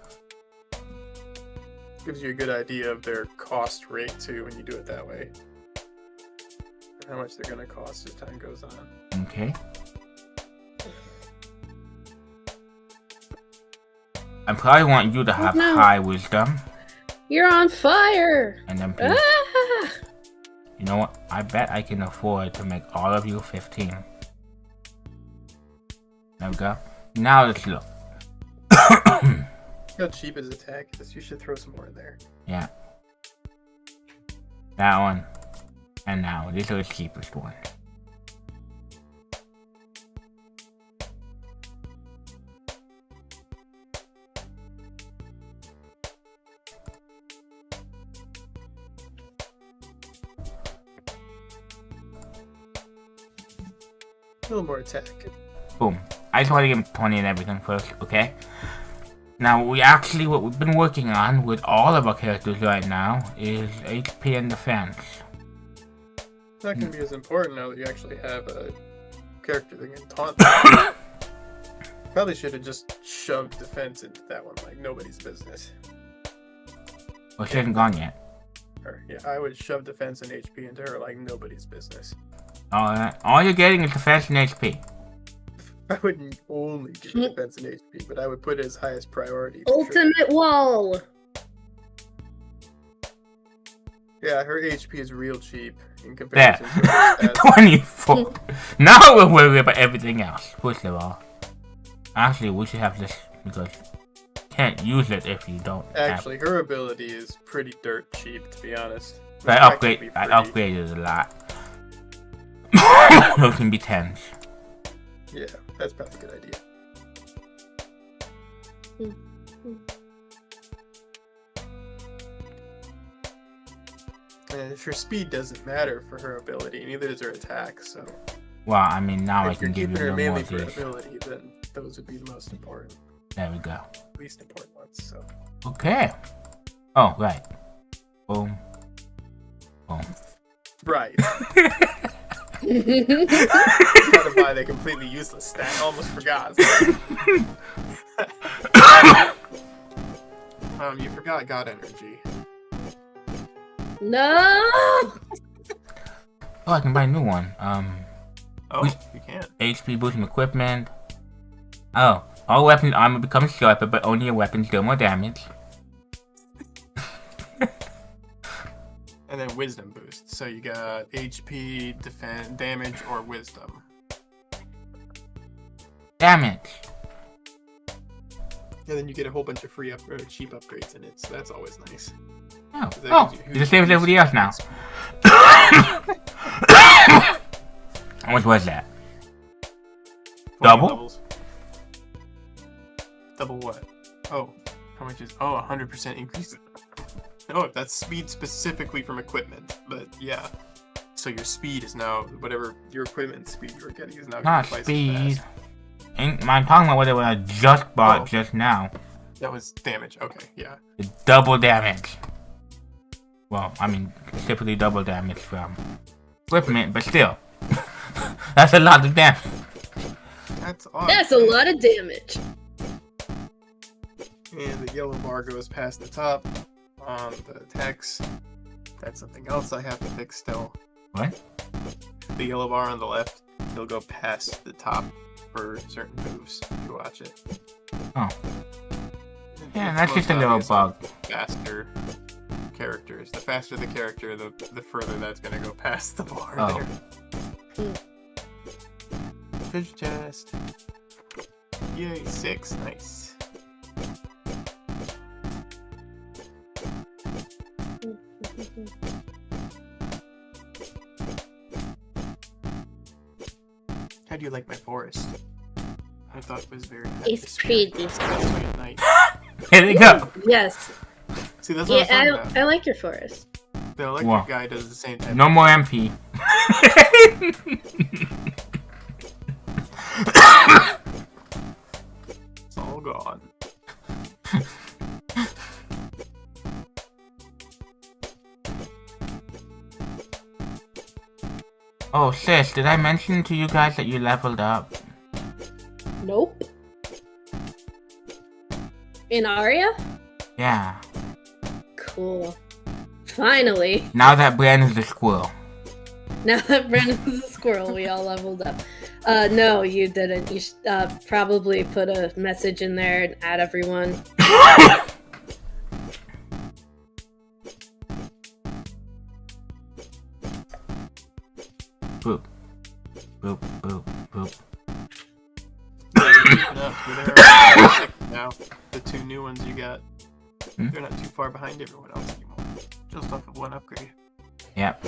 Gives you a good idea of their cost rate, too, when you do it that way. And how much they're going to cost as time goes on. Okay. I probably want you to have no. high wisdom. You're on fire. And then please, Ah! you know what? I bet I can afford to make all of you 15. There we go. Now let's look. How cheap his attack is. You should throw some more in there. Yeah. That one. And now, these are the cheapest ones. A little more attack. Boom. I just want to give him 20 and everything first, okay? Now, what we've been working on with all of our characters right now is HP and defense. It's not going to be as important now that you actually have a character that can taunt them. Probably should have just shoved defense into that one like nobody's business. Well, she hasn't gone yet. Or, yeah, I would shove defense and HP into her like nobody's business. All you're getting is defense and HP. I wouldn't only give defense and HP, but I would put it as highest priority. for sure. Ultimate wall. Yeah, her HP is real cheap in There. comparison to her stats. 24. Now we're worried about everything else. First of all. Actually, we should have this because you can't use it if you don't Actually, her ability is pretty dirt cheap, to be honest. It's I practically upgraded free. a lot. Those can be 10s. Yeah, that's probably a good idea. And her speed doesn't matter for her ability, neither does her attack, so... Well, I mean, now I if can you're give you keeping a her little more mainly of for these. ability, then those would be the most important. There we go. Least important ones, so... Okay. Oh, right. Boom. Boom. Right. Gotta buy the completely useless stat. I almost forgot. You forgot God Energy. No. Oh, I can buy a new one. Oh, you can't. HP boosting equipment. Oh, all weapons armor becomes sharper, but only your weapons deal more damage. And then wisdom boost. So you got HP, defense, damage, or wisdom. Damage. And then you get a whole bunch of free cheap upgrades in it, so that's always nice. Oh, That it's the same as everybody else now. How much was that? Double? Levels. Double what? Oh, how much is? Oh, 100% increase. Oh, that's speed specifically from equipment, but yeah. So your speed is now whatever your equipment speed you were getting is now Not twice as speed. fast. I'm talking about what I just bought just now. That was damage. Okay, yeah. The double damage. Well, I mean, typically double damage from equipment, but still. That's a lot of damage. That's odd. That's a lot of damage. And the yellow bar goes past the top on the attacks. That's something else I have to fix still. What? The yellow bar on the left, it'll go past the top for certain moves if you watch it. Oh. Yeah, It's that's just a most little obvious on bug. Faster characters. The faster the character, the further that's gonna go past the bar Oh. there. Treasure chest. Yay, 6. Nice. How do you like my forest? I thought it was very nice. It's pretty. Nice. Here they go. Yes. See, that's what I was talking about. I like your forest. The electric Wow. guy does the same thing. No more MP. It's all gone. Oh, sis, did I mention to you guys that you leveled up? Nope. In Aria? Yeah. Cool. Finally. Now that Brandon's a squirrel. Now that Brandon's a squirrel, we all leveled up. No, you didn't. You should probably put a message in there and add everyone. Boop. Boop, boop, boop. Now, the 2 new ones you got, they're not too far behind everyone else anymore. Just off of 1 upgrade. Yep.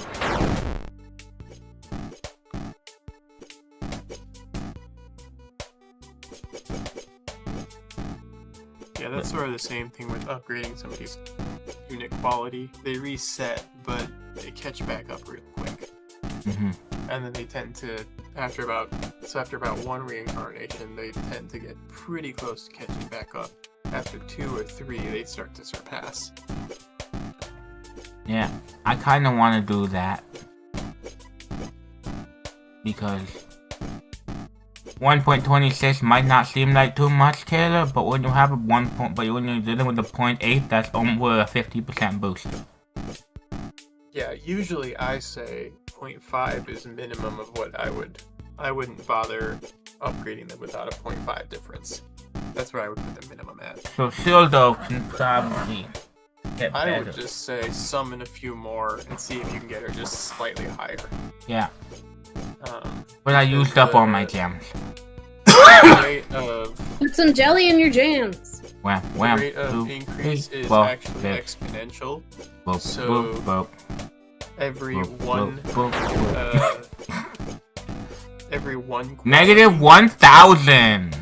Yeah, that's sort of the same thing with upgrading somebody's unit quality. They reset, but they catch back up real quick. Mm-hmm. And then they tend to, after about 1 reincarnation, they tend to get pretty close to catching back up. After 2 or 3, they start to surpass. Yeah, I kind of want to do that. Because 1.26 might not seem like too much, Taylor, but when you have a when you're dealing with a 0.8, that's over a 50% boost. Yeah, usually I say 0.5 is minimum of what I wouldn't bother upgrading them without a 0.5 difference. That's where I would put the minimum at. So Sildo can probably get better. I would just say summon a few more and see if you can get her just slightly higher. Yeah. But I used up all my gems. The rate of, Put some jelly in your jams. Wham, the wham, rate of boop, increase beep, is boop, actually beep, exponential. boop, so- boop, boop, Every boop, one, boop, boop, boop. every 1 Negative 1,000!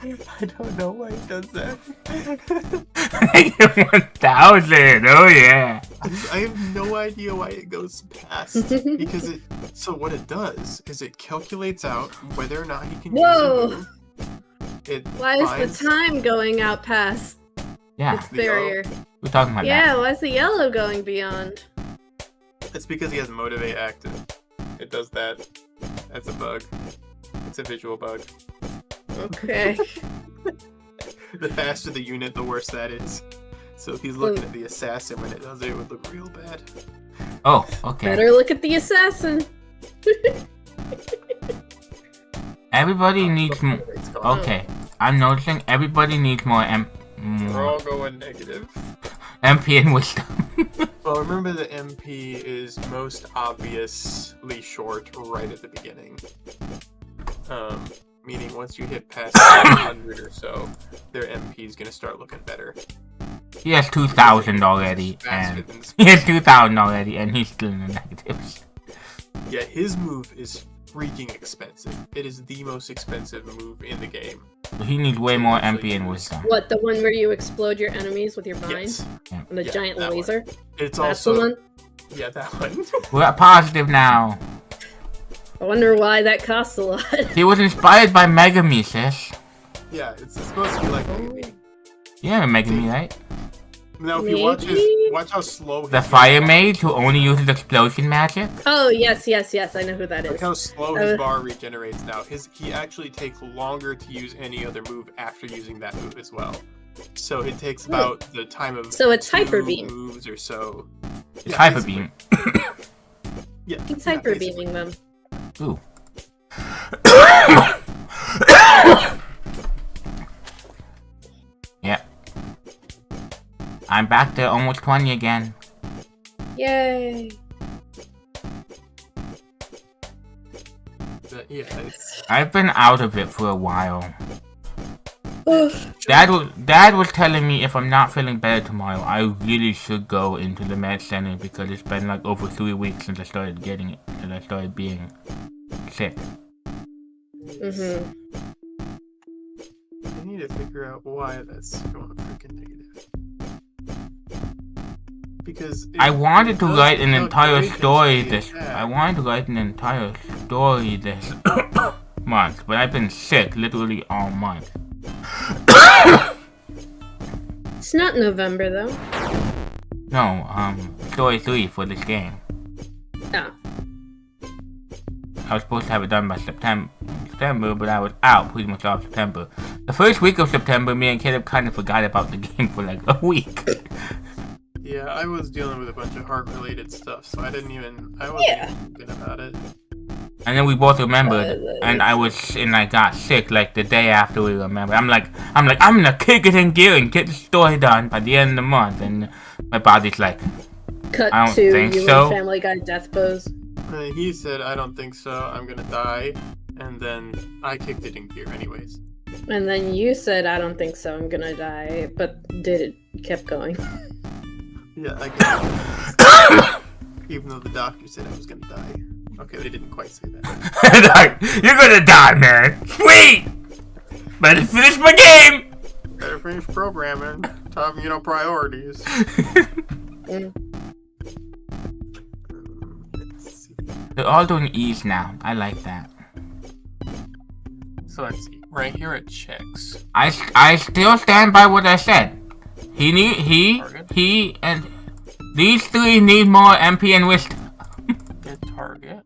I don't know why it does that. Negative 1,000! Oh yeah! I have no idea why it goes past. Because so what it does is it calculates out whether or not he can Whoa. use a move. Why is the time going out past Yeah, its barrier? we're talking about Yeah, that. why is the yellow going beyond? It's because he has Motivate active. It does that. That's a bug. It's a visual bug. Okay. The faster the unit, the worse that is. So if he's looking at the assassin when it does it, would look real bad. Oh, okay. Better look at the assassin. Everybody needs more. Okay, I'm noticing everybody needs more We're all going negative. MP and wisdom. Well, remember the MP is most obviously short right at the beginning. Meaning once you hit past 100 or so, their MP is gonna start looking better. He has 2,000 already, and he's still in the negatives. Yeah, his move is freaking expensive. It is the most expensive move in the game. He needs way more MP and wisdom. What, the one where you explode your enemies with your bind? Yes. Yeah. And the giant laser? One. It's That's also the one? Yeah, that one. We're at positive now. I wonder why that costs a lot. He was inspired by Megami, sis. Yeah, it's supposed to be like Megami. Yeah, Megami, right? Now, if you watch how slow the fire mage who only uses explosion magic. Oh yes, I know who that is. Look how slow his bar regenerates now. He actually takes longer to use any other move after using that move as well. So it takes about the time of so it's hyper beam moves or so. It's hyper beam. Yeah, he's hyper beaming them. Ooh. Yeah. I'm back to almost 20 again. Yay! But yeah, I've been out of it for a while. Dad was telling me if I'm not feeling better tomorrow, I really should go into the med center because it's been like over 3 weeks since I started getting it, and I started being sick. Mm-hmm. I need to figure out why that's going freaking negative. Because I wanted to write an entire story this. I wanted to write an entire story this month, but I've been sick literally all month. It's not November though. No, story 3 for this game. Oh. I was supposed to have it done by September, but I was out pretty much all of September. The first week of September, me and Caleb kind of forgot about the game for like a week. Yeah, I was dealing with a bunch of heart-related stuff, so I wasn't even thinking about it. And then we both remembered, and I got sick like the day after we remembered. I'm like, I'm gonna kick it in gear and get the story done by the end of the month, and my body's like, Cut I don't to think you so. and Family Guy death pose. He said, I don't think so, I'm gonna die, and then I kicked it in gear anyways. And then you said, I don't think so, I'm gonna die, but kept going. Yeah, I guess. Even though the doctor said I was gonna die. Okay, they didn't quite say that. You're gonna die, man. Sweet! Better finish my game! Better finish programming. Top, priorities. They're all doing E's now. I like that. So let's see. Right here it checks. I still stand by what I said. He, and these 3 need more MP and wisdom. Good target.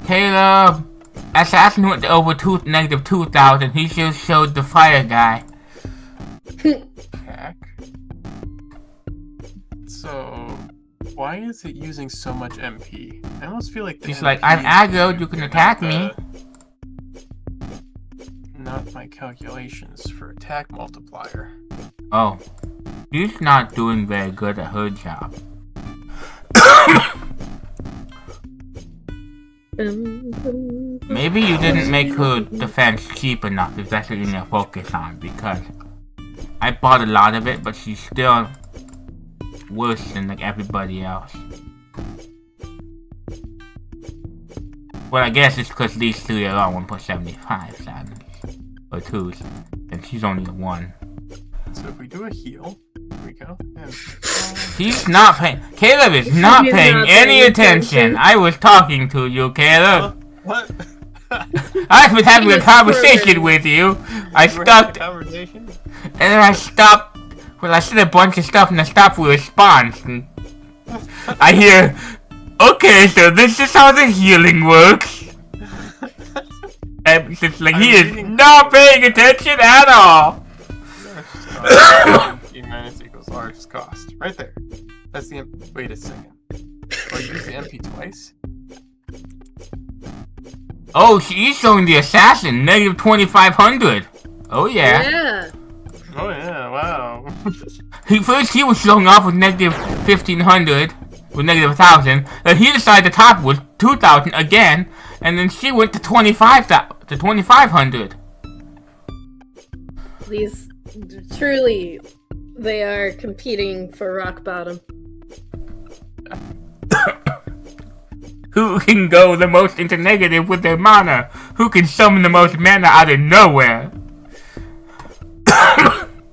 Caleb, assassin went to over negative 2,000. He just showed the fire guy. Attack. So, why is it using so much MP? I almost feel like he's like, I'm aggroed, you can attack me. Not my calculations for attack multiplier. Oh, she's not doing very good at her job. Maybe you didn't make her defense cheap enough if that's what you're gonna focus on, because I bought a lot of it, but she's still worse than like everybody else. Well, I guess it's because these 3 are all 1.75 sadness. Or 2s, and she's only a 1. So if we do a heal, here we go. And, he's not paying. Caleb is not paying any attention. I was talking to you, Caleb. What? I've been having a conversation with you. I stopped. Conversation? And then I stopped. Well, I said a bunch of stuff and I stopped for a response. And I hear, okay, so this is how the healing works. It's just like he is not paying attention at all. MP minus equals largest cost. Right there. That's the MP. Wait a second. Oh, you used the MP twice? Oh, he's showing the assassin, negative 2,500. Oh, yeah. Yeah. Oh, yeah, wow. First he was showing off with negative 1,500, with negative 1,000. Then he decided to top with 2,000 again, and then she went to 2,500. These, truly, they are competing for rock bottom. Who can go the most into negative with their mana? Who can summon the most mana out of nowhere?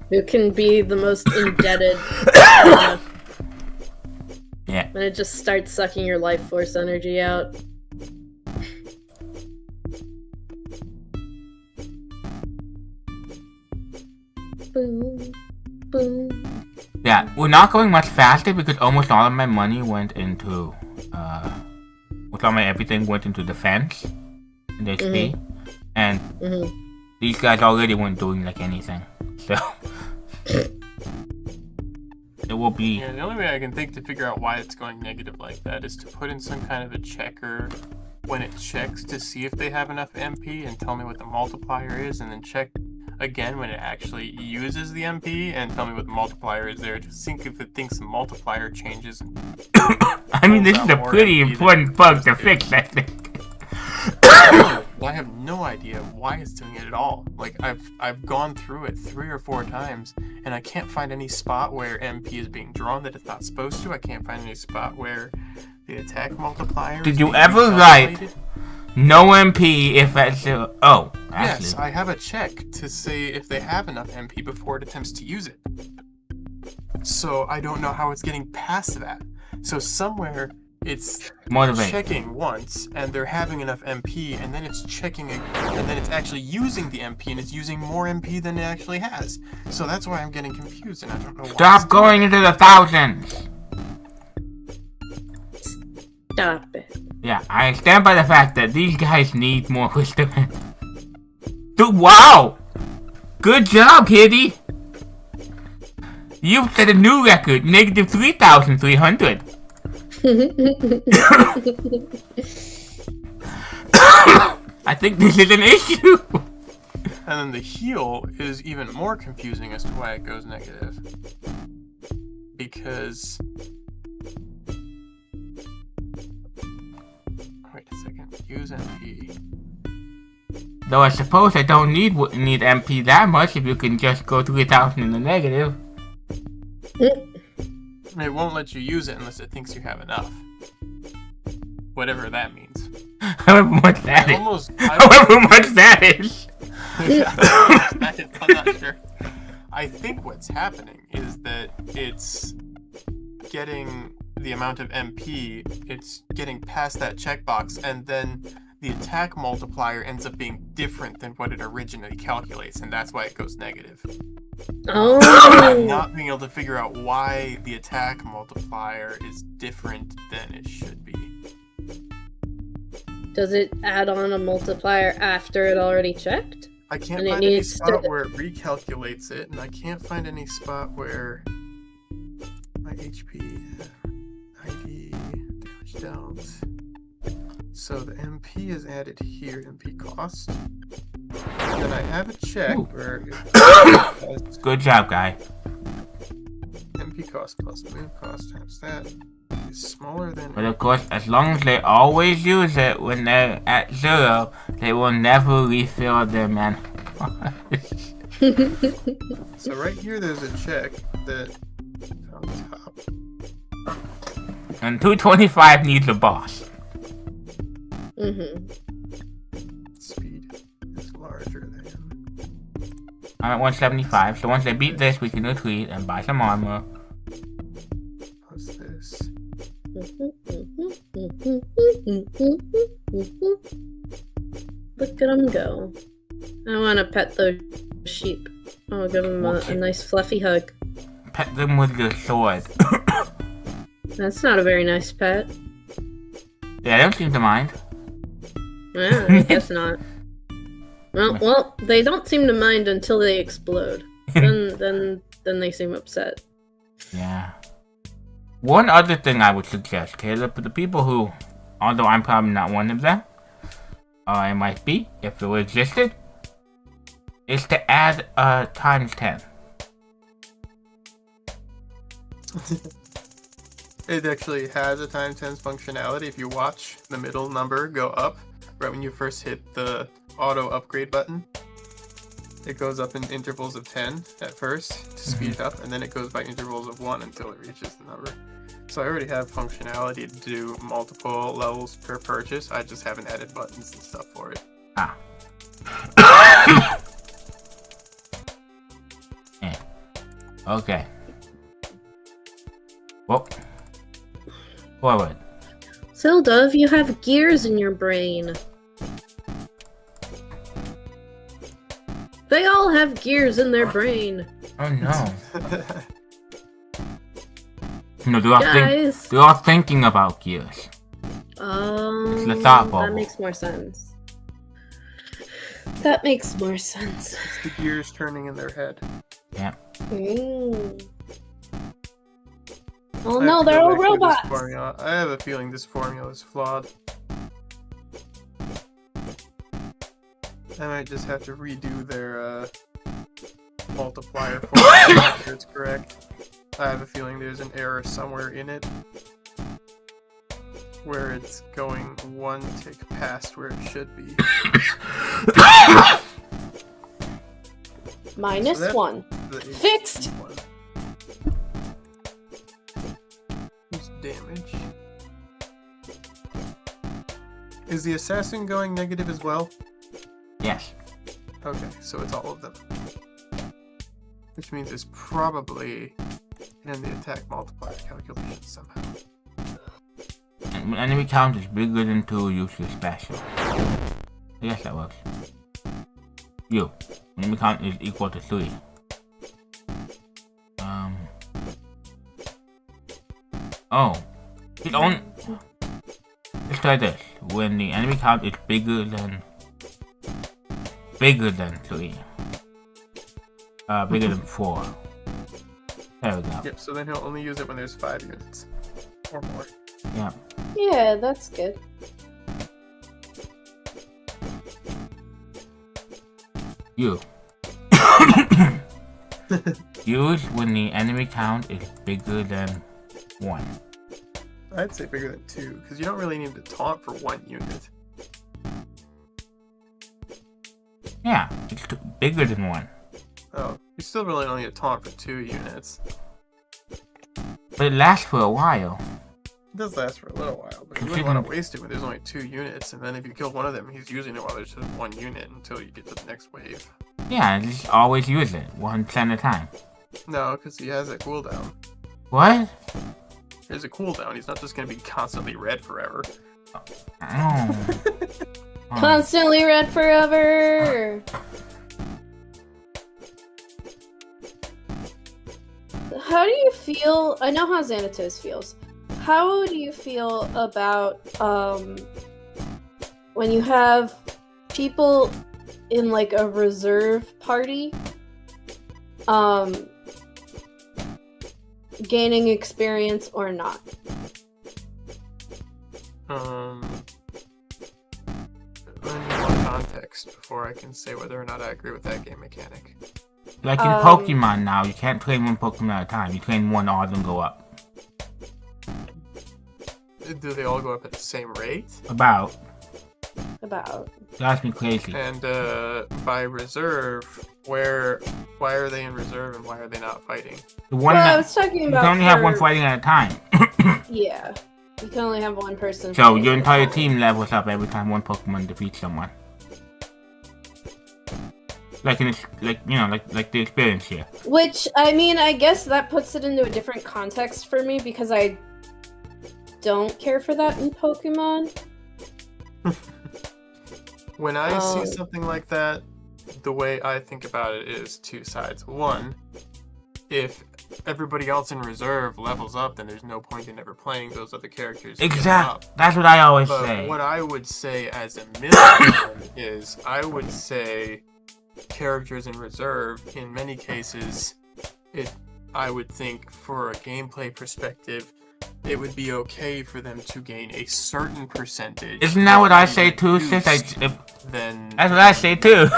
Who can be the most indebted? Yeah. And it just starts sucking your life force energy out. Boom, boom. Yeah, we're not going much faster because almost all of my money went into, almost all my everything went into defense and HP, and these guys already weren't doing like anything, so it will be. Yeah, the only way I can think to figure out why it's going negative like that is to put in some kind of a checker when it checks to see if they have enough MP and tell me what the multiplier is, and then check again when it actually uses the MP and tell me what the multiplier is there to see if it thinks the multiplier changes. I mean, this is a pretty important bug to fix, I think. I have no idea why it's doing it at all. Like, I've gone through it 3 or 4 times, and I can't find any spot where MP is being drawn that it's not supposed to. I can't find any spot where the attack multiplier Did is you being ever calculated. write no MP if that's oh, actually. Yes, I have a check to say if they have enough MP before it attempts to use it. So I don't know how it's getting past that. So somewhere it's Motivate. checking once, and they're having enough MP, and then it's checking, and then it's actually using the MP, and it's using more MP than it actually has. So that's why I'm getting confused, and I don't know why. Stop going into the thousands. Stop it. Yeah, I stand by the fact that these guys need more wisdom. Dude, wow! Good job, Kitty! You've set a new record, negative 3,300. I think this is an issue. And then the heal is even more confusing as to why it goes negative. Because... Wait a second. Use MP. Though I suppose I don't need MP that much if you can just go 3,000 in the negative. It won't let you use it unless it thinks you have enough. Whatever that means. However much that is. I'm not sure. I think what's happening is that it's getting the amount of MP, it's getting past that checkbox, and then the attack multiplier ends up being different than what it originally calculates, and that's why it goes negative. Oh. I'm not being able to figure out why the attack multiplier is different than it should be. Does it add on a multiplier after it already checked? I can't And it find any needs spot to- where it recalculates it, and I can't find any spot where my HP, ID, damage dealt. So the MP is added here, MP cost. And then I have a check where it Good job, guy. MP cost plus move cost times that is smaller than. But of course, as long as they always use it when they're at 0, they will never refill their mana. So right here, there's a check that on the top. And 225 needs a boss. Speed is larger than. I'm at 175, so once they beat this, we can retreat and buy some armor. Plus this. Look at him go. I want to pet those sheep. I'll give them a nice fluffy hug. Pet them with your sword. That's not a very nice pet. Yeah, I don't seem to mind. Yeah, I guess not. Well, they don't seem to mind until they explode. then they seem upset. Yeah. One other thing I would suggest, Caleb, for the people who, although I'm probably not one of them, I might be, if it existed, is to add times 10. It actually has a times 10 functionality. If you watch the middle number go up right when you first hit the auto upgrade button, it goes up in intervals of 10 at first to speed up, and then it goes by intervals of 1 until it reaches the number. So I already have functionality to do multiple levels per purchase. I just haven't added buttons and stuff for it. Ah. Yeah. Okay. Well, forward. Sildov, you have gears in your brain. They all have gears in their brain. Oh no. No, Guys. they're all thinking about gears. It's the thought bubble. That makes more sense. That makes more sense. It's the gears turning in their head. Yeah. Oh no, they're all robots! I have a feeling this formula is flawed. I might just have to redo their multiplier formula to make sure it's correct. I have a feeling there's an error somewhere in it where it's going one tick past where it should be. -1. Fixed! Who's damage? Is the assassin going negative as well? Yes. Okay, so it's all of them. Which means it's probably in the attack multiplier calculation somehow. And enemy count is bigger than 2, use your special. I guess that works. Enemy count is equal to 3. Oh. Let's try this. When the enemy count is bigger than 3. Bigger than 4. There we go. Yep, so then he'll only use it when there's 5 units. Or more. Yeah. Yeah, that's good. Use when the enemy count is bigger than 1. I'd say bigger than 2, because you don't really need to taunt for 1 unit. Yeah, it's bigger than 1. Oh, you still really only need to taunt for 2 units. But it lasts for a while. It does last for a little while, but you wouldn't want to waste it when there's only 2 units, and then if you kill one of them, he's using it while there's just 1 unit until you get to the next wave. Yeah, just always use it, 1% at a time. No, because he has a cooldown. What? There's a cooldown, he's not just going to be constantly red forever. Oh. Constantly red forever! How do you feel? I know how Xanatos feels. How do you feel about when you have people in like a reserve party gaining experience or not? I need more context before I can say whether or not I agree with that game mechanic. Like in Pokemon now, you can't train 1 Pokemon at a time. You train 1, all of them go up. Do they all go up at the same rate? About. Drives me crazy. And by reserve, why are they in reserve and why are they not fighting? The one I was talking about. You can only have 1 fighting at a time. Yeah, you can only have 1 person. So your entire team levels up every time 1 Pokemon defeats someone. Like the experience here. Which, I mean, I guess that puts it into a different context for me because I don't care for that in Pokemon. When I see something like that, the way I think about it is 2 sides. One, if everybody else in reserve levels up, then there's no point in ever playing those other characters. Exactly. That's what I always but say. What I would say as a minimum is, I would say characters in reserve, in many cases, I would think for a gameplay perspective, it would be okay for them to gain a certain percentage. Isn't that what I say too, sis? That's what I say too.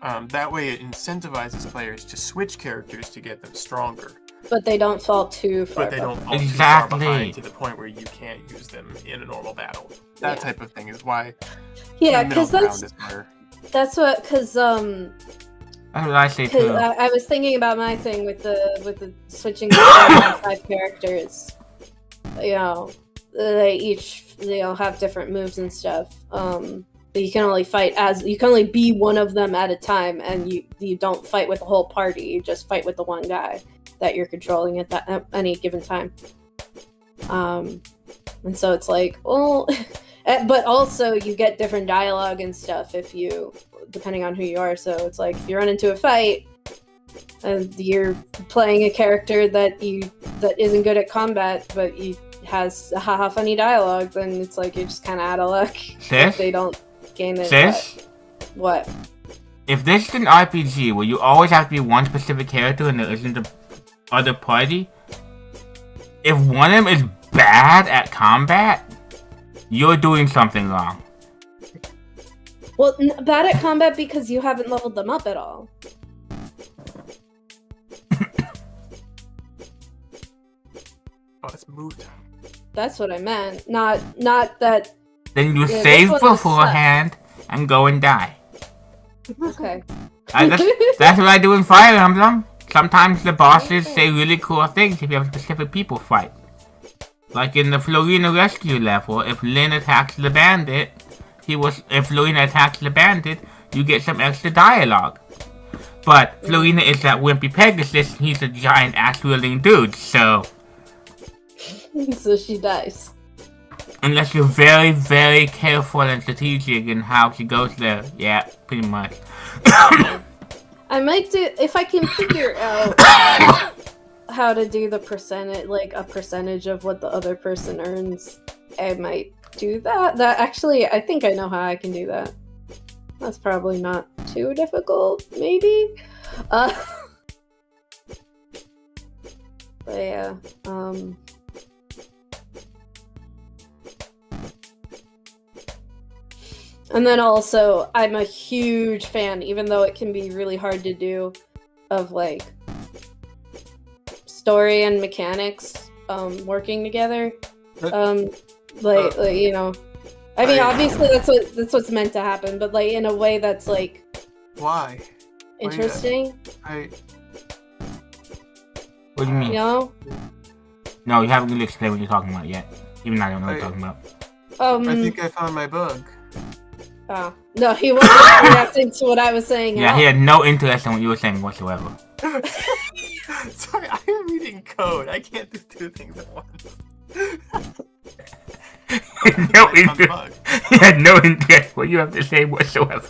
That way it incentivizes players to switch characters to get them stronger. But they don't fall too far But they don't fall exactly. too far behind to the point where you can't use them in a normal battle. That type of thing is why. Yeah, because that's what. That's what I say too. I was thinking about my thing with the switching between 5 characters. You know, they all have different moves and stuff. But you can only be one of them at a time, and you don't fight with the whole party. You just fight with the one guy that you're controlling at any given time. And so it's like, well, but also you get different dialogue and stuff depending on who you are. So it's like if you run into a fight and you're playing a character that isn't good at combat, but has a haha funny dialogue, then it's like you're just kind of out of luck if they don't gain it. Sis? What? If this is an RPG where you always have to be one specific character and there isn't the other party, if one of them is bad at combat, you're doing something wrong. Well, bad at combat because you haven't leveled them up at all. Oh, it's move time. That's what I meant. Not that. Then you save beforehand and go and die. Okay. That's what I do in Fire Emblem. Sometimes the bosses say really cool things if you have specific people fight. Like in the Florina Rescue level, if Lyn attacks the bandit, if Florina attacks the bandit, you get some extra dialogue. But Florina is that wimpy Pegasus, and he's a giant ass-wielding dude, so... So she dies. Unless you're very, very careful and strategic in how she goes there. Yeah, pretty much. I might do, if I can figure out how to do the percentage, like a percentage of what the other person earns, I might do that. Actually, I think I know how I can do that. That's probably not too difficult, maybe? But yeah, and then also, I'm a huge fan, even though it can be really hard to do, of like story and mechanics working together. You know, I mean, obviously that's what's meant to happen, but like in a way that's like why interesting. What do you mean? You know? No, you haven't really explained what you're talking about yet. Even I don't know what you're talking about. I think I found my bug. Oh. No, he wasn't reacting to what I was saying. Yeah, he had no interest in what you were saying whatsoever. Sorry, I am reading code. I can't do 2 things at once. He had no interest what you have to say whatsoever.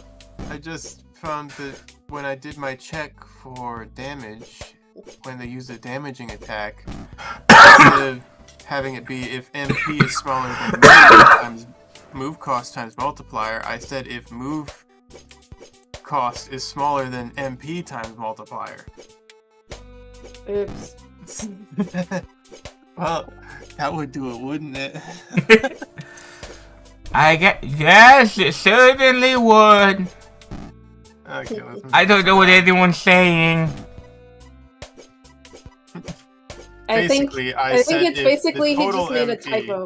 I just found that when I did my check for damage, when they use a damaging attack, instead of having it be if MP is smaller than times move cost times multiplier, I said if move cost is smaller than MP times multiplier. Oops. Well, that would do it, wouldn't it? Yes, it certainly would. Okay, I don't know what anyone's saying. I think it's basically he just made a typo.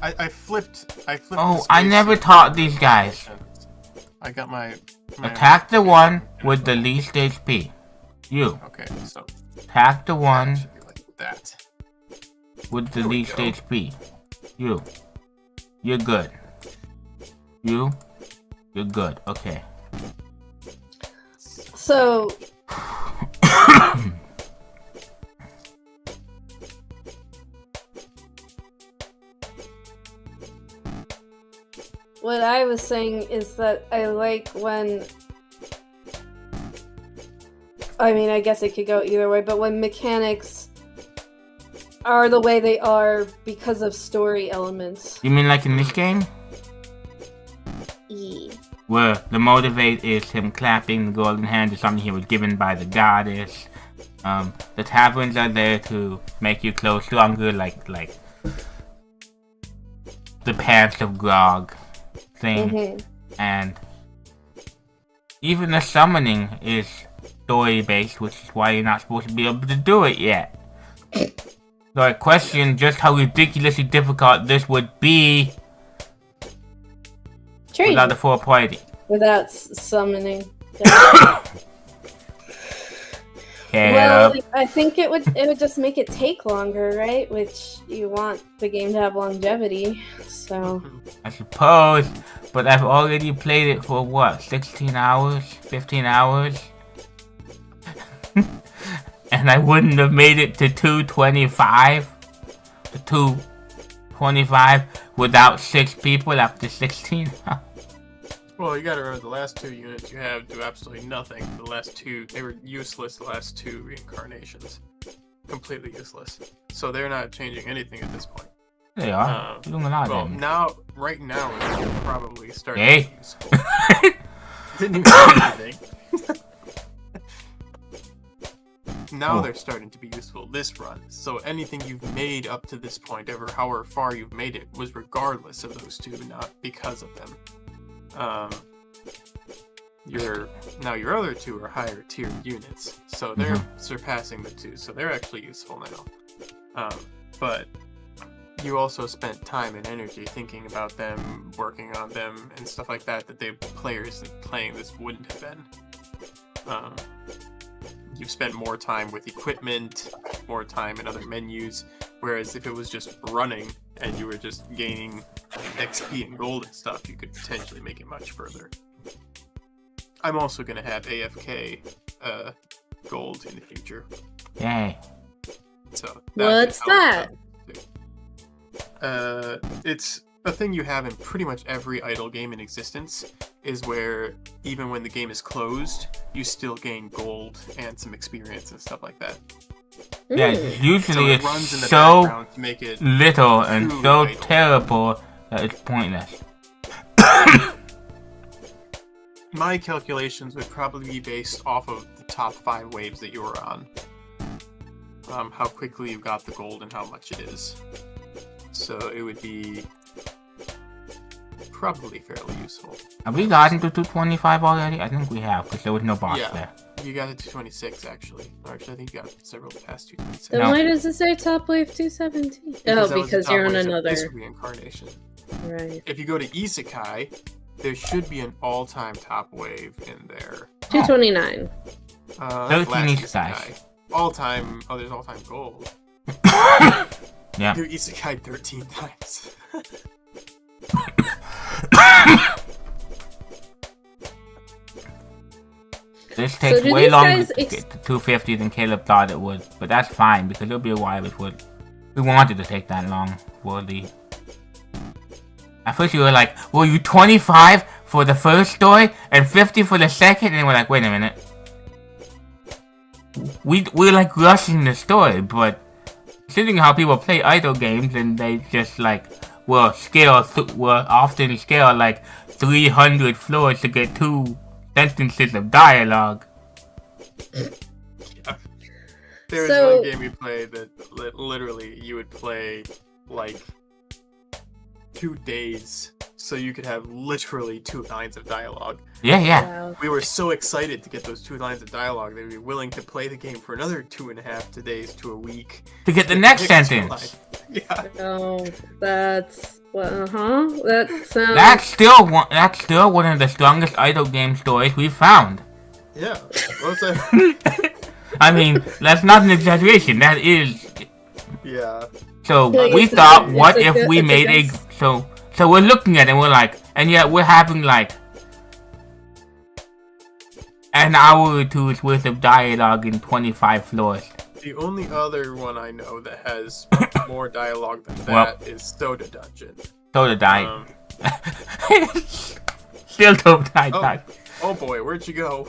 I flipped. Oh, I never taught these guys. I got my attack the one with the least HP. You. Okay, so attack the one should be like that. With the least HP. You. You're good. You're good. Okay. So. What I was saying is that I like when I mean, I guess it could go either way, but when mechanics are the way they are because of story elements. You mean like in this game? Yeah. Where the motivate is him clapping the golden hand to something he was given by the goddess. The taverns are there to make you close stronger, like the Pants of Grog thing. And even the summoning is story-based, which is why you're not supposed to be able to do it yet. So I question just how ridiculously difficult this would be without the 4-party. Without summoning. Well, I think it would just make it take longer, right? Which you want the game to have longevity, so... I suppose, but I've already played it for what, 16 hours? 15 hours? And I wouldn't have made it to 225? To 225 without 6 people after 16 hours? Well, you gotta remember the last 2 units you have do absolutely nothing. The last 2, they were useless the last 2 reincarnations. Completely useless. So they're not changing anything at this point. They are. Well, right now, it's probably starting to be useful. Didn't even do anything. Now they're starting to be useful this run. So anything you've made up to this point, however far you've made it, was regardless of those 2, not because of them. Your other 2 are higher tier units, so they're surpassing the 2, so they're actually useful now. But you also spent time and energy thinking about them, working on them, and stuff like that the players playing this wouldn't have been. You've spent more time with equipment, more time in other menus, whereas if it was just running and you were just gaining XP and gold and stuff, you could potentially make it much further. I'm also going to have AFK gold in the future. Yay. So what's that? It's a thing you have in pretty much every idle game in existence, is where even when the game is closed, you still gain gold and some experience and stuff like that. Yeah, usually it's so little and so terrible that it's pointless. My calculations would probably be based off of the top 5 waves that you were on. How quickly you got the gold and how much it is. So it would be probably fairly useful. Have we gotten to 225 already? I think we have, because there was no boss there. You got it to 226 actually. Actually, I think you got several past 226. Then why does it say top wave 217? Because you're on another reincarnation. Right. If you go to Isekai, there should be an all-time top wave in there. 229. 13 Isekai. All-time. Oh, there's all-time gold. Yeah. Do Isekai 13 times. This takes way longer to get to 250 than Caleb thought it would, but that's fine because it'll be a while before we wanted to take that long for the. At first you were like, "Were you 25 for the first story and 50 for the second?" And we're like, "Wait a minute, we're like rushing the story." But considering how people play idle games and they just like will often scale like 300 floors to get 2 sentences of dialogue. Yeah. There was one game we played that literally you would play like 2 days so you could have literally 2 lines of dialogue. Yeah. Wow. We were so excited to get those 2 lines of dialogue that we'd be willing to play the game for another 2.5 days to a week to get the next sentence. Yeah. Oh, that's that sounds. That's still one of the strongest idle game stories we've found. Yeah. What's that? I mean, that's not an exaggeration. That is. Yeah. So we thought, what if we made a so we're looking at it and we're like, and yet we're having like an hour or two's worth of dialogue in 25 floors. The only other one I know that has more dialogue than that is Soda Dungeon. Soda died. Still don't die. Oh boy, where'd you go?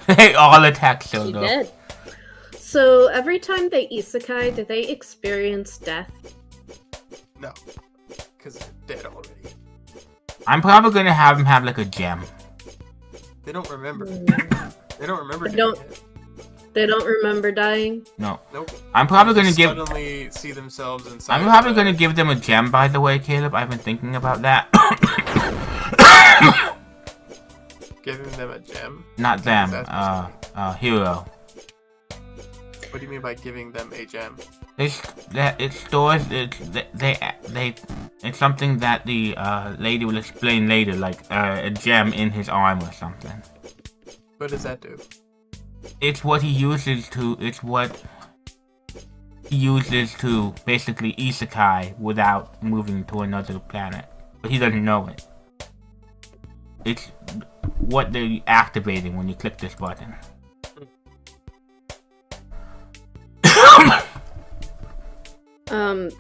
They all attack She Shoto. did. So every time they isekai, do they experience death? No, because they're dead already. I'm probably gonna have him have like a gem. They don't remember. Mm. They don't remember. They don't- it. They don't remember dying? No. Nope. I'm probably They gonna give. suddenly see themselves inside. I'm probably gonna give them a gem. By the way, Caleb, I've been thinking about that. Giving them a gem. Not them. That's Hero. What do you mean by giving them a gem? It stores it's something that the lady will explain later, like a gem in his arm or something. What does that do? It's what he uses to. It's what he uses to basically isekai without moving to another planet, but he doesn't know it. It's what they're activating when you click this button.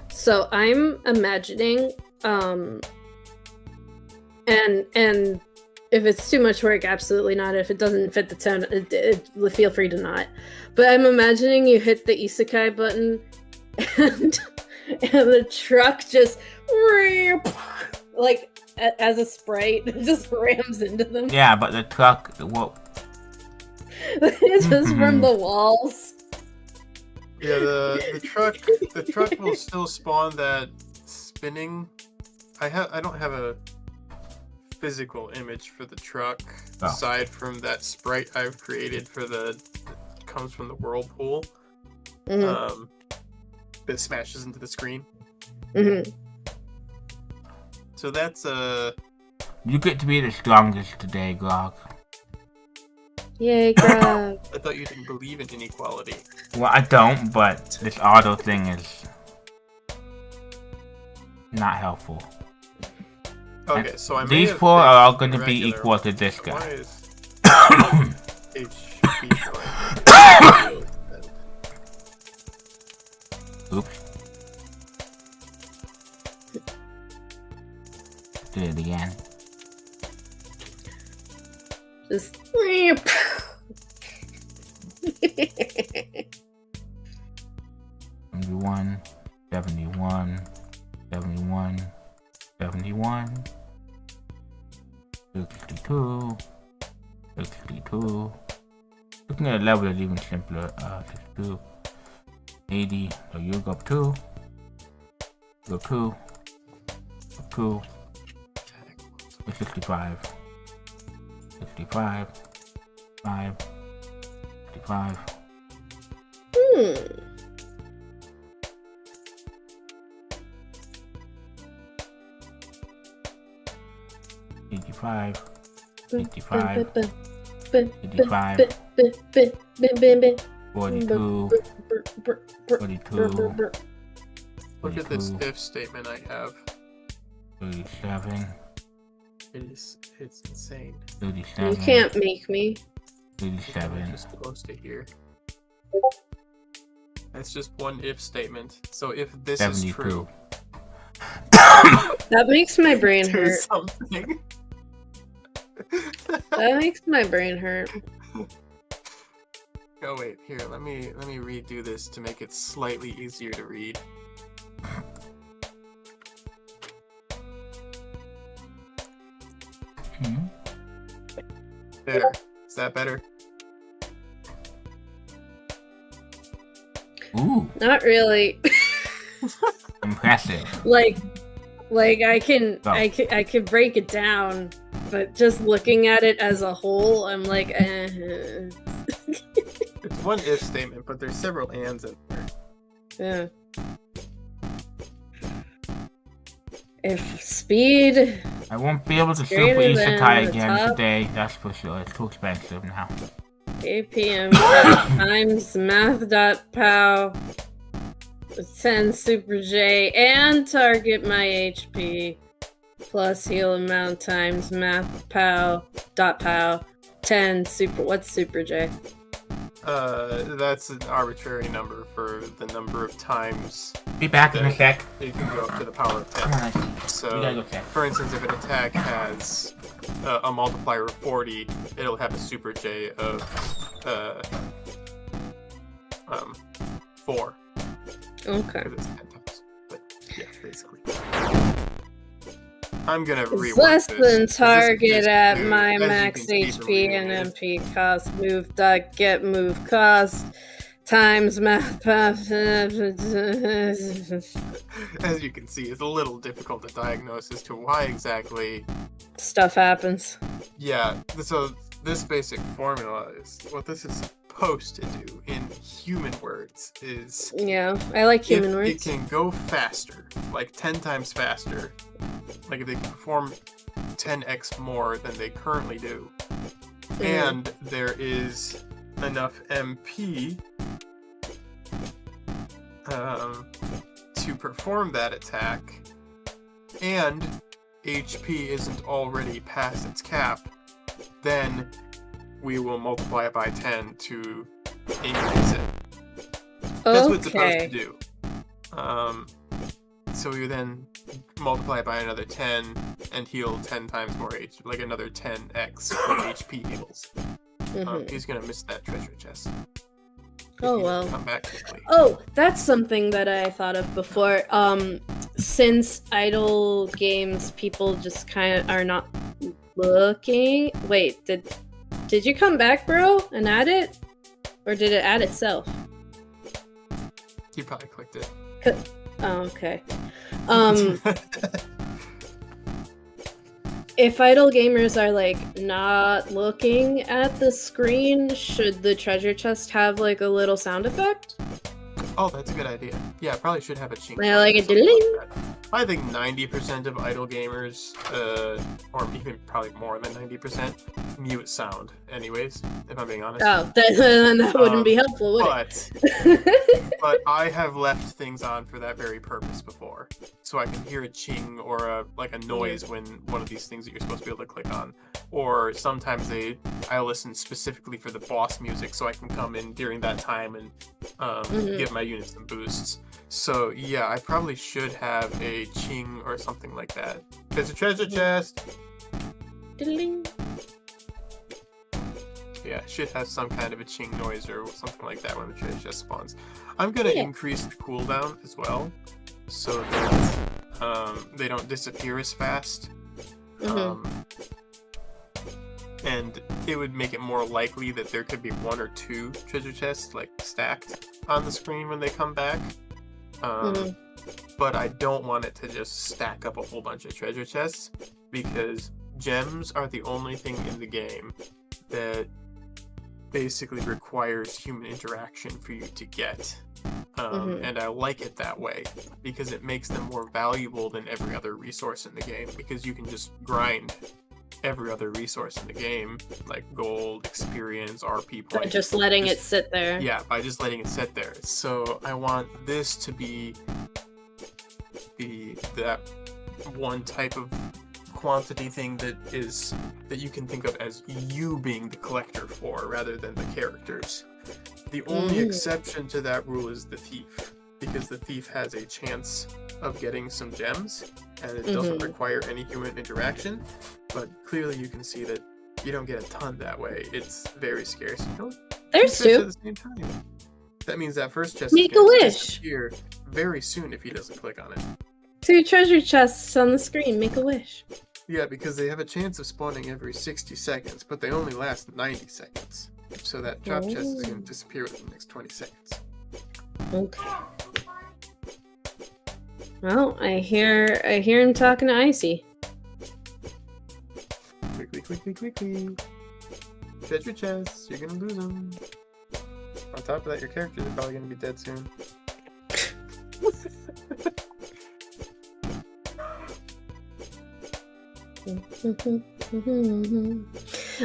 So I'm imagining, and if it's too much work, absolutely not. If it doesn't fit the tone, feel free to not. But I'm imagining you hit the isekai button, and the truck just like as a sprite just rams into them. Yeah, but the truck. Well, It's just from the walls. Yeah, the truck will still spawn that spinning. I don't have a physical image for the truck aside from that sprite I've created for that comes from the whirlpool. Mm-hmm. That smashes into the screen. Mm-hmm. So that's you get to be the strongest today, Grog. Yay, Grog. I thought you didn't believe in inequality. Well, I don't, but this auto thing is not helpful. Okay, so I These four are all going to be equal to this Why guy. is HP going? Oops. Do it again. Just 71, 71, 71, 71, 62, 62. Looking at a level is even simpler. 62, 80. So you go up 2, go 2, up 2, 65, 65, 5, 65. Hmm. 85, 85, 42, 42, Look at this if statement I have. 37, It's insane. 37, You can't make me. 37. Just close to here. That's just one if statement. So if this 72. is true, That makes my brain do hurt. something. That makes my brain hurt. Oh wait, here. Let me redo this to make it slightly easier to read. There. Is that better? Ooh, Not really. impressive. like I can break it down, but just looking at it as a whole, I'm like, It's one if statement, but there's several ands in there. yeah. If speed, I won't be able to super Greater than Isekai the again top. today, that's for sure. It's too expensive now. APM times math.pow 10 super J and target my HP plus heal amount times math.pow 10 super. What's super J? That's an arbitrary number for the number of times Be back in a sec. you can go up to the power of Come 10. on, we gotta So, go check. for instance, if an attack has a multiplier of 40, it'll have a super J of 4. Okay. It's 10 times. But yeah, basically. I'm gonna It's rework less this, than 'cause target this at is my as you max can see from HP reading and it. MP cost. Move dot get move cost times math. As you can see, it's a little difficult to diagnose as to why exactly. Stuff happens. Yeah, so this basic formula is what this is supposed to do in human words is Yeah, I like human if words. it can go faster, like 10 times faster, like if they can perform 10x more than they currently do, and there is enough MP to perform that attack, and HP isn't already past its cap, then we will multiply it by 10 to increase it. That's what it's supposed to do. So we then multiply it by another 10 and heal 10 times more HP, like another 10x for HP heals. He's gonna miss that treasure chest. Oh well. Come back quickly. Oh, that's something that I thought of before. Since idle games, people just kind of are not looking. Wait, did you come back, bro, and add it, or did it add itself? You probably clicked it. Oh, okay. If idle gamers are like not looking at the screen, should the treasure chest have like a little sound effect? Oh, that's a good idea. Yeah, probably should have a chink. Yeah, like a diddling. I think 90% of idle gamers, or even probably more than 90%, mute sound. Anyways, if I'm being honest. Oh, that wouldn't be helpful, would it? But I have left things on for that very purpose before, so I can hear a ching or a noise when one of these things that you're supposed to be able to click on. Or sometimes I listen specifically for the boss music, so I can come in during that time and give my units some boosts. So yeah, I probably should have a ching or something like that. There's a treasure chest. Diddling. Yeah, it should have some kind of a ching noise or something like that when the treasure chest spawns. I'm gonna increase the cooldown as well, so that they don't disappear as fast. And it would make it more likely that there could be 1 or 2 treasure chests like stacked on the screen when they come back. But I don't want it to just stack up a whole bunch of treasure chests, because gems are the only thing in the game that basically requires human interaction for you to get. And I like it that way, because it makes them more valuable than every other resource in the game, because you can just grind every other resource in the game, like gold, experience, RP points. By just letting it sit there. Yeah, by just letting it sit there. So I want this to be that one type of quantity thing that you can think of as you being the collector for, rather than the characters. The only exception to that rule is the thief, because the thief has a chance of getting some gems, and it doesn't require any human interaction. But clearly you can see that you don't get a ton that way. It's very scarce. You know, There's 2 chests two. at the same time. That means that first chest Make is a going to wish. disappear very soon if he doesn't click on it. 2 treasure chests on the screen. Make a wish. Yeah, because they have a chance of spawning every 60 seconds, but they only last 90 seconds. So that drop chest is going to disappear within the next 20 seconds. Okay. Well, I hear him talking to Icy. Quickly. Treasure chests, you're gonna lose them. On top of that, your characters are probably gonna be dead soon.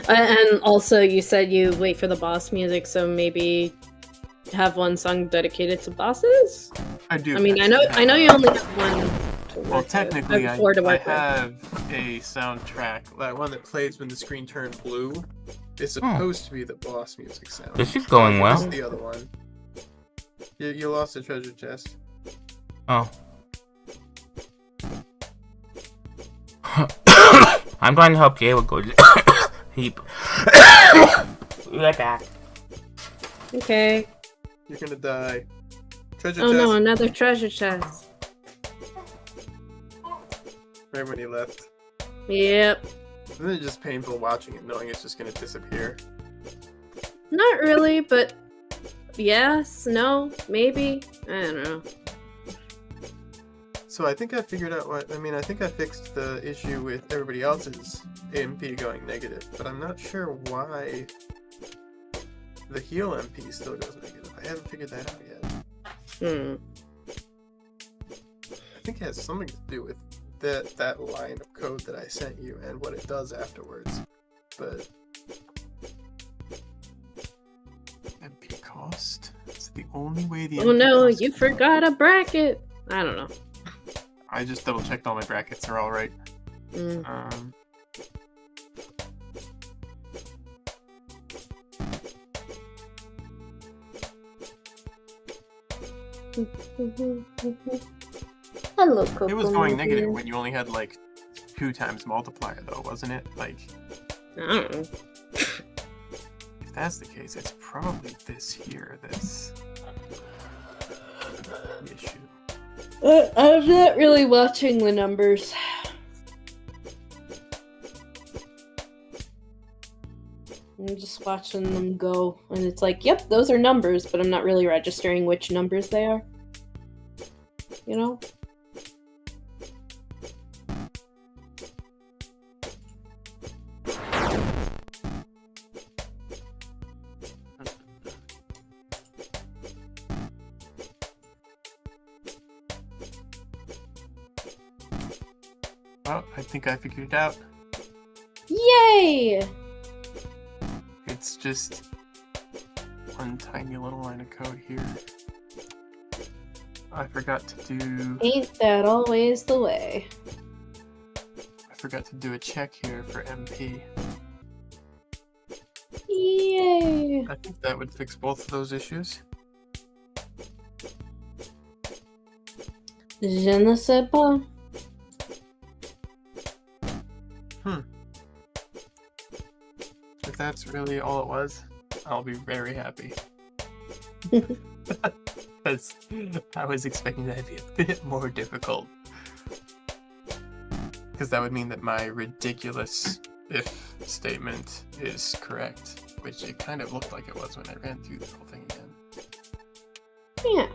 And also, you said you wait for the boss music, so maybe have one song dedicated to bosses? I do. I mean, I know you only have one. Well, technically, I have have a soundtrack, that one that plays when the screen turned blue. It's supposed to be the boss music sound. This is going well. That's the other one. You lost the treasure chest. Oh. I'm going to help Jayla go to sleep. Be right back. Okay. You're gonna die. Treasure Oh chest. no, another treasure chest. Very many left. Yep. Isn't it just painful watching it, knowing it's just gonna disappear? Not really, but yes, no, maybe. I don't know. So I think I figured out what. I mean, I think I fixed the issue with everybody else's AMP going negative, but I'm not sure why the heal MP still goes negative. I haven't figured that out yet. I think it has something to do with that line of code that I sent you and what it does afterwards. But MP cost? It's the only way the Oh MP no, cost you forgot a bracket. I don't know. I just double checked all my brackets, they're all right. Hello, Coco. It was going negative when you only had like 2 times multiplier though, wasn't it? Like, I don't know. if that's the case, it's probably this here, this issue. I'm not really watching the numbers. I'm just watching them go, and it's like, yep, those are numbers, but I'm not really registering which numbers they are. You know? Well, I think I figured it out. Yay! It's just one tiny little line of code here. I forgot to do... Ain't that always the way? I forgot to do a check here for MP. Yay! I think that would fix both of those issues. Je ne sais pas. If that's really all it was, I'll be very happy. Because I was expecting that to be a bit more difficult. Because that would mean that my ridiculous if statement is correct, which it kind of looked like it was when I ran through the whole thing Yeah.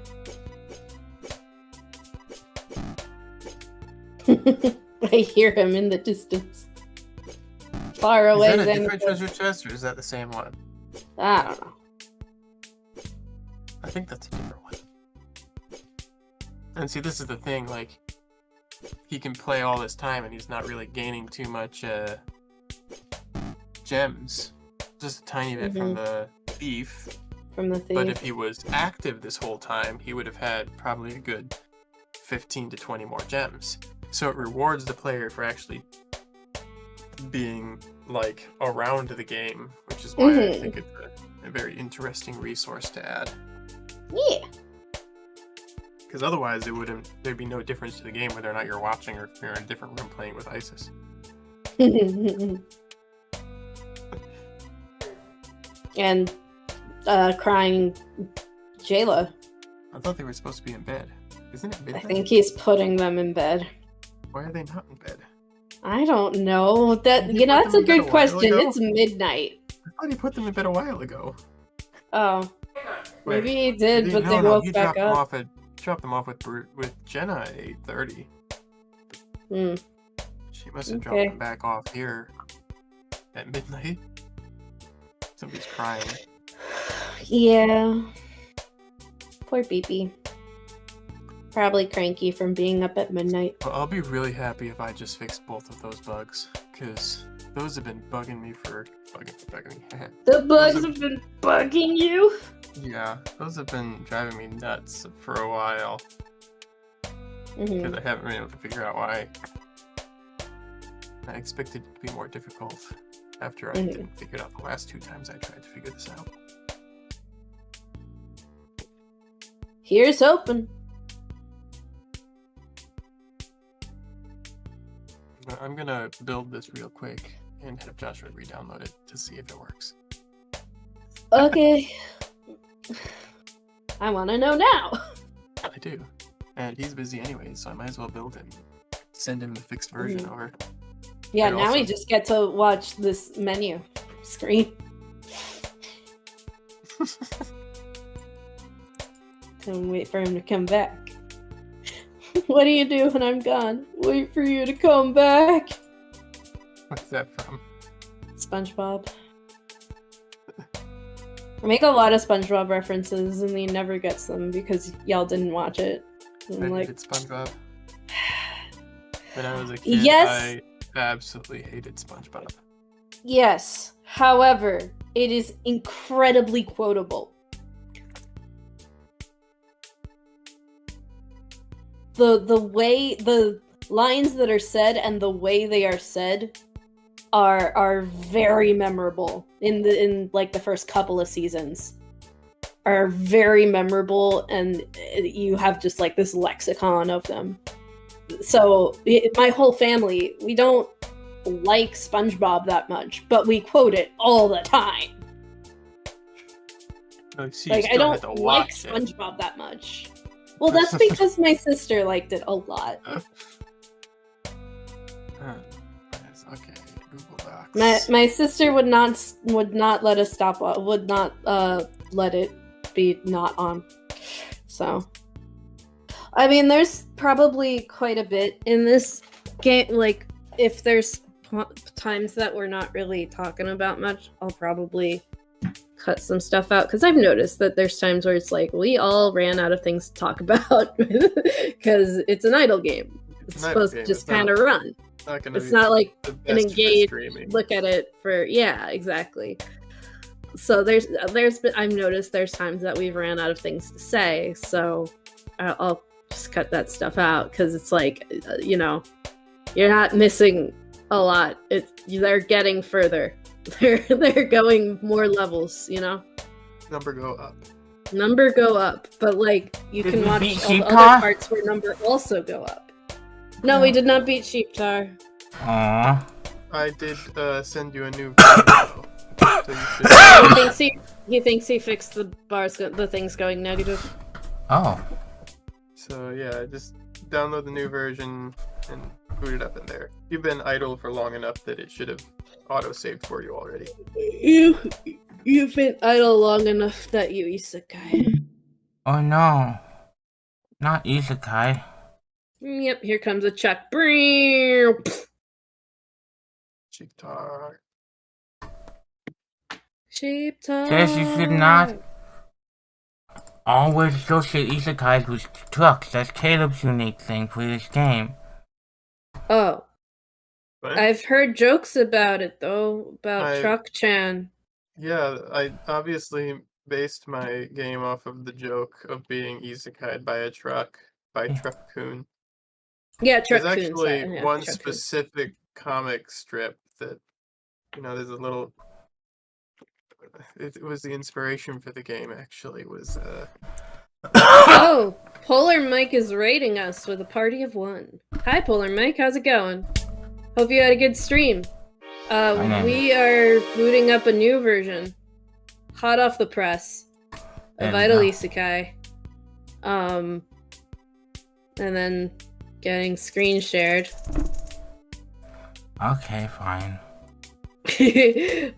I hear him in the distance. Far away. Is that a different treasure chest, or is that the same one? I don't know. I think that's a different one. And see, this is the thing, like, he can play all this time and he's not really gaining too much gems. Just a tiny bit from the thief. From the thief. But if he was active this whole time, he would have had probably a good 15 to 20 more gems. So it rewards the player for actually being, like, around the game, which is why I think it's a very interesting resource to add. Yeah. Because otherwise, there'd be no difference to the game whether or not you're watching or if you're in a different room playing with ISIS. And crying Jayla. I thought they were supposed to be in bed. Isn't it midnight? I think he's putting them in bed. Why are they not in bed? I don't know. That's a good question. It's midnight. I thought he put them in bed a while ago. Oh. Wait, Maybe he did, but they woke back up. Dropped them off with Jenna at 8:30. She must have dropped them back off here at midnight. Somebody's crying. Yeah. Poor Beepy. Probably cranky from being up at midnight. Well, I'll be really happy if I just fix both of those bugs, because those have been bugging me for... bugging me. The bugs have been bugging you? Yeah, those have been driving me nuts for a while. Because I haven't been able to figure out why. I expected it to be more difficult after I didn't figure it out the last 2 times I tried to figure this out. Here's hoping. I'm gonna build this real quick and have Joshua re-download it to see if it works. Okay. I want to know now. I do. And he's busy anyway, so I might as well build him. Send him the fixed version over. Yeah, And now also- we just get to watch this menu screen. And wait for him to come back. What do you do when I'm gone? Wait for you to come back. What's that from? SpongeBob. I make a lot of SpongeBob references and he never gets them because y'all didn't watch it. And I I'm like, hated SpongeBob. When I was a kid, Yes. I absolutely hated SpongeBob. yes. However, it is incredibly quotable. The way the lines that are said and the way they are said are very memorable in like the first couple of seasons. Are very memorable, and you have just like this lexicon of them. So my whole family, we don't like SpongeBob that much, but we quote it all the time. Oh, so you Like, I still don't had to like watch it. SpongeBob that much. Well, that's because my sister liked it a lot. Okay, Google Docs. My sister would not let us stop. Would not let it be not on. So, I mean, there's probably quite a bit in this game. Like, if there's times that we're not really talking about much, I'll probably cut some stuff out, because I've noticed that there's times where it's like we all ran out of things to talk about because it's an idle game. It's an idle supposed game. to just It's not- kind of run. It's not like the an best for engaged streaming. look at it for exactly. So I've noticed there's times that we've ran out of things to say, so I'll just cut that stuff out, because it's like, you're not missing a lot. They're getting further. They're going more levels, Number go up. Number go up, but like you Did can we watch beat all the Sheeptar? other parts where number also go up. No, Yeah. we did not beat Sheeptar. Aww. I did send you a new video, so you should. He thinks he fixed the things going negative. Oh. So yeah, just download the new version and boot it up in there. You've been idle for long enough that it should have auto-saved for you already. You've been idle long enough that you isekai. Oh no. Not Isekai. Yep, here comes a chuck. Sheeptar. Sheeptar. Says you should not always associate Isekais with trucks. That's Caleb's unique thing for this game. Oh, What? I've heard jokes about it though, about Truck-chan. Yeah, I obviously based my game off of the joke of being isekai'd by a truck, by Truck-kun. Yeah, There's Truck-kun. actually one specific comic strip that, there's a little... It was the inspiration for the game, actually, was... Oh, Polar Mike is raiding us with a party of one. Hi, Polar Mike. How's it going? Hope you had a good stream. We are booting up a new version, hot off the press, of Idle Isekai. And then getting screen shared. Okay, fine.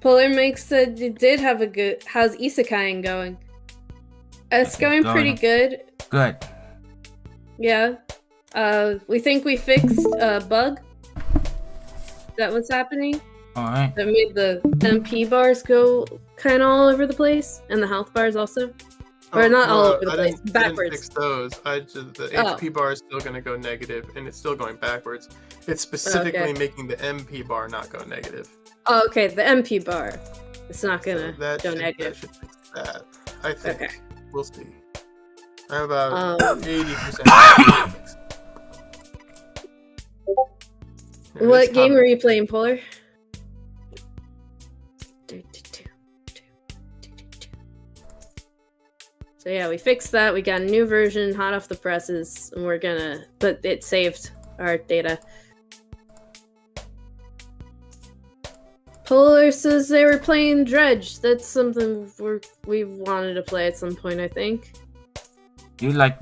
Polar Mike said you did have a good. How's Isekaiing going? It's going pretty good. Good. Yeah. We think we fixed a bug. Is that what's happening? Alright. That made the MP bars go kind of all over the place, and the health bars also. Or not all over the place, I didn't backwards. fix those. The HP bar is still going to go negative, and it's still going backwards. It's specifically making the MP bar not go negative. Oh, okay, the MP bar. It's not gonna So go negative. That should fix that. I think. Okay. We'll see. I'm about 80% fixed. What game are you playing, Polar? So yeah, we fixed that. We got a new version, hot off the presses, and but it saved our data. Polar says they were playing Dredge. That's something we wanted to play at some point, I think. You like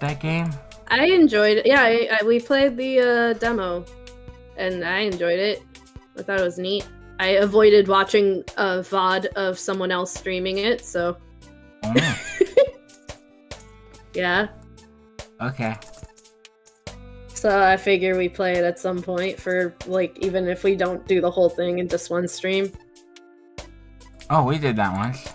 that game? I enjoyed it. Yeah, we played the demo, and I enjoyed it. I thought it was neat. I avoided watching a VOD of someone else streaming it, so... Oh, no. Yeah. Okay. So I figure we play it at some point for, like, even if we don't do the whole thing in just one stream. Oh, we did that once.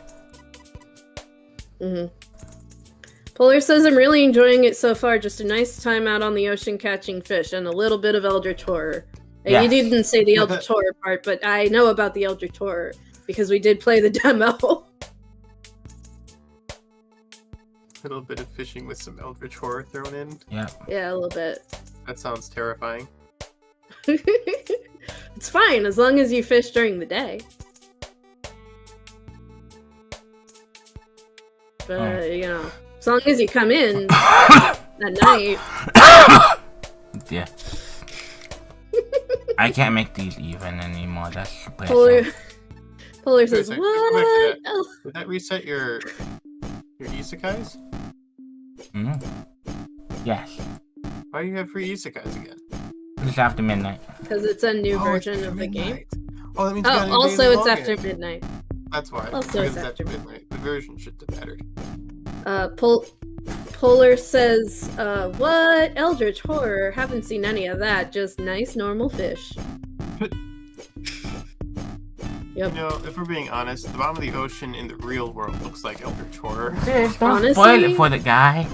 Polar says, I'm really enjoying it so far. Just a nice time out on the ocean catching fish and a little bit of Eldritch Horror. Yes. You didn't say the Eldritch Horror part, but I know about the Eldritch Horror because we did play the demo. A little bit of fishing with some Eldritch Horror thrown in. Yeah. Yeah, a little bit. That sounds terrifying. It's fine as long as you fish during the day. But, you know, as long as you come in at night. Yeah. I can't make these even anymore. That's the Polar says, Wait, what? Oh. Did that reset your Isekais? Yes. Why do you have free Isekais again? It's after midnight. Because it's a new version of the game. Oh, that means you got a also daily it's login. after midnight. That's why. Also Because it's after midnight. The version should have mattered. Polar says, what? Eldritch Horror? Haven't seen any of that. Just nice, normal fish. Yep. You know, if we're being honest, the bottom of the ocean in the real world looks like Eldritch Horror. Don't Honestly? spoil it for the guy.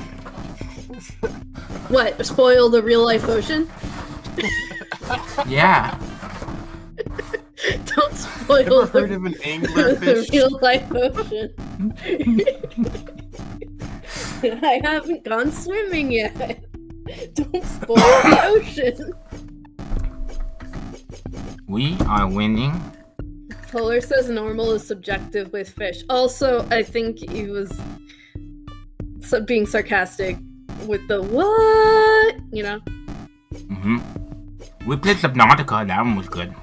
What? Spoil the real life ocean? Yeah. Don't spoil Ever heard of an the anglerfish? real life ocean. I haven't gone swimming yet. Don't spoil the ocean. We are winning. Polar says normal is subjective with fish. Also, I think he was being sarcastic with the what? You know? We played Subnautica, that one was good.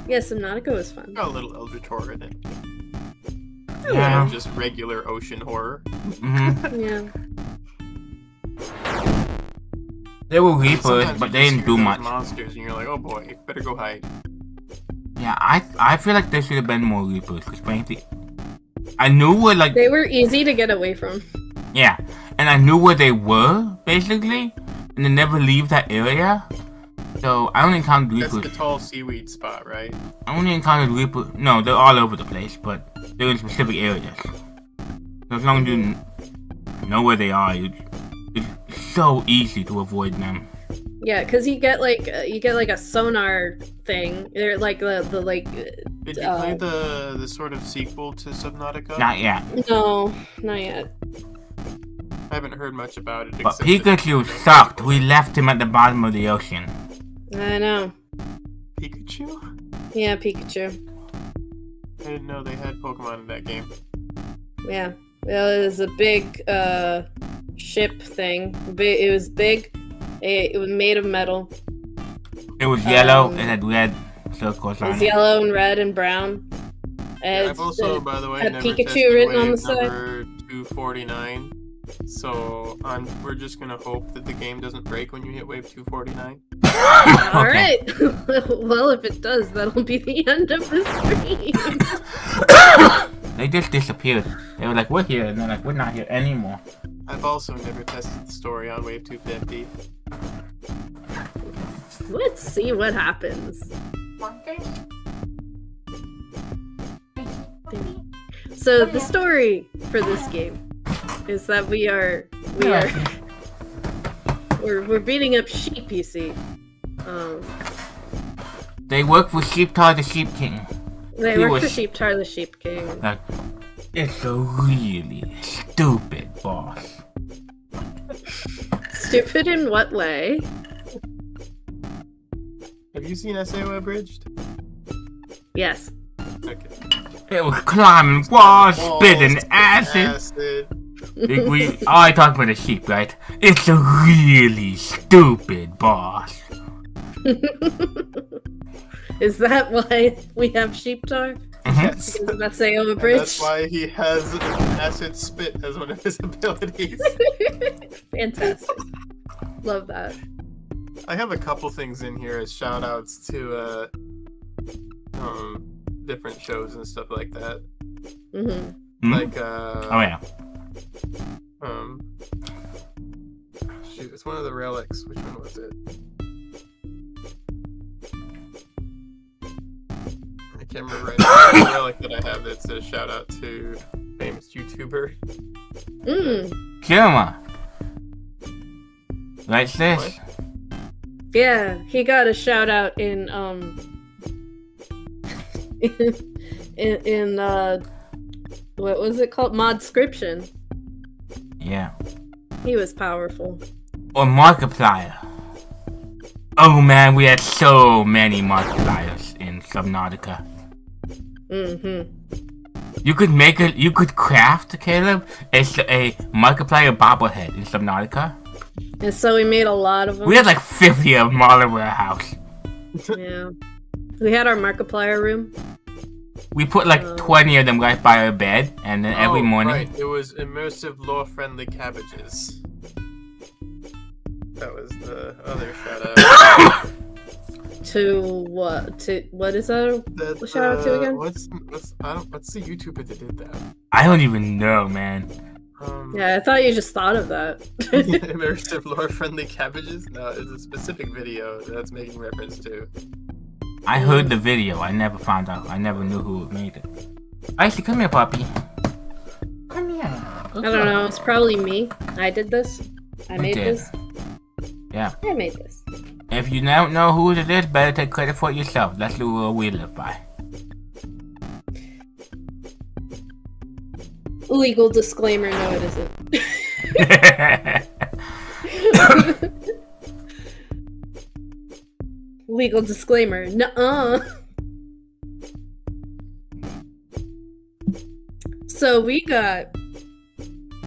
Yeah, Subnautica was fun. Got a little Eldritch Horror in it. Yeah. Not just regular ocean horror. Yeah. They were Reapers, Sometimes but you they just didn't hear do those much. monsters and you're like, oh boy, better go hide. Yeah, I feel like there should have been more Reapers, because frankly, I knew where, like... They were easy to get away from. Yeah, and I knew where they were, basically, and they never leave that area. So, I only encountered Reapers. That's the tall seaweed spot, right? I only encountered Reapers... No, they're all over the place, but they're in specific areas. So as long as you know where they are, it's so easy to avoid them. Yeah, because you get like a sonar thing. They're like the like. Did you play the sort of sequel to Subnautica? Not yet. No, not yet. I haven't heard much about it. But except that- Pikachu sucked. We left him at the bottom of the ocean. I know. Pikachu? Yeah, Pikachu. I didn't know they had Pokemon in that game. Yeah, well, it was a big ship thing. It was big. It was made of metal. It was yellow. It had red circles It on was it. yellow and red and brown. Yeah, I've also, by the way, had never Pikachu tested written on wave the side. number 249. So we're just gonna hope that the game doesn't break when you hit wave 249. All Okay. right. Well, if it does, that'll be the end of the stream. They just disappeared. They were like, we're here, and they're like, we're not here anymore. I've also never tested the story on wave 250. Let's see what happens. So the story for this game is that we're beating up sheep, you see. They work for Sheeptar the Sheep King. They He work was- for Sheeptar the Sheep King. Like, it's a really stupid boss. Stupid in what way? Have you seen SAO Abridged? Yes. Okay. It was climbing walls, spitting acid. I talked about the sheep, right? It's a really stupid boss. Is that why we have Sheeptar? Yes. Because that's over And bridge. that's why he has acid spit as one of his abilities. Fantastic. Love that. I have a couple things in here as shout outs to different shows and stuff like that. Mm-hmm. Like Oh yeah. Shoot, it's one of the relics. Which one was it? I can't remember right now. The relic that I have that's a shout out to famous YouTuber. Kirma. Like this. What? Yeah, he got a shout out in in what was it called? Modscription. Yeah. He was powerful. Or Markiplier. Oh man, we had so many Markipliers in Subnautica. Mm-hmm. You could craft, Caleb, a Markiplier bobblehead in Subnautica. And so we made a lot of them. We had like 50 of them all over our house. Yeah. We had our Markiplier room. We put like 20 of them right by our bed, and then every morning... Right. It was immersive, lore-friendly cabbages. That was the other shout-out. To what? To what is that? Shout out to again? What's the YouTuber that did that? I don't even know, man. Yeah, I thought you just thought of that. Immersive, lore-friendly cabbages? No, it's a specific video that's making reference to. I heard the video. I never found out. I never knew who made it. Icy, come here, puppy. Come here. I don't know. It's probably me. I did this. I made this. Yeah. I made this. If you don't know who it is, better take credit for it yourself. That's the rule we live by. Legal disclaimer, no it isn't. Legal disclaimer, nuh-uh. So we got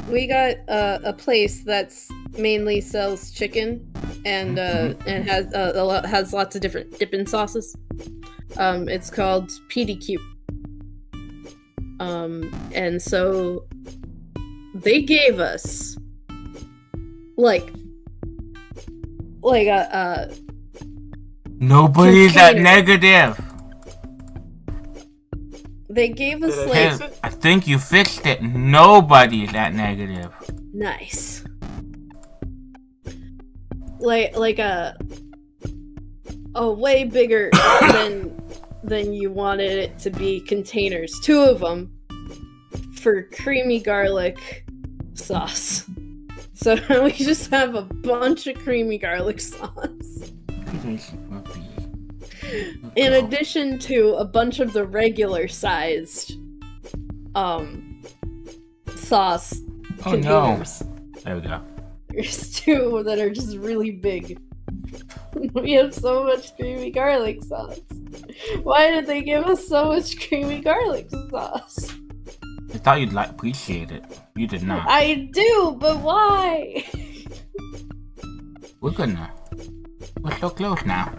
a place that's mainly sells chicken and has lots of different dipping sauces. It's called PDQ. And so they gave us like a Nobody's at negative. They gave us Hey, I think you fixed it. Nobody's at negative. Nice. Like a way bigger than you wanted it to be containers. 2 of them for creamy garlic sauce. So we just have a bunch of creamy garlic sauce. In addition to a bunch of the regular sized sauce containers. No. There we go. There's 2 that are just really big. We have so much creamy garlic sauce. Why did they give us so much creamy garlic sauce? I thought you'd appreciate it. You did not. I do, but why? We're gonna. We're so close now.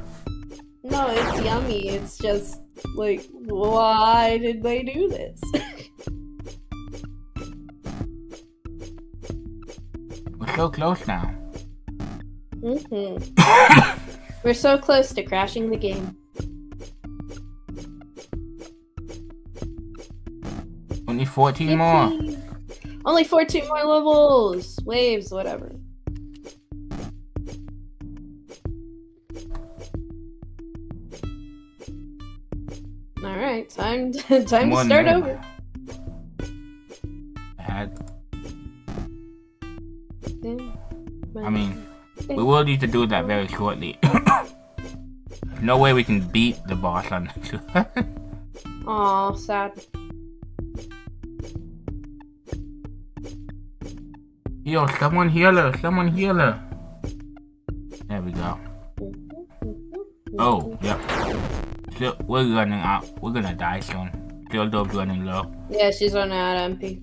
No, it's yummy. It's just like, why did they do this? We're so close now. We're so close to crashing the game. Only 14 more. Only 14 more levels. Waves, whatever. Alright, time to start over. I mean, we will need to do that very shortly. No way we can beat the boss on this. Aw, sad. Yo, someone heal her, someone heal her. There we go. Oh, yep. So we're running out. We're gonna die soon. Dildo's running low. Yeah, she's running out of MP.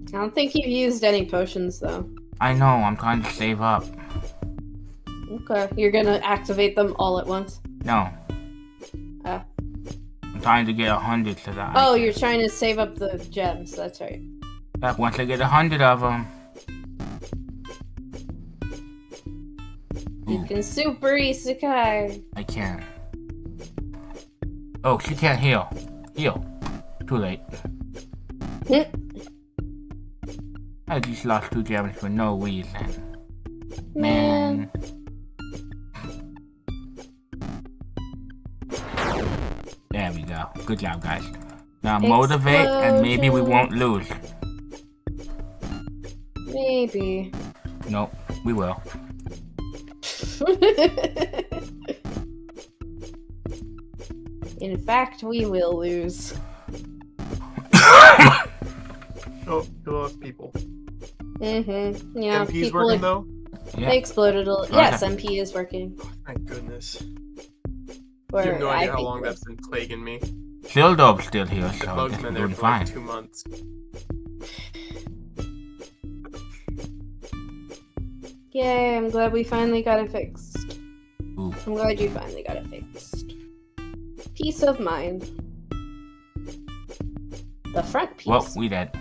I don't think you've used any potions, though. I know, I'm trying to save up. Okay, you're gonna activate them all at once? No. Oh. I'm trying to get 100 so that Oh, you're trying to save up the gems, that's right. But once I get 100 of them... You can super Isekai. I can. Oh, she can't heal. Heal. Too late. I just lost 2 gems for no reason. Man. There we go. Good job, guys. Now motivate and maybe we won't lose. Maybe. Nope, we will. In fact, we will lose. Oh, you lost people. Mm-hmm. Yeah, MP's people working though? Yeah. They exploded a little. Yes, MP is working. Thank goodness. Or You have no I idea how think long that's been plaguing me. Sildob's still here, The so bug's it's been there doing for like fine. 2 months. Yay, I'm glad we finally got it fixed. Ooh. I'm glad you finally got it fixed. Peace of mind. The front piece. Well, we dead.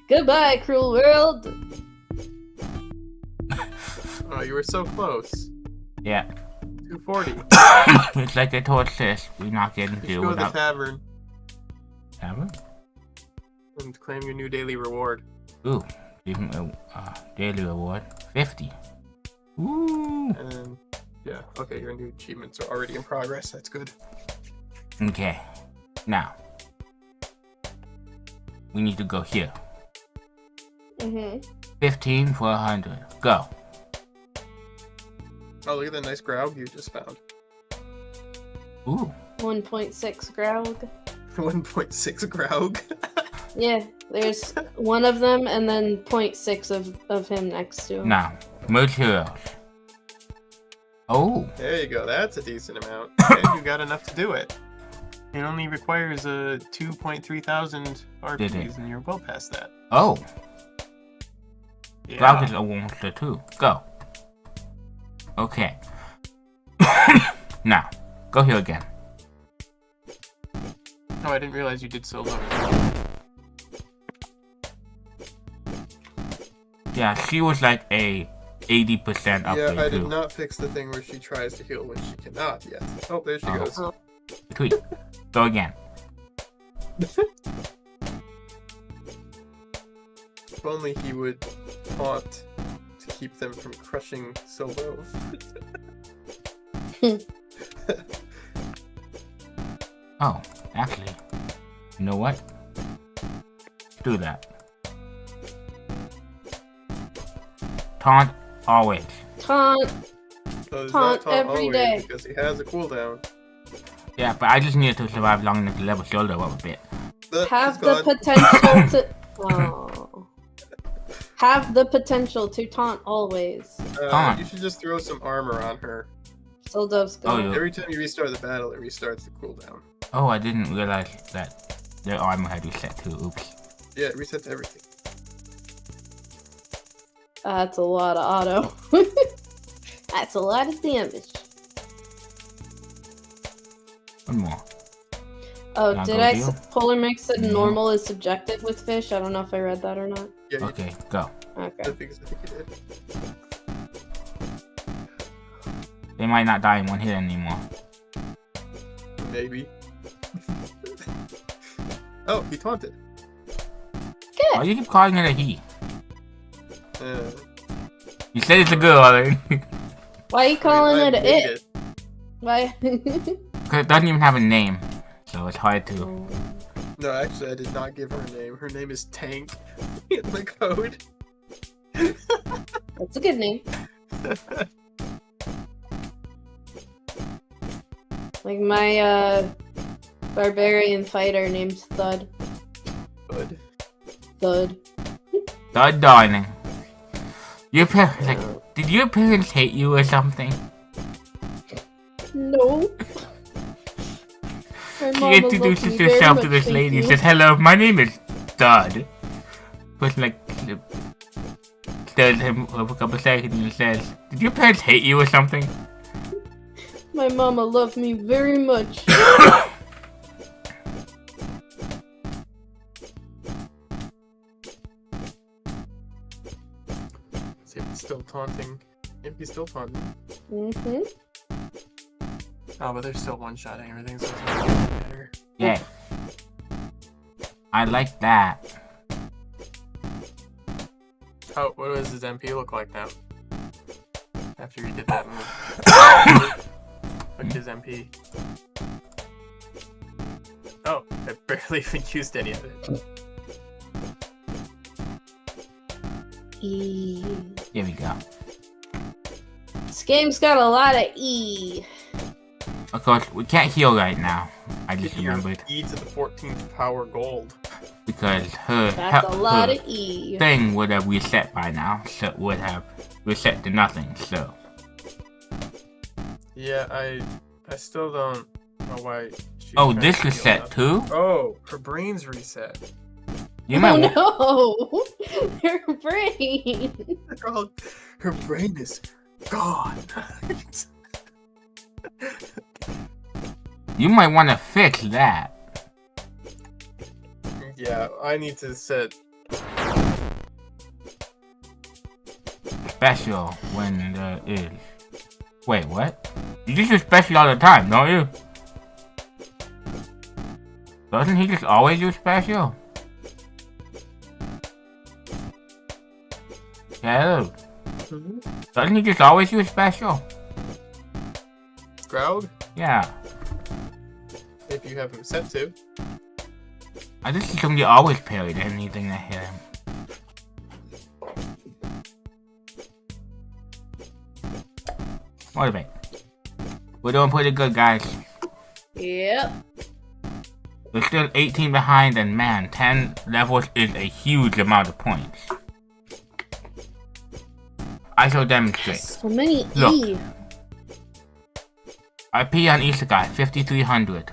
Goodbye, cruel world. Oh, you were so close. Yeah. 240. It's like I told sis, we're not getting You should to go to the without... tavern Tavern? and claim your new daily reward. Ooh. Even daily reward. 50. Ooh. And yeah, okay, your new achievements are already in progress. That's good. Okay. Now. We need to go here. 15 for 100. Go. Oh, look at that nice Graug you just found. Ooh. 1.6 Graug. 1.6 Graug. Yeah, there's one of them and then 0.6 of him next to him. Now, materials. Oh. There you go. That's a decent amount. And you got enough to do it. It only requires a 2.3 thousand RPs, and you're well past that. Oh. Yeah. Graug is almost there too. Go. Okay. Now, go here again. Oh, I didn't realize you did solo. Yeah, she was like a 80% up Yeah, there I did too. not fix the thing where she tries to heal when she cannot yet. Oh, there she goes. Tweet. Go again. If only he would taunt to keep them from crushing Solo. Oh, actually, you know what? Do that. Taunt always. Taunt. So it's Taunt not every always day. because he has a cooldown. Yeah, but I just needed to survive long enough to level shoulder up a bit. Have the potential to. Oh. Have the potential to taunt always. Taunt. You should just throw some armor on her. Sildo's Oh, gone. yeah. Every time you restart the battle, it restarts the cooldown. Oh, I didn't realize that their armor had reset too. Oops. Yeah, it resets everything. That's a lot of auto. That's a lot of damage. One more. Oh, Now did go I? deal. Polar Mix said No. normal is subjective with fish. I don't know if I read that or not. Yeah, you Okay, go. Okay. I think you did. They might not die in one hit anymore. Maybe. Oh, he taunted. Why do you keep calling it a he? Uh, You said it's a girl already. Why are you calling I it a made it? Why? Because it doesn't even have a name. So it's hard to... No, actually, I did not give her a name. Her name is Tank in the code. That's a good name. Like my barbarian fighter named Thud. Good. Thud. God darling. Your parents, like, did your parents hate you or something? No. My She mama introduces loved me very herself to much, this thank lady and you. says, hello, my name is Dud. But like, stares at him for a couple seconds and says, "Did your parents hate you or something?" My mama loved me very much. See if it's still taunting. If he's still taunting. Mm-hmm. Oh, but they're still one-shotting everything, so it's not really matter. Yeah. I like that. Oh, what does his MP look like now? After he did that move. Look at his MP. Oh, I barely even used any of it. E. Here we go. This game's got a lot of E. Of course, we can't heal right now. I just Get your remembered. E to the 14th power gold. Because her, That's a lot her of E. thing would have reset by now. So it would have reset to nothing, so. Yeah, I still don't know why she's Oh, trying this to heal reset up. too? Oh, her brain's reset. You might Oh no! Her brain! Girl, her brain is gone. You might want to fix that. Yeah, I need to set. Special when there is. Wait, what? You just use special all the time, don't you? Doesn't he just always use special? Yeah. Doesn't he just always use special? Groud? Yeah. If you have him set to. I just assumed you always parried anything that hit him. Motivate. We're doing pretty good, guys. Yep. We're still 18 behind, and man, 10 levels is a huge amount of points. I shall demonstrate. So many Look. E. RP on Isekai, 5300.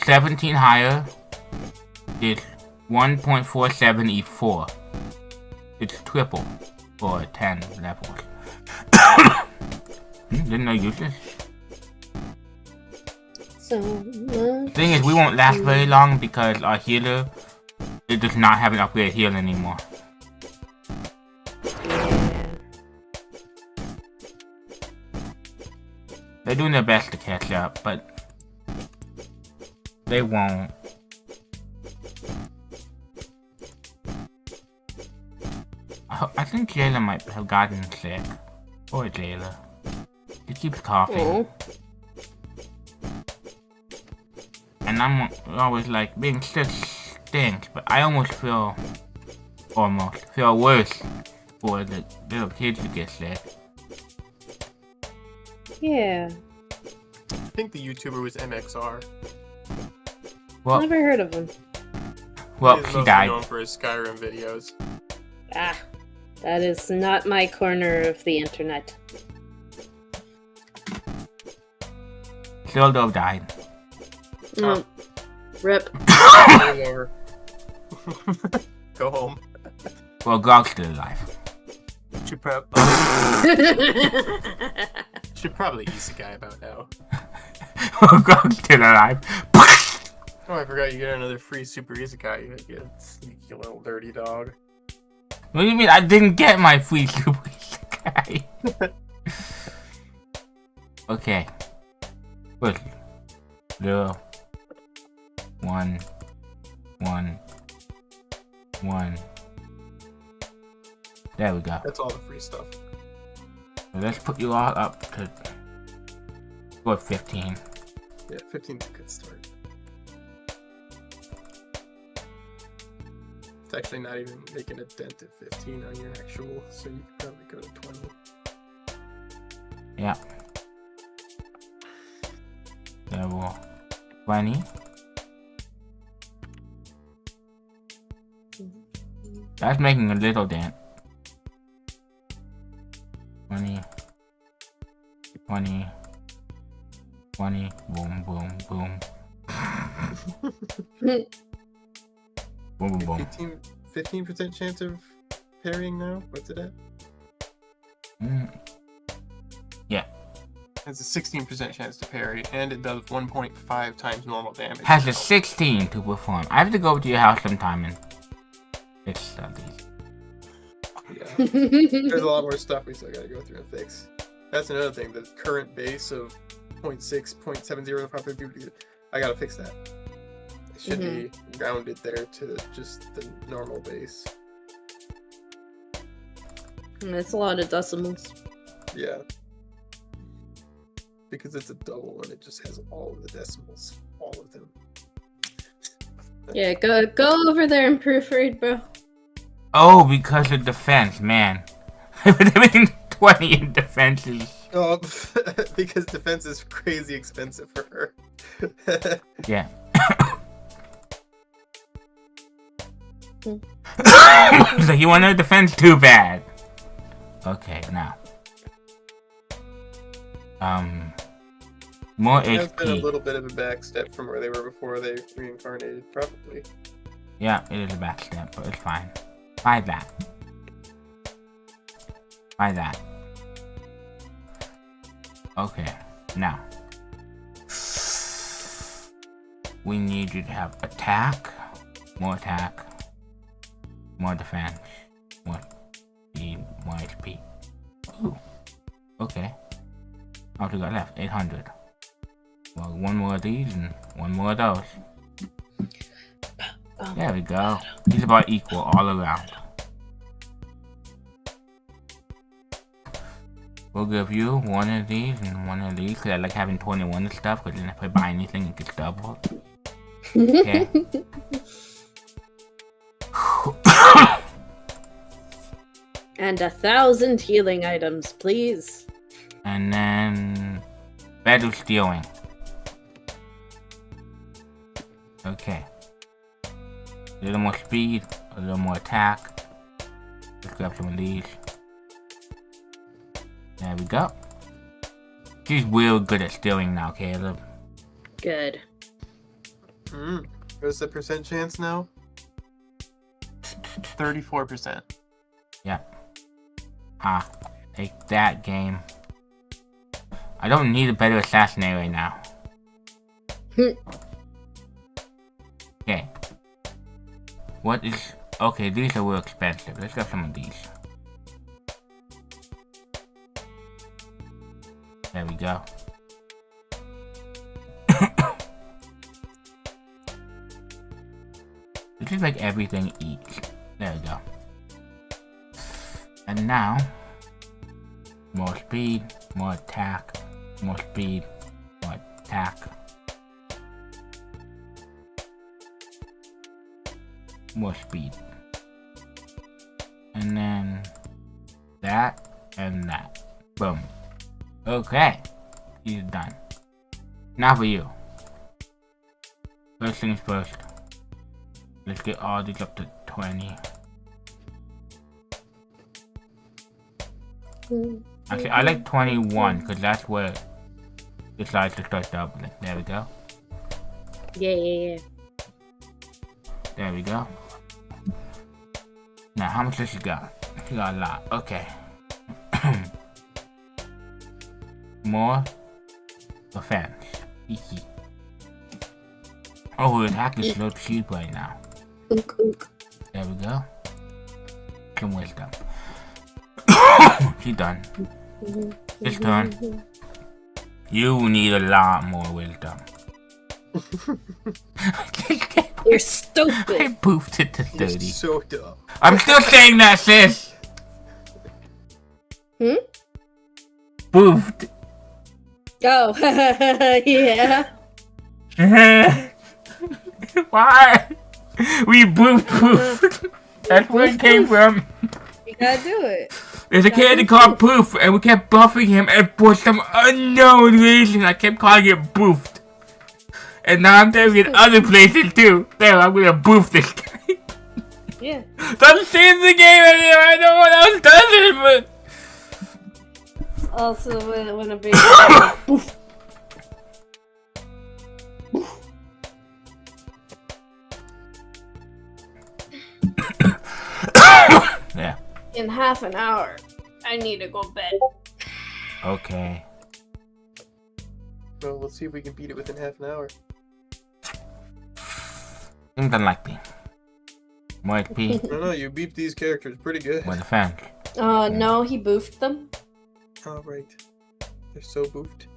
17 higher is 1.47 E4. It's triple for 10 levels. Didn't know you use this. So much. Thing is, we won't last very long because our healer, it does not have an upgraded heal anymore. Yeah. They're doing their best to catch up, but they won't. I think Jayla might have gotten sick. Poor Jayla. She keeps coughing. Oh. And I'm always like, being sick stinks, but I almost feel worse for the little kids who get sick. Yeah. I think the YouTuber was MXR. Well, Never heard of him. well, He's she mostly died. known for his Skyrim videos. Ah. That is not my corner of the internet. Sildo died. Mm. Rip. Game over. Go home. Well, Grog's still alive. Should probably Isekai about now. Well, Grog's still alive. Oh, I forgot you get another free Super Isekai. You get sneaky little dirty dog. What do you mean? I didn't get my free Super Isekai. Okay. Wait. 0, 1, 1, 1. There we go. That's all the free stuff. So let's put you all up to 15. Yeah, 15's a good start. It's actually not even making a dent at 15 on your actual, so you could probably go to 20. Yeah. Level 20. That's making a little dent. 20. 20. 20. Boom, boom, boom. Boom, boom, boom. 15% chance of parrying now? What's it at? Yeah. It has a 16% chance to parry, and it does 1.5 times normal damage. Has a 16 to perform. I have to go to your house sometime and fix these. Yeah. There's a lot more stuff we still gotta go through and fix. That's another thing. The current base of 0.6, 0.70, I gotta fix that. It should be rounded there to just the normal base. That's a lot of decimals. Yeah. Because it's a double and it just has all of the decimals. All of them. Yeah, go over there and proofread, bro. Oh, because of defense, man. Having 20 in defense is... Oh, because defense is crazy expensive for her. Yeah. So you want no defense? Too bad. Okay, now. More HP. That's been a little bit of a backstep from where they were before they reincarnated, probably. Yeah, it is a backstep, but it's fine. Buy that. Buy that. Okay, now. We need you to have attack, more defense, more speed, more HP. Ooh. Okay. How much we got left? 800. Well, one more of these and one more of those. There we go. He's about equal all around. We'll give you one of these and one of these because I like having 21 and stuff because then if I buy anything it gets doubled. Okay. And 1,000 healing items, please. And then battle stealing. Okay. A little more speed, a little more attack. Let's grab some of these. There we go. She's real good at stealing now, Caleb. Good. What's the percent chance now? 34%. Yeah. Ah, take that, game. I don't need a better assassinator right now. Okay. What is... Okay, these are real expensive. Let's get some of these. There we go. Let's just make everything eat. There we go. And now... More speed, more attack, more speed, more attack. More speed. And then that and that. Boom. Okay. He's done. Now for you. First things first. Let's get all these up to 20. Actually, I like 21 because that's where it decides to start doubling. There we go. Yeah. There we go. Now, how much does she got? She got a lot. Okay. More defense. Oh, her attack is so cheap right now. There we go. Some wisdom. She's done. This turn. You need a lot more wisdom. You're stupid. I poofed it to 30. You're so dumb. I'm still saying that, sis. Poofed. Oh, yeah. Why? We poofed. That's where it came from. You gotta do it. There's a character called Poof, and we kept buffing him, and for some unknown reason, I kept calling it Boofed. And now I'm doing it in other places too. There, I'm gonna boof this guy. Yeah. Doesn't change the game anymore. I know what else does it, but Also, when a baby. Boof. yeah. in half an hour. I need to go bed. Okay. Well, let's see if we can beat it within half an hour. Seems unlikely. Might be. I don't know, you beat these characters pretty good. With a fan. No, he boofed them. Oh, right. They're so boofed.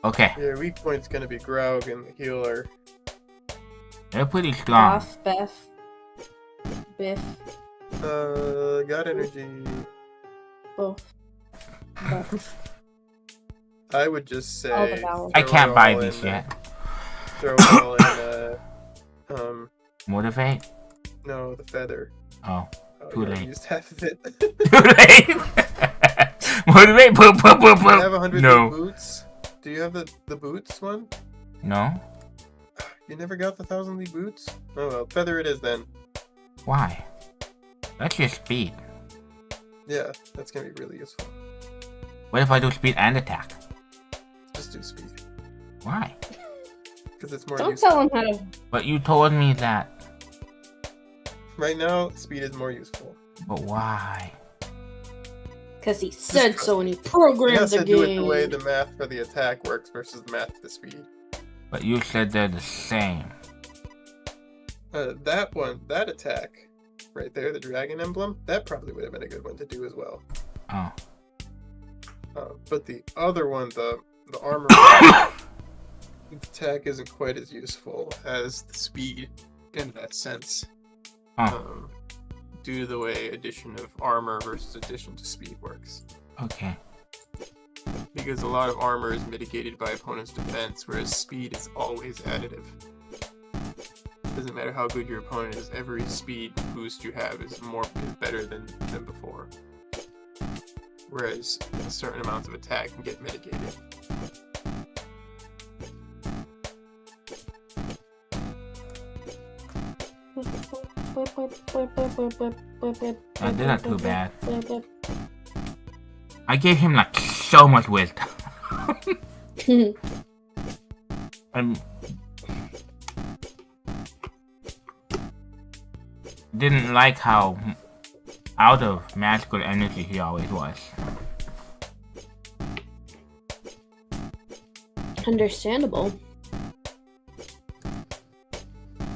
Okay. Your weak point's gonna be Graug and the healer. They're pretty strong. Off, Beth. Biff. God energy. Both. I would just All the say. vowels. I can't buy these yet. Throw it all in, Motivate? no, the feather. Oh. Oh, Too you late. used half of it. Too late! Motivate! Boop, boop, boop, Do you have boop. 100 No. boots? Do you have the boots one? No? You never got the 1,000 league boots? Oh well, feather it is then. Why? That's your speed. Yeah, that's gonna be really useful. What if I do speed and attack? Just do speed. Why? Because it's more Don't useful. tell him how to. But you told me that. Right now, speed is more useful. But why? Because he said trust so and he You programmed have the to do it the way game. the math for the attack works versus the math for the speed. But you said they're the same. That one, that attack, right there, the dragon emblem, that probably would have been a good one to do as well. Oh. But the other one, the armor attack isn't quite as useful as the speed in that sense. Oh. Due to the way addition of armor versus addition to speed works. Okay. Because a lot of armor is mitigated by opponent's defense, whereas speed is always additive. Doesn't matter how good your opponent is, every speed boost you have is better than before. Whereas certain amounts of attack can get mitigated. They're not too bad. I gave him like so much wisdom. Didn't like how out of magical energy he always was. Understandable.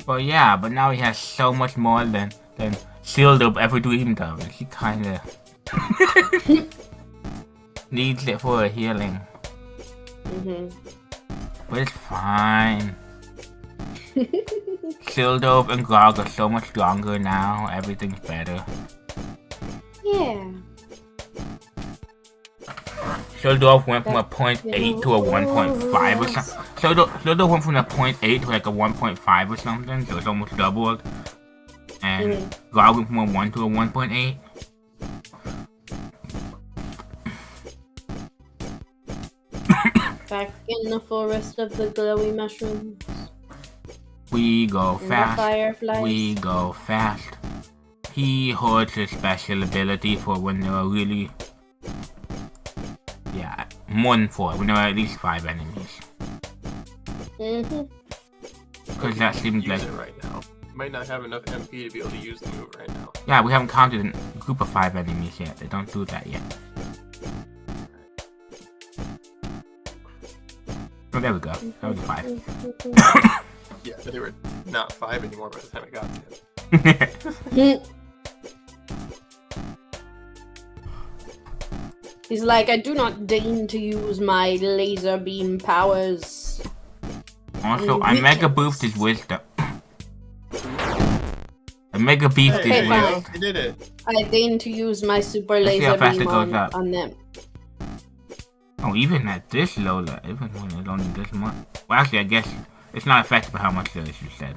Well, yeah, but now he has so much more than Shield ever dreamed of. He kinda needs it for a healing. But it's fine. Shieldove and Grog are so much stronger now. Everything's better. Yeah. Shieldove went from a 0.8 to a 1.5 or something. Shieldove went from a 0.8 to like a 1.5 or something, so it's almost doubled. And Grog went from a 1 to a 1.8. Back in the forest of the glowy mushrooms. We go And the fast. fireflies. We go fast. He hoards his special ability for when there are really... Yeah, more than 4. When there are at least 5 enemies. Because that seems like... Use it right now. Might not have enough MP to be able to use the move right now. Yeah, we haven't counted a group of 5 enemies yet. They don't do that yet. Oh, there we go. That was 5. Yeah, but they were not 5 anymore by the time I got to it. He's like, I do not deign to use my laser beam powers. Also, I mega boosted his wisdom. I mega boosted his fine. wisdom. You did it. I deign to use my super Let's see laser how fast beam it goes up. on them. Oh, even at this low level, even when it's only this much. Well, actually, I guess it's not affected by how much there is, you said.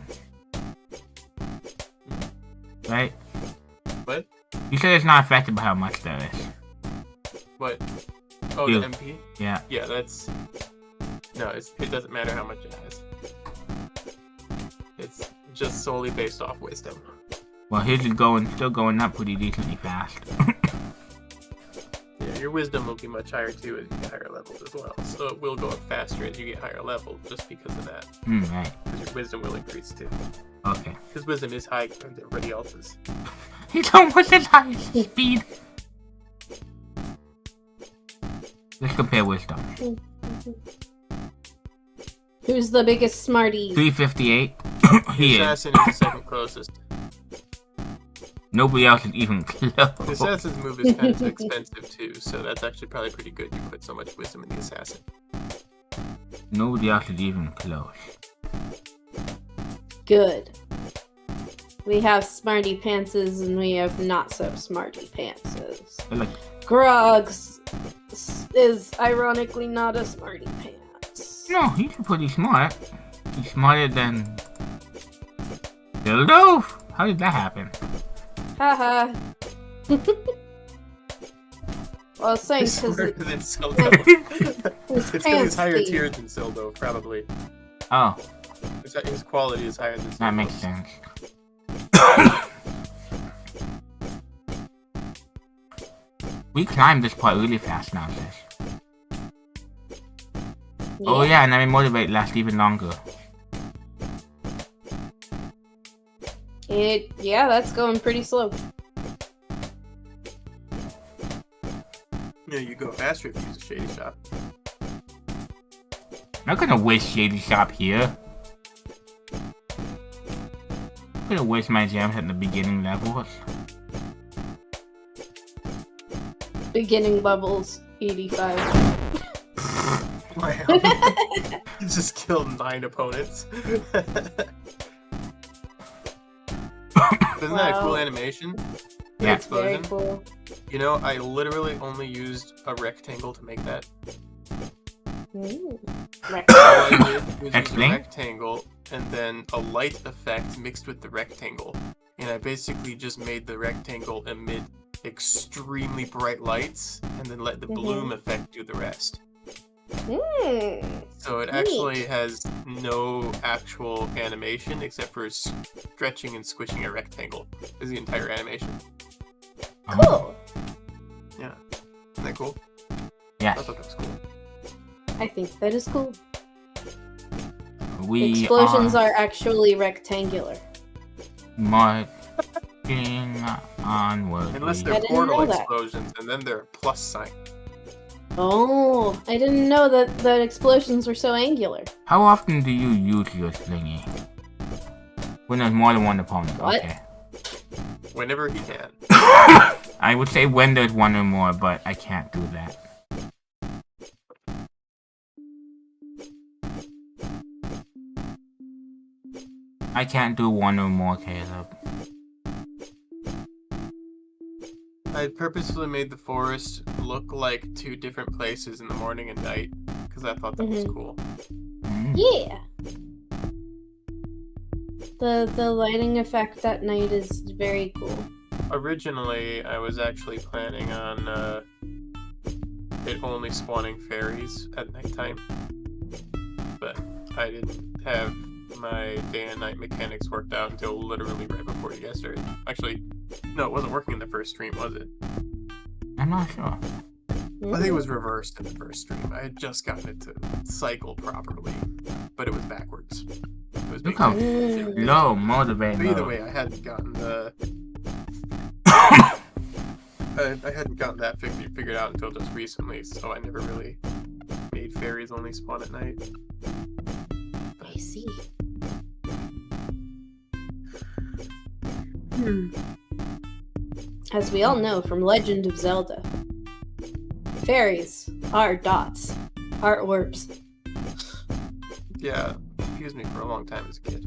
Right? What? You said it's not affected by how much there is. What? Oh, You. the MP? Yeah. Yeah, that's... No, it doesn't matter how much it has. It's just solely based off wisdom. Well, his is still going up pretty decently fast. Yeah, your wisdom will be much higher too as you get higher levels as well. So it will go up faster as you get higher level just because of that. Right. Because your wisdom will increase too. Okay. His wisdom is high compared to everybody else's. He's almost as high as speed. Let's compare wisdom. Who's the biggest smarty? 358. He is. Assassin is the second closest. Nobody else is even close. The assassin's move is kind of expensive too, so that's actually probably pretty good. You put so much wisdom in the assassin. Nobody else is even close. Good. We have smarty pantses and we have not so smarty pantses. Like, Grog's is ironically not a smarty pants. no, he's pretty smart. He's smarter than Dildo? How did that happen? Haha. Well, I was saying He's because smarter than Sildo. It's because he's higher tier than Sildo, probably. Oh, His quality is higher than Sildo's. that makes sense. We climbed this part really fast now, sis. Oh yeah, and I mean motivate lasts even longer. Yeah, that's going pretty slow. Yeah, you go faster if you use a shady shop. I'm not gonna waste Shady Shop here. I'm gonna waste my gems at the beginning levels. Beginning levels 85. Wow. You just killed 9 opponents. Isn't that a cool animation? Yeah. Very cool. You know, I literally only used a rectangle to make that. Ooh. All I did was use a Explain. rectangle and then a light effect mixed with the rectangle. And I basically just made the rectangle emit extremely bright lights and then let the bloom effect do the rest. So it actually has no actual animation except for stretching and squishing a rectangle. Is the entire animation. Cool. Yeah. Isn't that cool? Yeah. I thought that was cool. I think that is cool. We Explosions are actually rectangular. marching onward. Unless I they're didn't portal know that. explosions and then they're a plus sign. Oh, I didn't know that explosions were so angular. How often do you use your slingy? When there's more than one opponent. What? Okay. Whenever he can. I would say when there's one or more, but I can't do that. I can't do one or more, Caleb. I purposefully made the forest look like 2 different places in the morning and night because I thought that was cool. Yeah. The lighting effect at night is very cool. Originally, I was actually planning on it only spawning fairies at nighttime, but I didn't have my day and night mechanics worked out until literally right before you guys started. Actually, no, it wasn't working in the first stream, was it? I'm not sure. I think it was reversed in the first stream. I had just gotten it to cycle properly, but it was backwards. It was Look making how shit. low motivate But either mode. way, I hadn't gotten the I hadn't gotten that figured out until just recently, so I never really made fairies only spawn at night. I see. As we all know from Legend of Zelda, fairies are dots, are orbs. Yeah, confused me for a long time as a kid.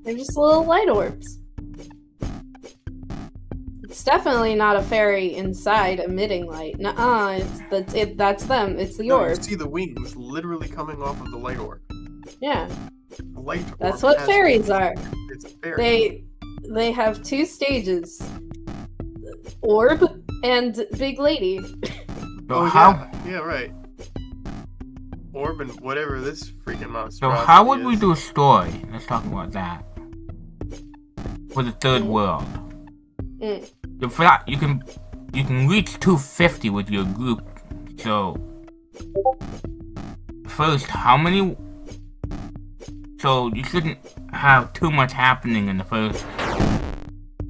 They're just little light orbs. It's definitely not a fairy inside emitting light. Nuh-uh, that's them. It's the No, orb. you see the wings literally coming off of the light orb. Yeah, The light orb that's what has fairies wings. are. It's a fairy. They have 2 stages. Orb and big lady. So Oh how yeah, right. Orb and whatever this freaking monster. so how would we do story? Let's talk about that. For the third world. You can reach 250 with your group. So first, how many? So you shouldn't have too much happening in the first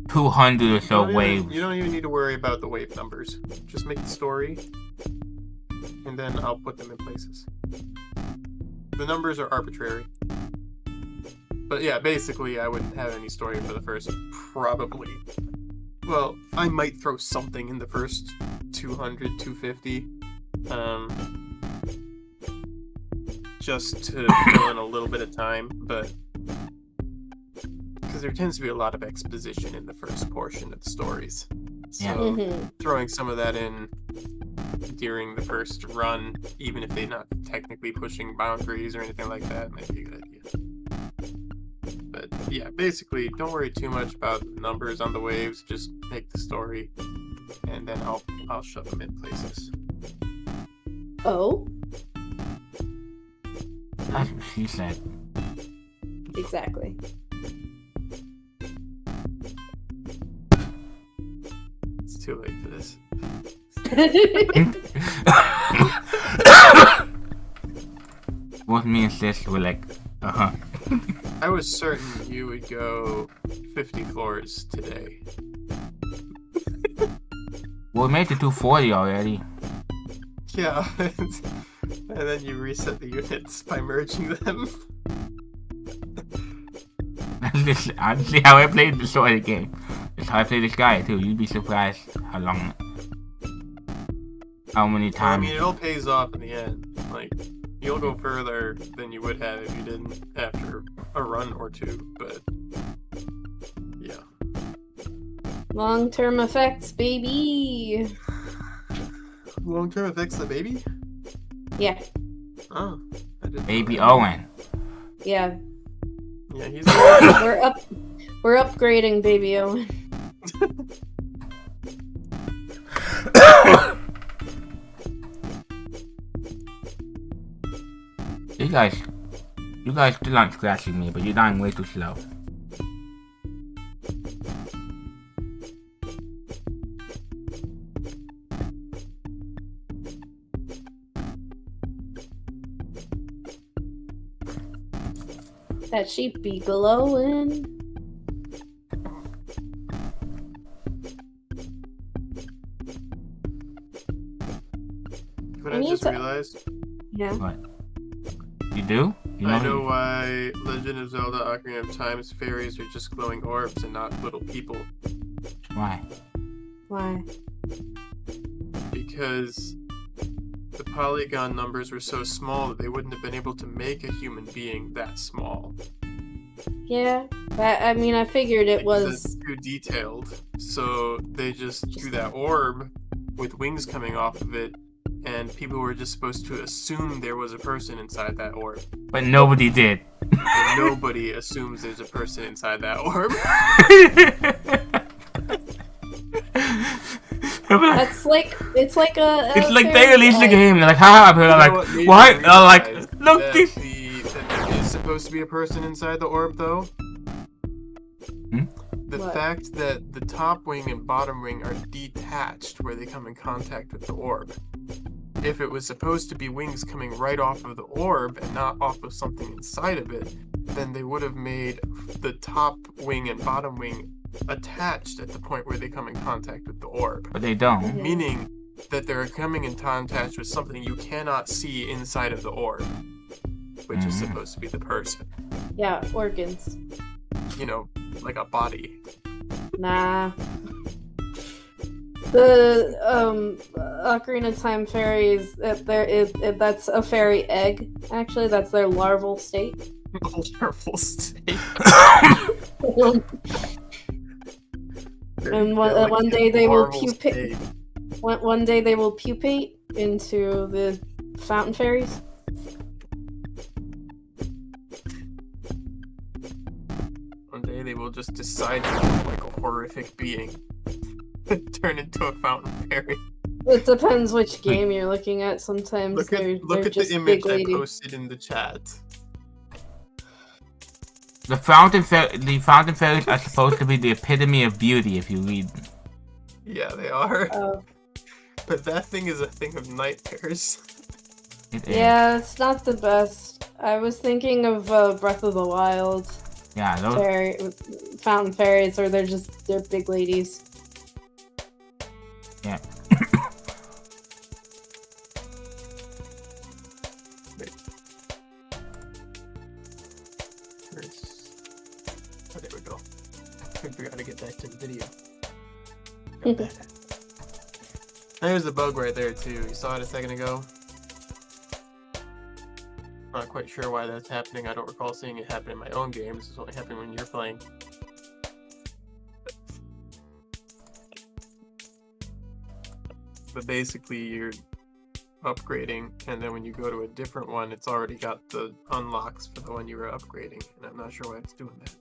200 or so waves. You don't even need to worry about the wave numbers. Just make the story, and then I'll put them in places. The numbers are arbitrary. But yeah, basically I wouldn't have any story for the first probably. Well, I might throw something in the first 200, 250. Just to fill in a little bit of time, but because there tends to be a lot of exposition in the first portion of the stories. So throwing some of that in during the first run, even if they're not technically pushing boundaries or anything like that, might be a good idea. But yeah, basically, don't worry too much about the numbers on the waves. Just make the story, and then I'll shove them in places. Oh? That's what she said. Exactly. It's too late for this. Both me and Sis were like, I was certain you would go 50 floors today. Well, we made it to 240 already. Yeah, and then you reset the units by merging them. Honestly, how I played the story game. That's how I play this guy too. You'd be surprised how many times. I mean, it all pays off in the end. Like, you'll go further than you would have if you didn't after a run or two, but yeah. Long-term effects, baby. Long-term effects the baby? Yeah. Oh, I didn't Baby know. Owen. Yeah. Yeah, he's We're upgrading Baby Owen. You guys still aren't scratching me, but you're dying way too slow. That sheep be glowing. What I just realized? Yeah. What? You do? You I know why Legend of Zelda Ocarina of Time's fairies are just glowing orbs and not little people. Why? Why? Because the polygon numbers were so small that they wouldn't have been able to make a human being that small. Yeah. I mean, I figured it Because was it's too detailed. So they just drew that orb with wings coming off of it, and people were just supposed to assume there was a person inside that orb. But nobody did. But nobody assumes there's a person inside that orb. It's like It's like they released the game. They're like, haha. People are like, what? Like, look, this. That there is supposed to be a person inside the orb, though. The fact that the top wing and bottom wing are detached where they come in contact with the orb. If it was supposed to be wings coming right off of the orb and not off of something inside of it, then they would have made the top wing and bottom wing attached at the point where they come in contact with the orb. But they don't. Meaning that they're coming in contact with something you cannot see inside of the orb, which is supposed to be the person. Yeah, organs. You know, like a body. Nah. The Ocarina of Time fairies, that's a fairy egg. Actually, that's their larval state. Larval state. And one day they will pupate. One day they will pupate into the fountain fairies. One day they will just decide to look like a horrific being. Turn into a fountain fairy. It depends which game you're looking at. Sometimes look at just the image big I lady. posted in the chat. The fountain fairies are supposed to be the epitome of beauty if you read them. Yeah, they are. Oh. But that thing is a thing of nightmares. Yeah, it's not the best. I was thinking of Breath of the Wild. Yeah, those Fountain fairies, or they're big ladies. Yeah. Oh, there we go. I forgot to get back to the video. There's a bug right there too. You saw it a second ago. Not quite sure why that's happening. I don't recall seeing it happen in my own games. It's only happening when you're playing. But basically, you're upgrading, and then when you go to a different one, it's already got the unlocks for the one you were upgrading, and I'm not sure why it's doing that.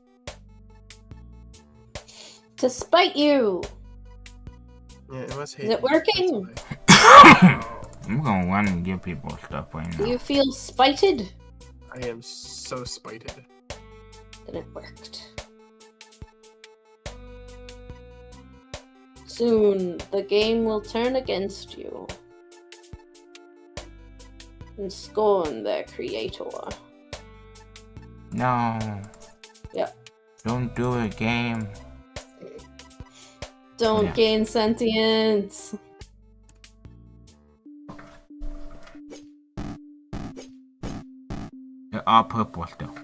To spite you! Yeah, it must hate Is it you. working? I'm gonna run and give people stuff right now. Do you feel spited? I am so spited. Then it worked. Soon, the game will turn against you and scorn their creator. No. Yep. Don't do it, game. Don't gain sentience. They're all purple still.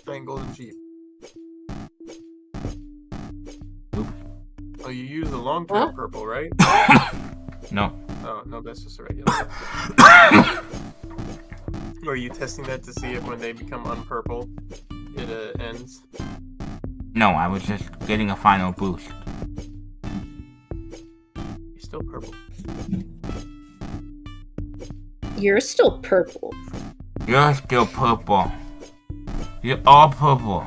Giant golden sheep. Oops. Oh, you use the long-term purple, right? No. Oh, no, that's just a regular. Are you testing that to see if when they become unpurple, it ends? No, I was just getting a final boost. You're still purple. You're still purple. You're still purple. You're all purple.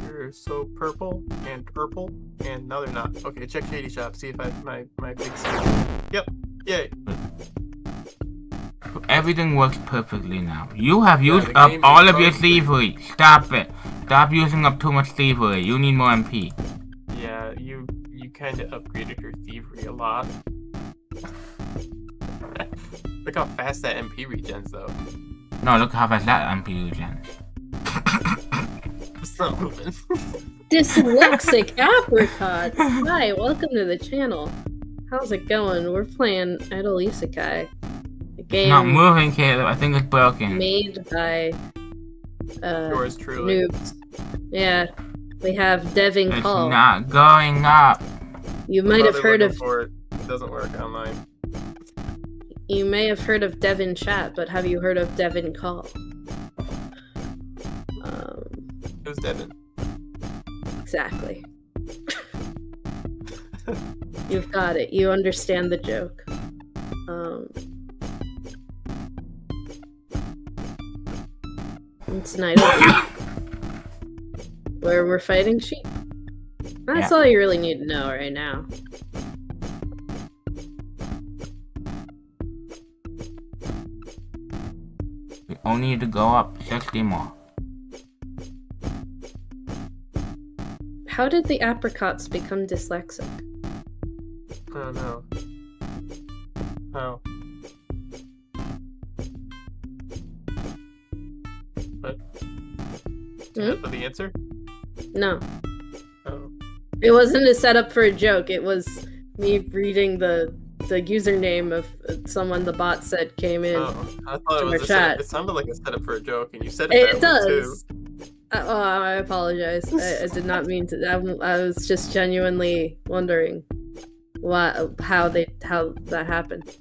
You're so purple, and now they're not. Okay, check Shady Shop, see if my big secret. Yep, yay. Everything works perfectly now. You have used the up game all is of your mostly- thievery. Stop it. Stop using up too much thievery. You need more MP. Yeah, you kind of upgraded your thievery a lot. Look how fast that MP regens, though. No, look how fast that MP regens. It's not moving. Dyslexic apricots. Hi, welcome to the channel. How's it going? We're playing Idle Isekai. A game Not moving, Caleb. I think it's broken. made by Yours truly. noobs. Yeah, we have Devin It's Call. not going up. You might have heard of It doesn't work online. You may have heard of Devin Chat, but have you heard of Devin Call? Who's Devin? Exactly. You've got it. You understand the joke. It's night where we're fighting sheep. That's all you really need to know right now. We only need to go up 60 more. How did the apricots become dyslexic? Oh no. How? What? Is that the answer? No. Oh. It wasn't a setup for a joke. It was me reading the username of someone the bot said came in. Oh, I thought it was a chat. setup. It sounded like a setup for a joke, and you said it It that way, does. I apologize. I did not mean to. I was just genuinely wondering how that happened.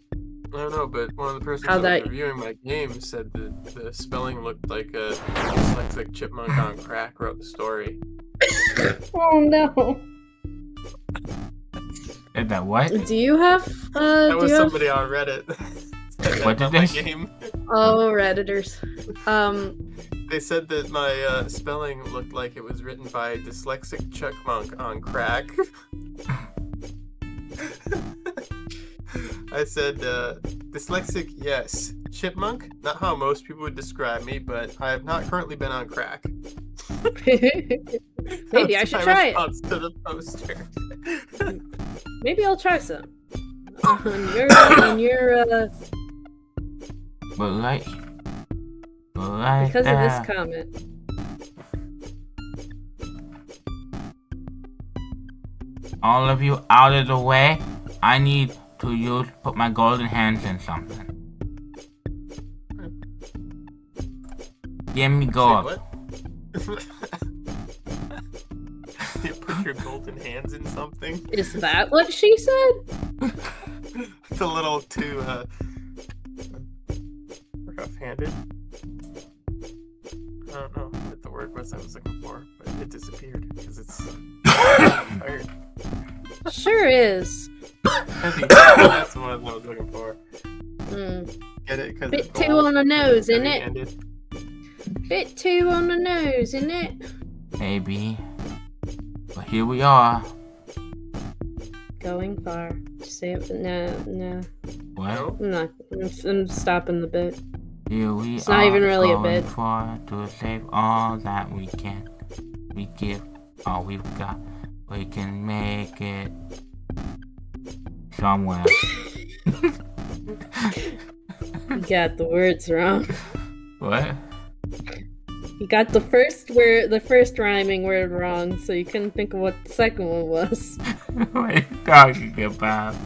I don't know, but one of the persons How that that- was reviewing my game said that the spelling looked like a dyslexic chipmunk on crack wrote the story. Oh no. Is that what? Do you have That was do you somebody have... on Reddit. Said that What did about my they- game. Oh, Redditors. They said that my spelling looked like it was written by a dyslexic chipmunk on crack. I said, dyslexic, yes. Chipmunk? Not how most people would describe me, but I have not currently been on crack. Maybe I should try it. Response to the poster. Maybe I'll try some. on your But right because there. of this comment. All of you out of the way. I need to put my golden hands in something. Give me gold. Wait, what? You put your golden hands in something? Is that what she said? It's a little too rough-handed. I don't know what the word was I was looking for, but it disappeared because it's tired. Sure is. Heavy. That's the one I was looking for. Get it? Cause Bit too on the nose, isn't it? Heavy-handed. Bit too on the nose, isn't it? Maybe. But here we are. Going far. Say it. No. What? I'm not. I'm stopping the bit. Here we It's are. not even really a going bit. for to save all that we can. We give all we've got. We can make it somewhere. You got the words wrong. What? You got the first rhyming word wrong, so you couldn't think of what the second one was. What are you talking about?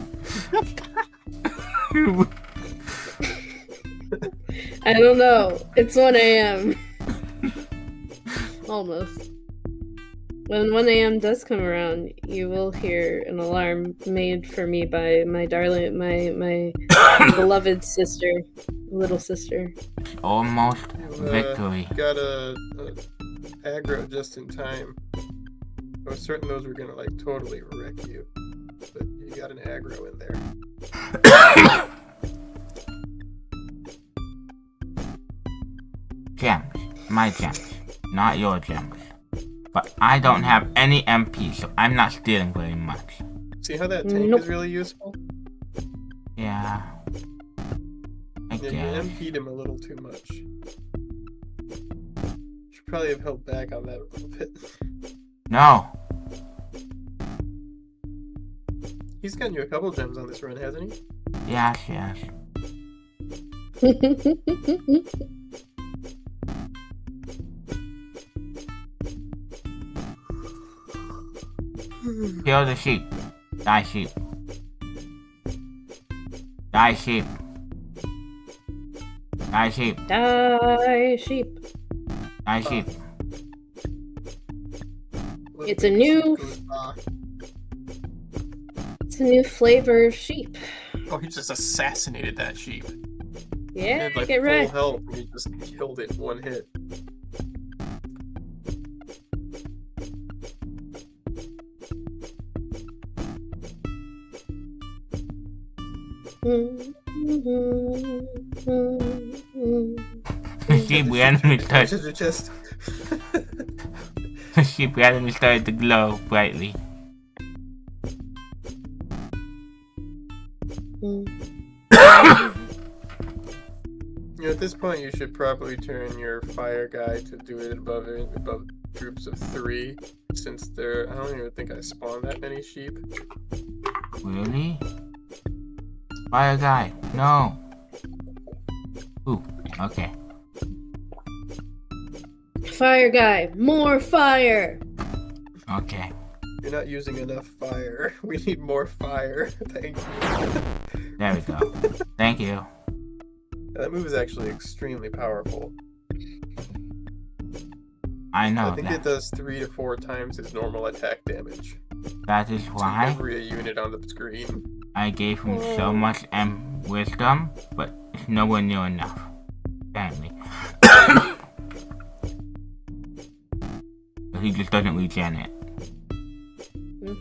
I don't know. It's 1 a.m. Almost. When 1 a.m. does come around, you will hear an alarm made for me by my darling, my beloved sister, little sister. Almost victory. Got a aggro just in time. I was certain those were gonna like totally wreck you, but you got an aggro in there. Gems. My gems. Not your gems. But I don't have any MP, so I'm not stealing very much. See how that tank Nope. is really useful? Yeah. I Yeah, you guess. MP'd him a little too much. Should probably have held back on that a little bit. No. He's gotten you a couple gems on this run, hasn't he? Yes. Kill the sheep. Die sheep. Die sheep. Die sheep. Die, sheep. Die sheep. It's a new flavor of sheep. Oh, he just assassinated that sheep. He Yeah, had like get full right. health and he just killed it in one hit. The sheep randomly started. Touches your chest. The sheep randomly started to glow brightly. You know, at this point, you should probably turn your fire guy to do it above groups of 3, since I don't even think I spawned that many sheep. Really? Fire guy, no. Ooh, okay. Fire guy, more fire. Okay. You're not using enough fire. We need more fire. Thank you. There we go. Thank you. That move is actually extremely powerful. I know I think that. it does 3 to 4 times its normal attack damage That is to why every unit on the screen. I gave him so much wisdom, but it's nowhere near enough. Apparently. But he just doesn't regen it.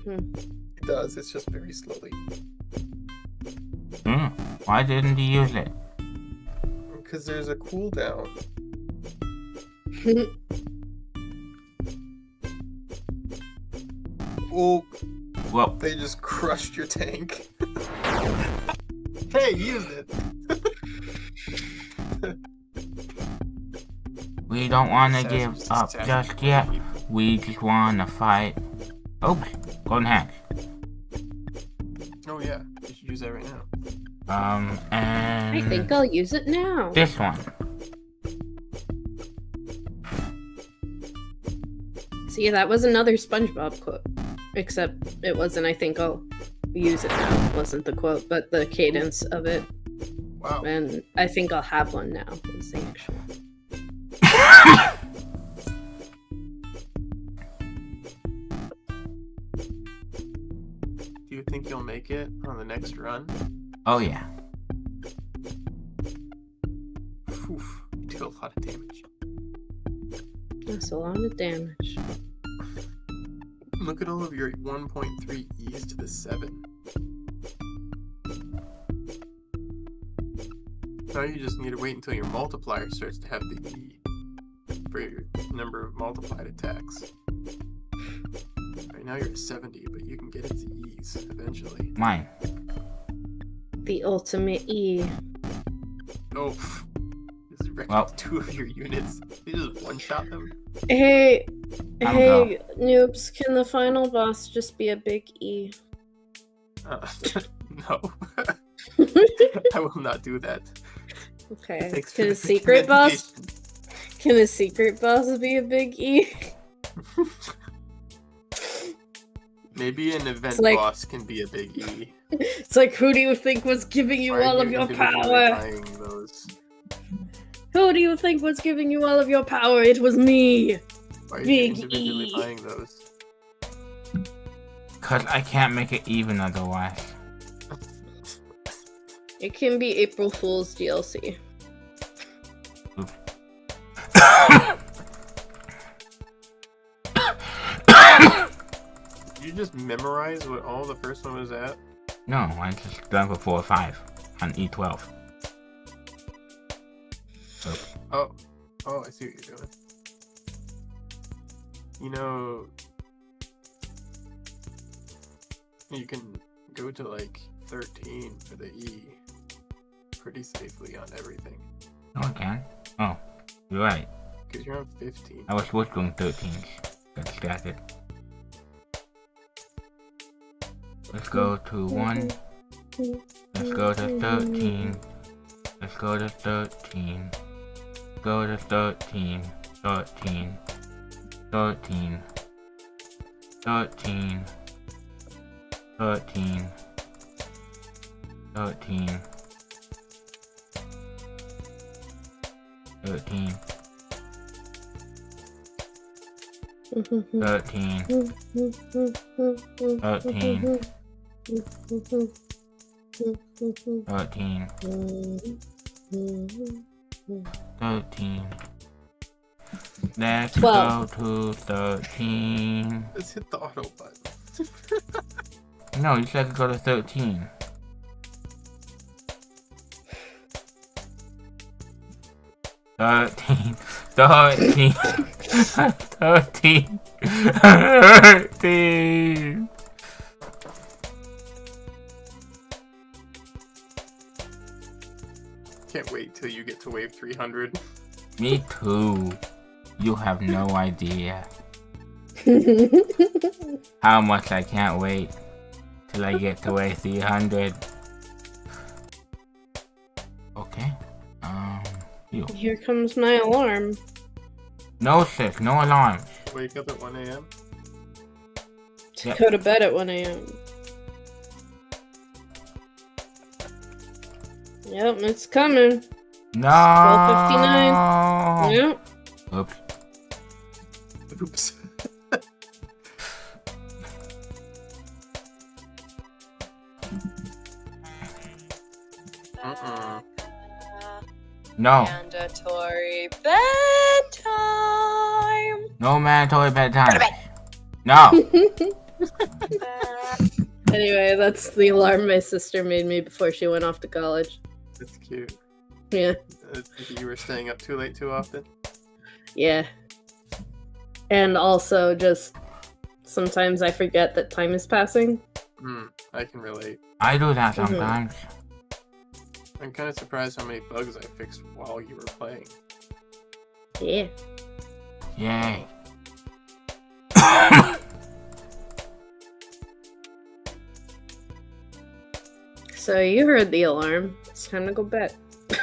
It does, it's just very slowly. Why didn't he use it? Because there's a cooldown. Oh, Well, they just crushed your tank. Hey, used it. we don't want to give Assassin's up assassin. just yet. we just wanna fight. Oops, golden hat. Oh yeah, you should use that right now. And I think I'll use it now. this one. See, that was another SpongeBob quote. Except it wasn't, I think I'll use it now. It wasn't the quote, but the cadence of it. Wow. And I think I'll have one now. Was the actual. Do you think you'll make it on the next run? Oh yeah. Oof, you do a lot of damage. That's a lot of damage. Look at all of your 1.3 E's to the 7. Now you just need to wait until your multiplier starts to have the E for your number of multiplied attacks. Right now you're at 70, but you can get it to E's eventually. Mine. The ultimate E. Oh, this is wrecking Well. 2 of your units. You just one-shot them. Hey, I'm hey, noobs, can the final boss just be a big E? No. I will not do that. Okay. Thanks for Can a the secret boss? recommendation. Can a secret boss be a big E? Maybe an event like- boss can be a big E. It's like, who do you think was giving you Why are all of your individually power? buying those? Who do you think was giving you all of your power? It was me. Why are you Big individually E. buying those? Cause I can't make it even otherwise. It can be April Fool's DLC. Did you just memorize what all the first one was at? No, I just done for 4 or 5 on E12. Oh, I see what you're doing. You know, you can go to like 13 for the E pretty safely on everything. No, I can. Oh, you're right. Because you're on 15. I was supposed to go in 13. Got distracted. Let's go to 1. Let's go to 13. Let's go to 13. Go to 13. 13. 13. 13. 13. 13. 13. 13. 13. 13. 13. Let's 12. go to 13. Let's hit the auto button. No, you said to go to 13. Thirteen. 13. 13. Can't wait till you get to wave 300. Me too. You have no idea how much I can't wait till I get to wave 300. Okay. You. Here comes my alarm. No sick, no alarm. Wake up at 1 a.m. Yep. Go to bed at 1 a.m. Yep, it's coming. No. 12:59. Yep. Oops. Oops. No. Mandatory bedtime. No mandatory bedtime. Go to bed. No. Anyway, that's the alarm my sister made me before she went off to college. That's cute. Yeah. You were staying up too late too often? Yeah. And also, just sometimes I forget that time is passing. I can relate. I do that sometimes. I'm kind of surprised how many bugs I fixed while you were playing. Yeah. Yay. So you heard the alarm. It's time to go bed.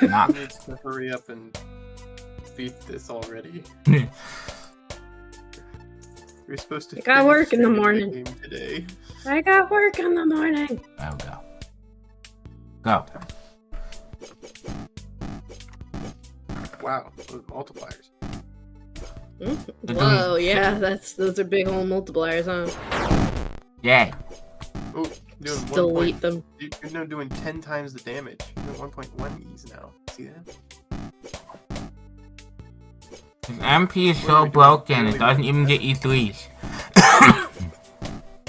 Not. Needs to hurry up and beat this already. You're supposed to. I got work in the finish morning. game today. I got work in the morning. Oh, go. Go. Wow, those multipliers. Whoa, yeah, those are big old multipliers, huh? Yay. Oh, doing Just 1. delete them. You're now doing 10 times the damage. You're doing 1.1 E's now. See that? His MP is so broken, it doesn't even get E3s.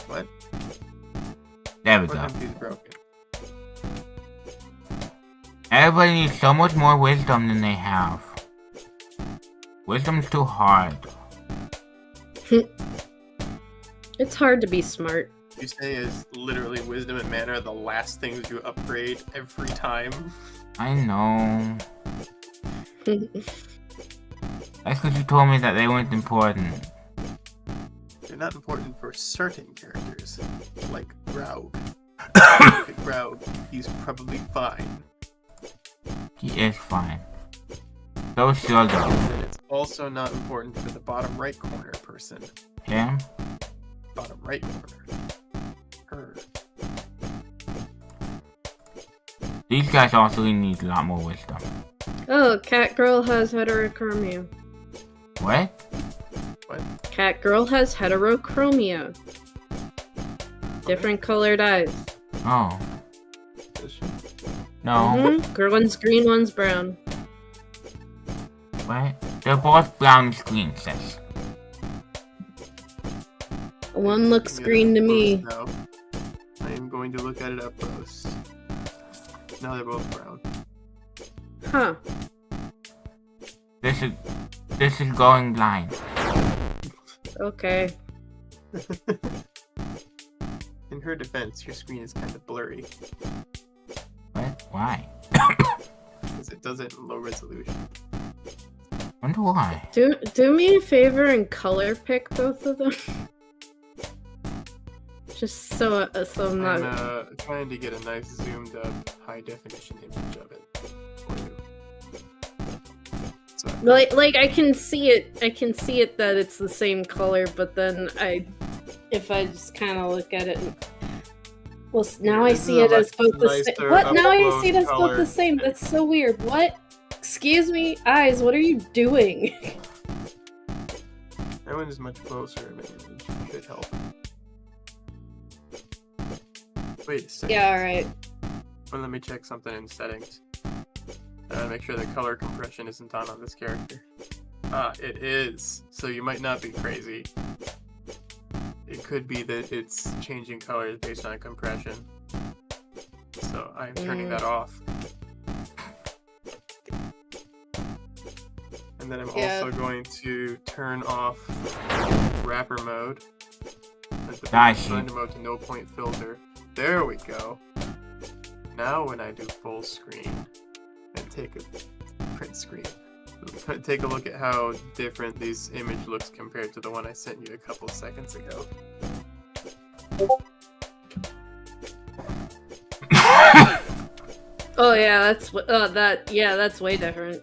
What? There we What go. MP is broken? Everybody needs so much more wisdom than they have. Wisdom's too hard. It's hard to be smart. You say is literally wisdom and mana are the last things you upgrade every time. I know. That's because you told me that they weren't important. They're not important for certain characters, like Raug. Raug, he's probably fine. He is fine. So is Sildo. And it's also not important for the bottom right corner person. Him? Bottom right corner. Her. These guys also need a lot more wisdom. Oh, Cat Girl has heterochromia. What? What? Cat Girl has heterochromia. Different colored eyes. Oh. Does she? No. One's green, one's brown. What? They're both brown screen sets. One looks green to me. Now. I am going to look at it up close. Now they're both brown. Huh. This is going blind. Okay. In her defense, your screen is kind of blurry. What? Why? Because it does it in low resolution. Wonder why. Do me a favor and color pick both of them. Just so I'm not. I'm trying to get a nice zoomed up high definition image of it for you. So, Like I can see it. I can see it that it's the same color, but then if I just kind of look at it. Well, now I see it as both the same. What? Now I see it as both the same. That's so weird. What? Excuse me, eyes. What are you doing? that one is much closer. It should help. Wait a second. Yeah. All right. Well, let me check something in settings. Make sure the color compression isn't on this character. Ah, it is. So you might not be crazy. It could be that it's changing colors based on compression. So I'm turning that off. And then I'm also going to turn off wrapper mode. Blender mode to no point filter. There we go. Now when I do full screen and take a print screen, take a look at how different this image looks compared to the one I sent you a couple of seconds ago. Oh yeah, that's way different.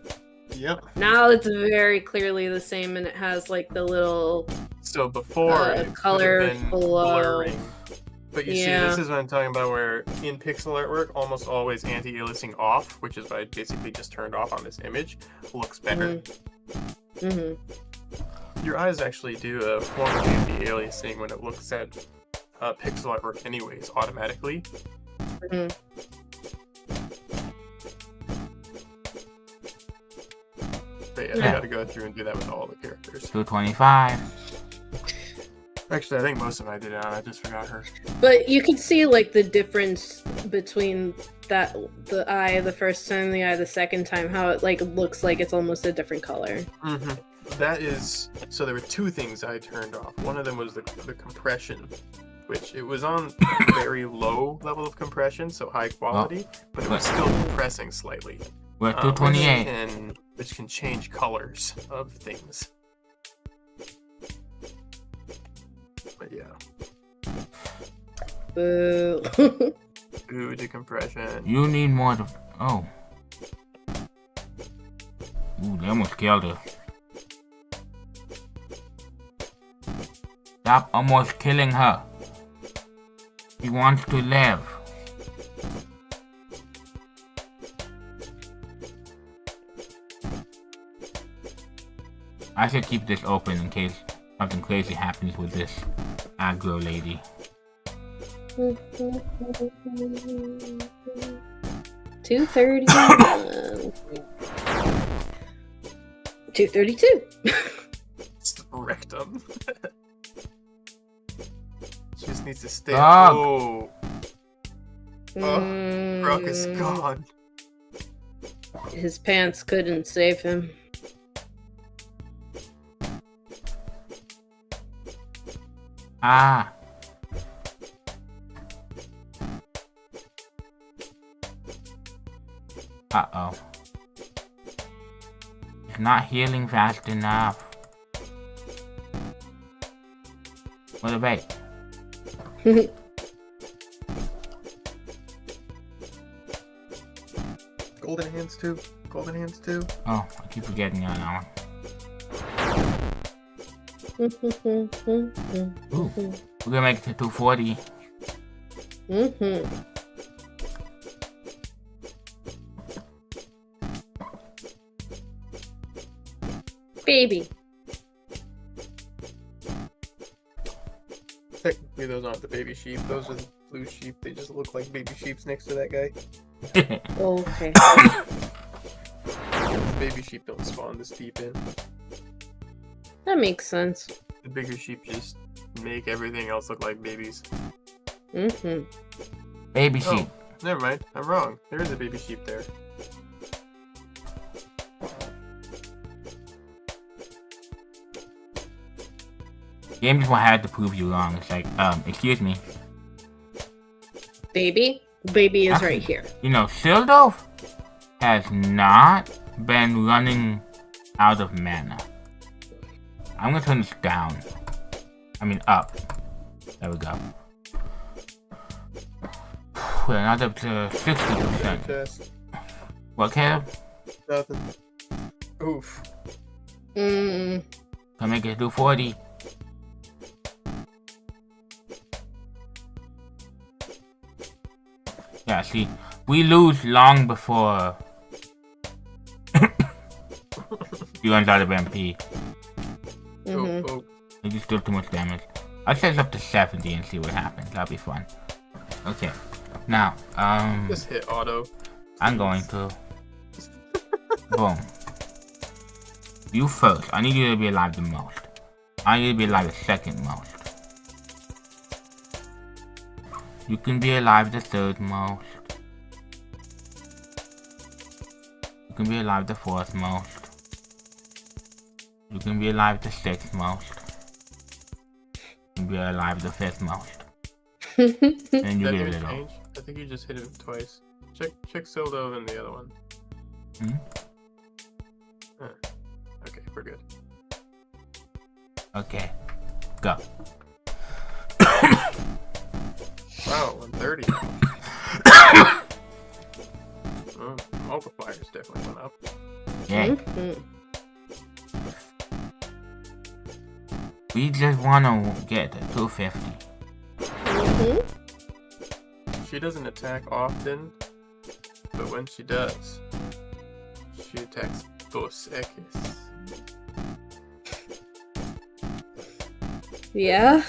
Yep. Now it's very clearly the same, and it has like the little So before it color been below. blurring. But you see, this is what I'm talking about, where in pixel artwork, almost always anti-aliasing off, which is what I basically just turned off on this image, looks better. Your eyes actually do a form of anti-aliasing when it looks at pixel artwork anyways, automatically. But yeah, I gotta go through and do that with all the characters. 225. Actually, I think most of them I did it on, I just forgot her. But you can see like the difference between the eye the first time and the eye the second time, how it like looks like it's almost a different color. That is, so there were two things I turned off. One of them was the compression, which it was on a very low level of compression, so high quality, but it was still compressing slightly. We're at 228. Which can change colors of things. Boo. Ooh, decompression. You need more to... Oh. Ooh, they almost killed her. Stop almost killing her. She wants to live. I should keep this open in case something crazy happens with this aggro lady. 2:30. 2:32. Just wrecked him. She just needs to stay. Dog. Oh. Oh, Brock is gone. His pants couldn't save him. Ah. Uh-oh. It's not healing fast enough. What a bait. Golden hands too. Golden hands too. Oh, I keep forgetting on that one. Ooh, we're gonna make it to 240. Baby. Technically, those aren't the baby sheep. Those are the blue sheep. They just look like baby sheeps next to that guy. Okay. Baby sheep don't spawn this deep in. That makes sense. The bigger sheep just make everything else look like babies. Baby sheep. Oh, never mind. I'm wrong. There is a baby sheep there. Game just had to prove you wrong. It's like, excuse me. Baby? Baby is Actually, right here. You know, Sildo has not been running out of mana. I'm gonna turn this down. I mean, up. There we go. We're not up to 60%. Chest. What, Caleb? Nothing. Oof. Can make it do 40. Yeah, see, we lose long before he runs out of MP. Oh. They just do too much damage. I'll set it up to 70 and see what happens. That'll be fun. Okay. Now, Just hit auto. I'm going to. Boom. You first. I need you to be alive the most. I need you to be alive the second most. You can be alive the third most. You can be alive the fourth most. You can be alive the sixth most. You can be alive the fifth most. And you get rid of it. I think you just hit him twice. Check Sildo and the other one. Okay, we're good. Okay. Go. Wow, 130. Multipliers definitely went up. Yeah. We just wanna get to 250. She doesn't attack often, but when she does, she attacks Tos Thos. Yeah?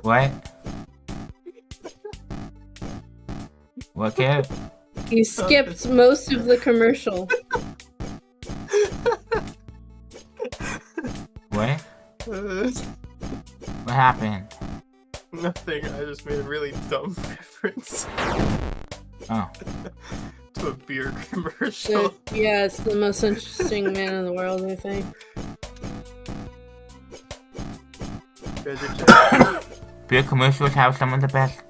What? What, kid? You skipped most of the commercial. What? What happened? Nothing, I just made a really dumb reference. Oh. To a beer commercial. Yeah, it's the most interesting man in the world, I think. Beer commercials have some of the best.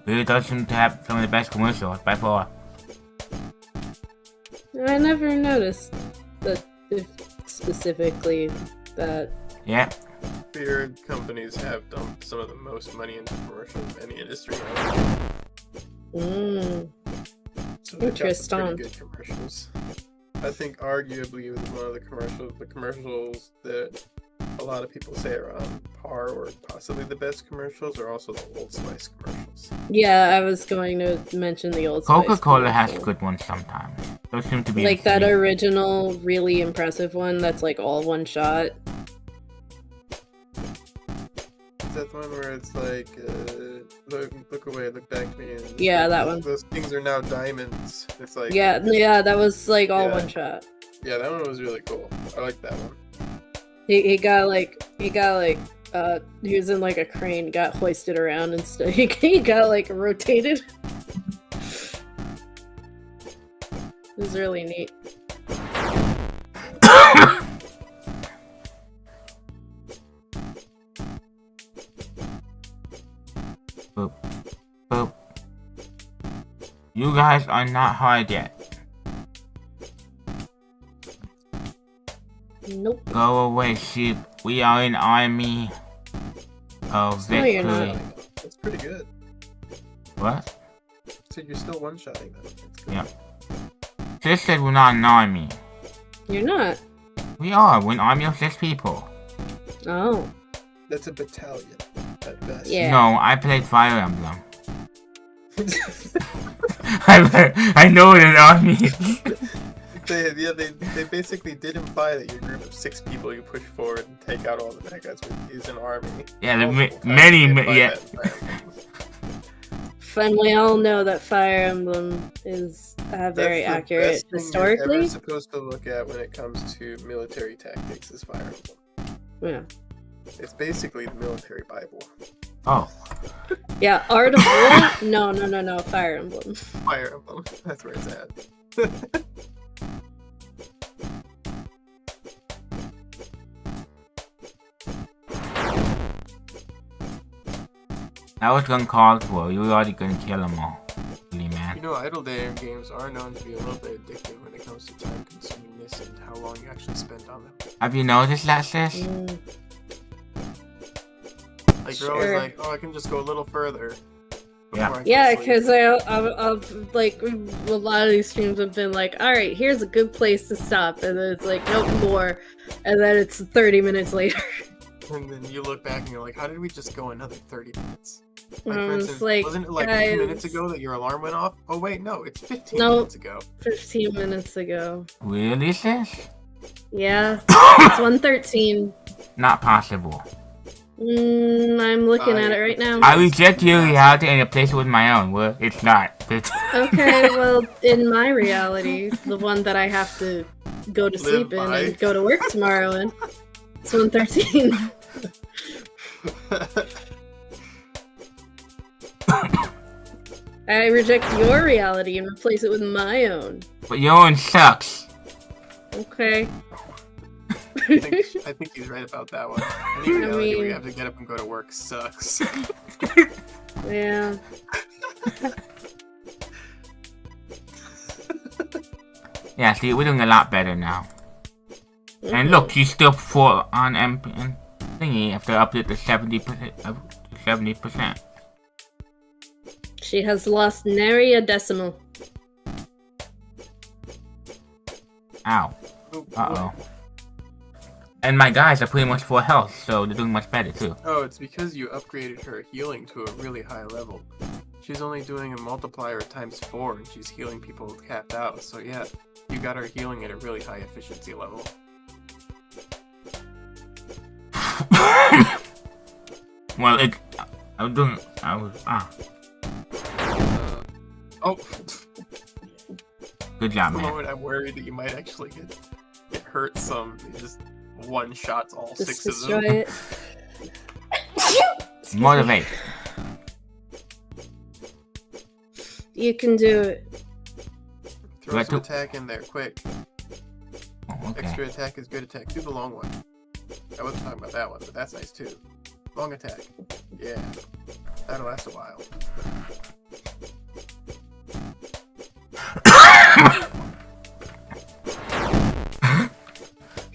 Beer does seem to have some of the best commercials by far. I never noticed the specifically that. Yeah. Beer companies have dumped some of the most money into commercials in any industry. So they've got some pretty good commercials. I think arguably one of the commercials that a lot of people say are on par or possibly the best commercials are also the Old Spice commercials. Yeah, I was going to mention the Old Spice. Coca-Cola has good ones sometimes. Those seem to be like that original, really impressive one that's like all one shot. Is that the one where it's like, look away, look back to me? And yeah, that one. Those things are now diamonds. It's like yeah, that was like all one shot. Yeah, that one was really cool. I like that one. He was in like a crane, got hoisted around and stuff. He got like rotated. It was really neat. Boop. Boop. You guys are not hard yet. Nope. Go away, sheep. We are an army of victory. No, you're not. That's pretty good. What? So you're still one-shotting them. Yeah. Sis said we're not an army. You're not. We are. We're an army of 6 people. Oh. That's a battalion at best. Yeah. No, I played Fire Emblem. I know what an army is. They basically did imply that your group of 6 people you push forward and take out all the bad guys is an army. Yeah, many, yeah. And we all know that Fire Emblem is very accurate historically. You're ever supposed to look at when it comes to military tactics is Fire Emblem. Yeah. It's basically the military Bible. Oh. Yeah, Art of War? No, Fire Emblem. Fire Emblem. That's where it's at. That was uncalled for. You were already gonna kill them all. Really, man. You know, idle day games are known to be a little bit addictive when it comes to time consumingness and how long you actually spend on them. Have you noticed that, sis? Like, you're always like, oh, I can just go a little further. Yeah, because I've like a lot of these streams have been like, all right, here's a good place to stop, and then it's like, nope, more, and then it's 30 minutes later. And then you look back and you're like, how did we just go another 30 minutes? Like, for instance, wasn't it like guys, 2 minutes ago that your alarm went off? Oh wait, no, it's 15 minutes ago. 15 minutes ago. Really, sis? Yeah, it's 1:13. Not possible. I'm looking at it right now. I reject your reality and replace it with my own. Well, it's not. Okay, well, in my reality, the one that I have to go to sleep in and go to work tomorrow in, it's 1:13. I reject your reality and replace it with my own. But your own sucks. Okay. I think he's right about that one. Any reality where you have to get up and go to work sucks. Yeah. Yeah, see, we're doing a lot better now. And look, she's still 4 on MP thingy after update to 70%. She has lost nary a decimal. Ow. Uh-oh. And my guys are pretty much full health, so they're doing much better too. Oh, it's because you upgraded her healing to a really high level. She's only doing a multiplier times 4 and she's healing people capped out, so yeah, you got her healing at a really high efficiency level. Well, Oh! Good job, man. For the moment I'm worried that you might actually get hurt some. You just one-shots all Just 6 of them. it. Motivate. You can do it. Throw some attack in there, quick. Oh, okay. Extra attack is good attack. Do the long one. I wasn't talking about that one, but that's nice too. Long attack. Yeah. That'll last a while.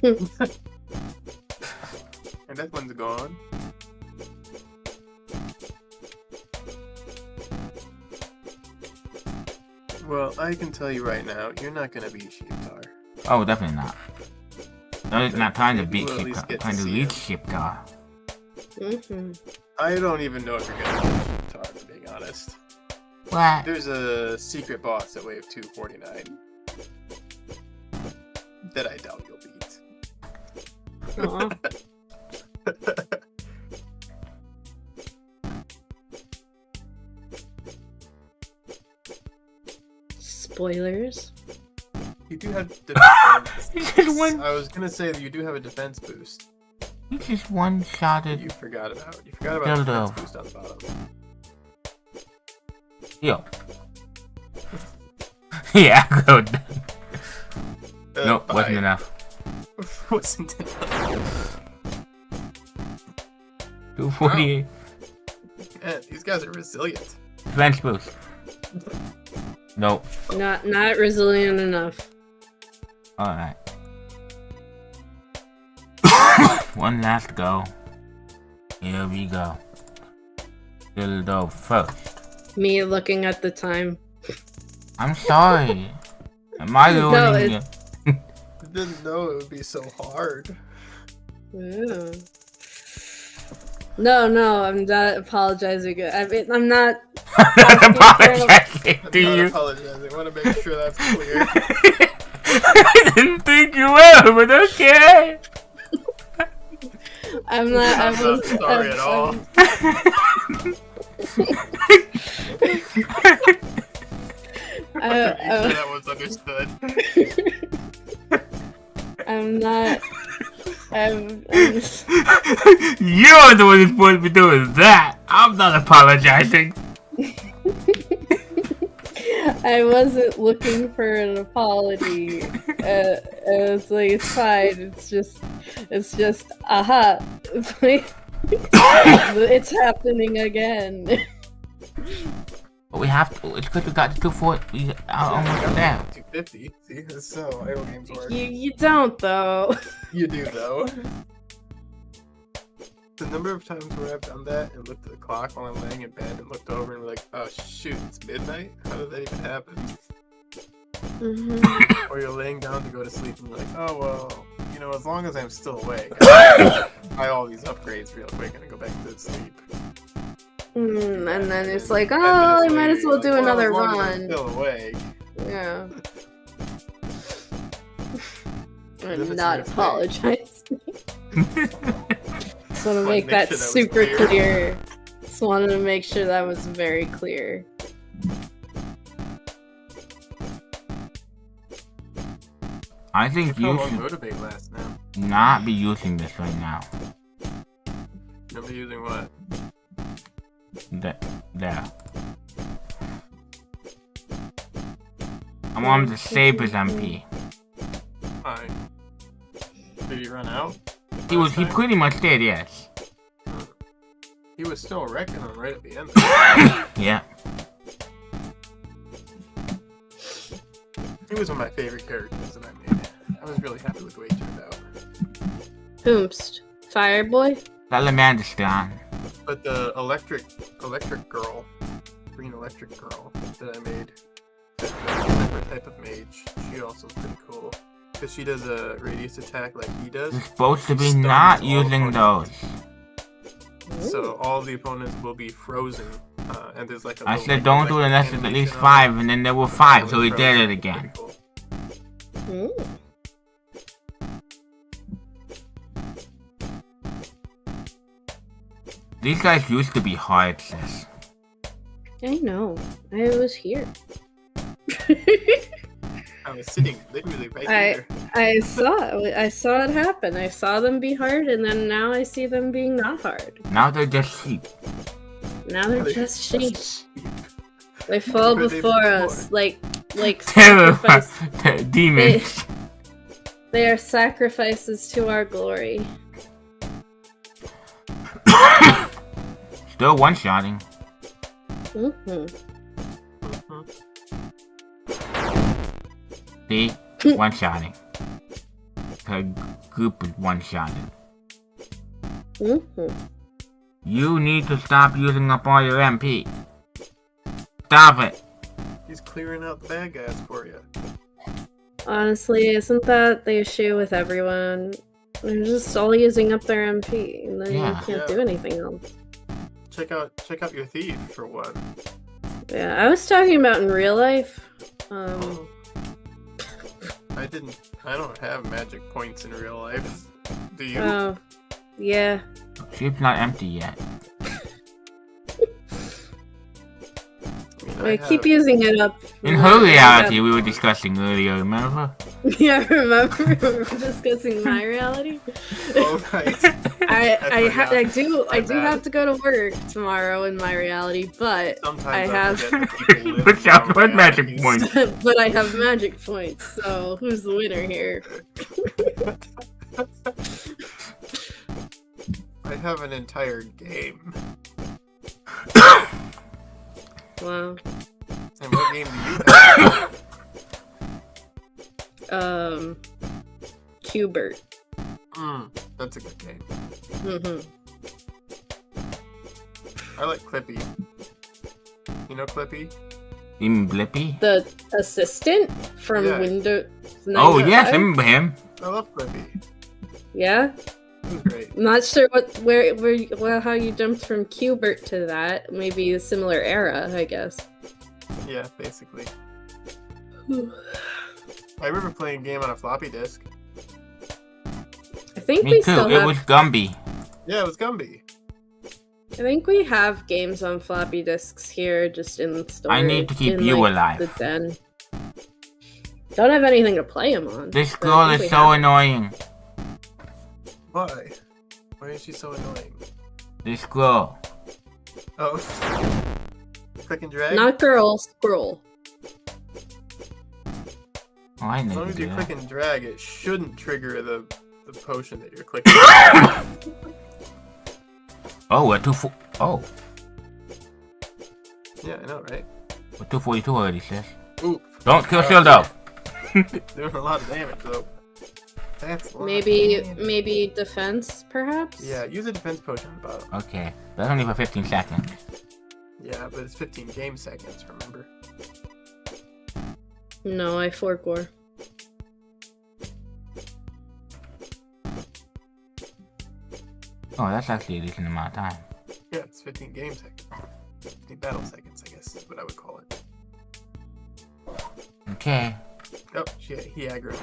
And that one's gone. Well, I can tell you right now, you're not gonna beat Sheeptar. Oh, definitely not. No, it's not trying to beat We'll at least Sheeptar. get Trying to to see reach him. Sheeptar. I don't even know if you're gonna beat Sheeptar, to being honest. What? There's a secret boss at wave 249 that I doubt you'll beat. Aw. Spoilers. You do have defense. just one. I was gonna say that you do have a defense boost. You just one-shotted. You forgot about. You forgot about the Dildo. defense boost on the bottom. Yo. Yeah, good. Nope, wasn't bye. enough. Wasn't enough. 248. Man, these guys are resilient. Defense boost. Nope. Not resilient enough. Alright. One last go. Here we go. Dildo first. Me looking at the time. I'm sorry. Am I No, ruining it's- you? I didn't know it would be so hard. Yeah. No, I'm not apologizing. I mean, I'm not. I'm not apologizing I'm to not you. apologizing. I want to make sure that's clear. I didn't think you were, but okay. I'm not. I'm not sorry at all. I want to make sure that was understood. I'm not. You're the one who's supposed to be doing that. I'm not apologizing. I wasn't looking for an apology. It's like it's fine. It's just aha. It's happening again. But we have to. It's because we got to 240. We are almost there. 250. See, that's how idle games work. You don't though. You do though. The number of times where I've done that and looked at the clock while I'm laying in bed and looked over and be like, oh shoot, it's midnight? How did that even happen? Or you're laying down to go to sleep and you're like, oh well, you know, as long as I'm still awake, I'll buy all these upgrades real quick and I go back to sleep. And then it's like, 10 oh, I minutes might later, as well you're do like, another as long as I'm run. still awake. Yeah. Then I'm it's not your thing. apologizing. Just want to make Make that sure that was super clear. clear. Just wanted to make sure that was very clear. I think How you long should motivate lasts now? not be using this right now. Nobody using what? There. I want him to save his MP. Fine. Did he run out? He pretty much did, yes. He was still wrecking him right at the end. Yeah. He was one of my favorite characters that I made. I was really happy with the way he turned out. Whomst? Fireboy? Salamander's gone. But the electric girl, green electric girl that I made, that's a separate type of mage. She also is pretty cool. Because she does a radius attack like he does. You're supposed to be Stuns not all using those. opponents. So all the opponents will be frozen. And there's like a I little, said like, don't do it unless electric there's at least animation on 5, and then there were 5, so he it. did it again. Pretty cool. Ooh. These guys used to be hard, sis. I know. I was here. I was sitting literally right I- there. I saw it happen. I saw them be hard, and then now I see them being not hard. Now they're just sheep. Now they're just sheep. sheep. They fall Were they before before? us, like Terrified sacrifice. demons. They are sacrifices to our glory. Still one-shotting. Mm-hmm. See? One-shotting. her group is one-shotted. Mm-hmm. You need to stop using up all your MP. Stop it. He's clearing out the bad guys for you. Honestly, isn't that the issue with everyone? They're just all using up their MP, and then you can't do anything else. Check out your thief for one. Yeah, I was talking about in real life. I don't have magic points in real life. Do you? Oh, yeah. She's not empty yet. I keep using it up. In her reality, we were discussing earlier, remember? Yeah, I remember. We were discussing my reality. Oh, right. I do have to go to work tomorrow in my reality, but I have magic points. But I have magic points, so who's the winner here? I have an entire game. Wow. And what game do you have? Qbert. That's a good game. Mm-hmm. I like Clippy. You know Clippy? You mean Blippy? The assistant from Windows 9. Oh, yes, I remember him. I love Clippy. Yeah? He was great. I'm not sure how you jumped from Qbert to that. Maybe a similar era, I guess. Yeah, basically. I remember playing a game on a floppy disk. I think Me too. It was Gumby. Yeah, it was Gumby. I think we have games on floppy disks here, just in the store. I need to keep you alive. The den. Don't have anything to play them on. This girl is so annoying. Why? Why is she so annoying? This girl. Oh. Click and drag? Not girl, scroll. Oh, I know. As long as you click and drag, it shouldn't trigger the potion that you're clicking. Oh, we're 240. Oh. Yeah, I know, right? We're 242 already, sis. Ooh. Don't kill shield off. Doing a lot of damage, though. That's Maybe defense, perhaps? Yeah, use a defense potion on the bottom. Okay. That's only for 15 seconds. Yeah, but it's 15 game seconds, remember? No, I forgore. Oh, that's actually a decent amount of time. Yeah, it's 15 game seconds. 15 battle seconds, I guess is what I would call it. Okay. Oh, shit, he aggroed.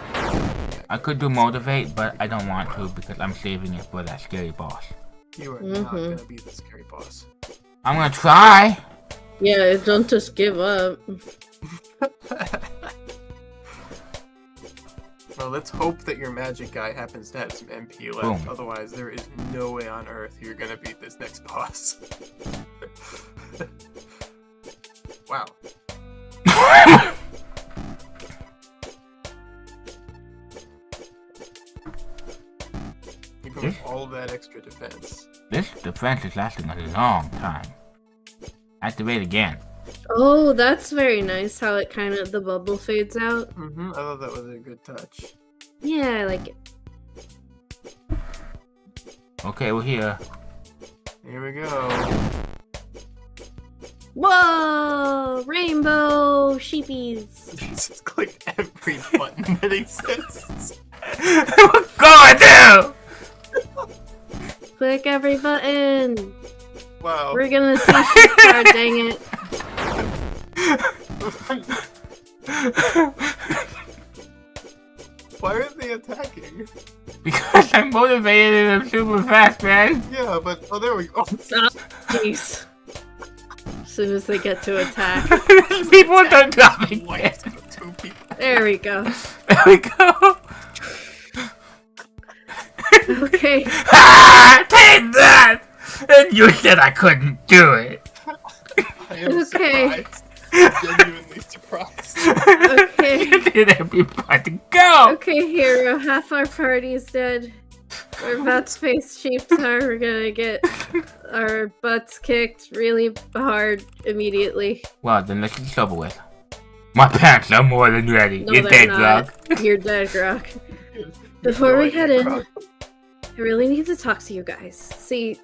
I could do motivate, but I don't want to because I'm saving it for that scary boss. You are not gonna be the scary boss. I'm gonna try! Yeah, don't just give up. Well, let's hope that your magic guy happens to have some MP left. Boom. Otherwise, there is no way on earth you're gonna beat this next boss. Wow. Even with all of that extra defense. This defense is lasting a long time. Activate again. Oh, that's very nice how it kind of, the bubble fades out. I thought that was a good touch. Yeah, I like it. Okay, we're here. Here we go. Whoa! Rainbow sheepies! Just click every button that exists. What's going on? Click every button! Wow. We're gonna see Sheeptar, dang it. Why are they attacking? Because I'm motivated and I'm super fast, man. Yeah, but oh, there we go. Jeez. As soon as they get to attack. People don't dropping. There we go. There we go. Okay. Ah, take that! And you said I couldn't do it. I am surprised. Genuinely surprised. Okay. Did everybody go? Okay, hero. Half our party's dead. We're about to face Sheeptar. We're gonna get our butts kicked really hard immediately. Well, then let's get over with. My pants are more than ready. No, You're dead, Grog. You're dead, Grog. Before we head in, I really need to talk to you guys. See,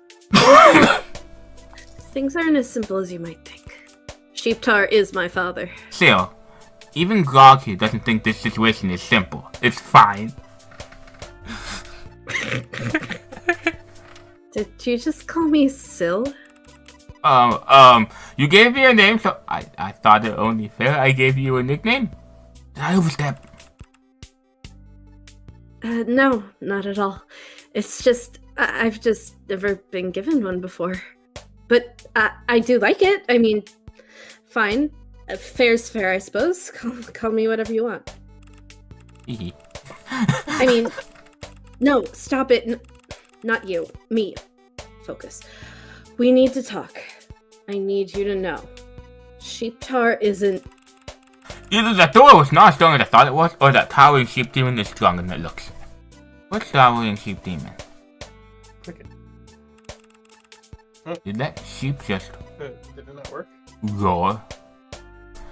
things aren't as simple as you might think. Sheeptar is my father. Still, even Grog here doesn't think this situation is simple. It's fine. Did you just call me Sil? You gave me a name, so I thought it only fair I gave you a nickname. Did I overstep? No, not at all. It's just, I've just never been given one before. But I do like it. I mean, fine. Fair's fair, I suppose. Call me whatever you want. I mean, no, stop it. Not you. Me. Focus. We need to talk. I need you to know. Sheeptar isn't... Either the door was not as strong as I thought it was, or that towering sheep demon is stronger than it looks. What's towering sheep demon? Cricket. Did that sheep just... Did it not work? roar?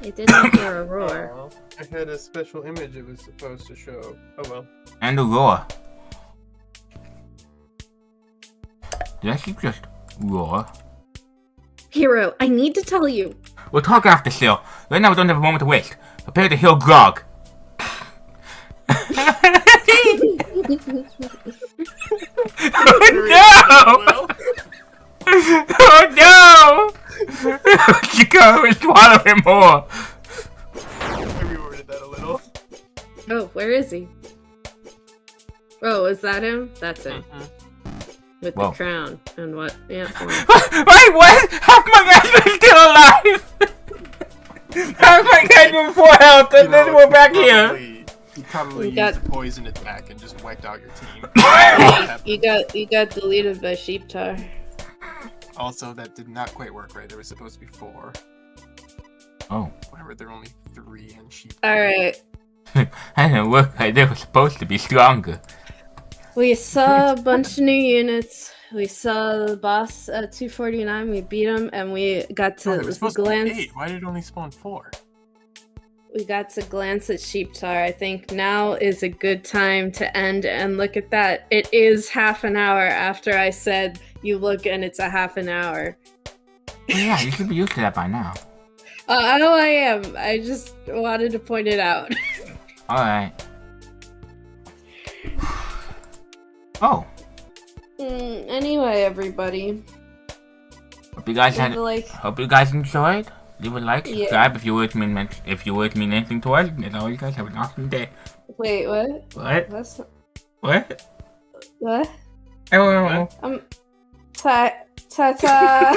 It didn't hear a roar. Oh, I had a special image it was supposed to show. Oh well. And a roar. Did that sheep just roar? Hero, I need to tell you. We'll talk after, Sil. Right now we don't have a moment to waste. Prepare to heal Grog. Oh no! Oh no! Chico will swallow him more. I reworded that a little. Oh, where is he? Oh, is that him? That's him. With Whoa. the crown and what? Yeah. Wait, what? Half my guys are still alive! Half my guys were 4 health and then we're back here! You probably We used got- the poison attack and just wiped out your team. You got deleted by Sheeptar. Also, that did not quite work right. There was supposed to be 4. Oh. Whenever there were only 3 in sheep. Alright. I didn't work right. They were supposed to be stronger. We saw a bunch of new units. We saw the boss at 249. We beat him, and we got Oh, to there was supposed to be glance. 8. Why did it only spawn 4? We got to glance at Sheeptar. I think now is a good time to end and look at that. It is half an hour after I said you look, and it's a half an hour. Well, yeah, you should be used to that by now. I know I am. I just wanted to point it out. Alright. Oh. Anyway, everybody. Hope you guys Leave a like. Hope you guys enjoyed. Leave a like, Yeah. subscribe if you words mean anything to us. And as always, guys, have an awesome day. Wait, what? What? What's What? what? Oh. Ta ta.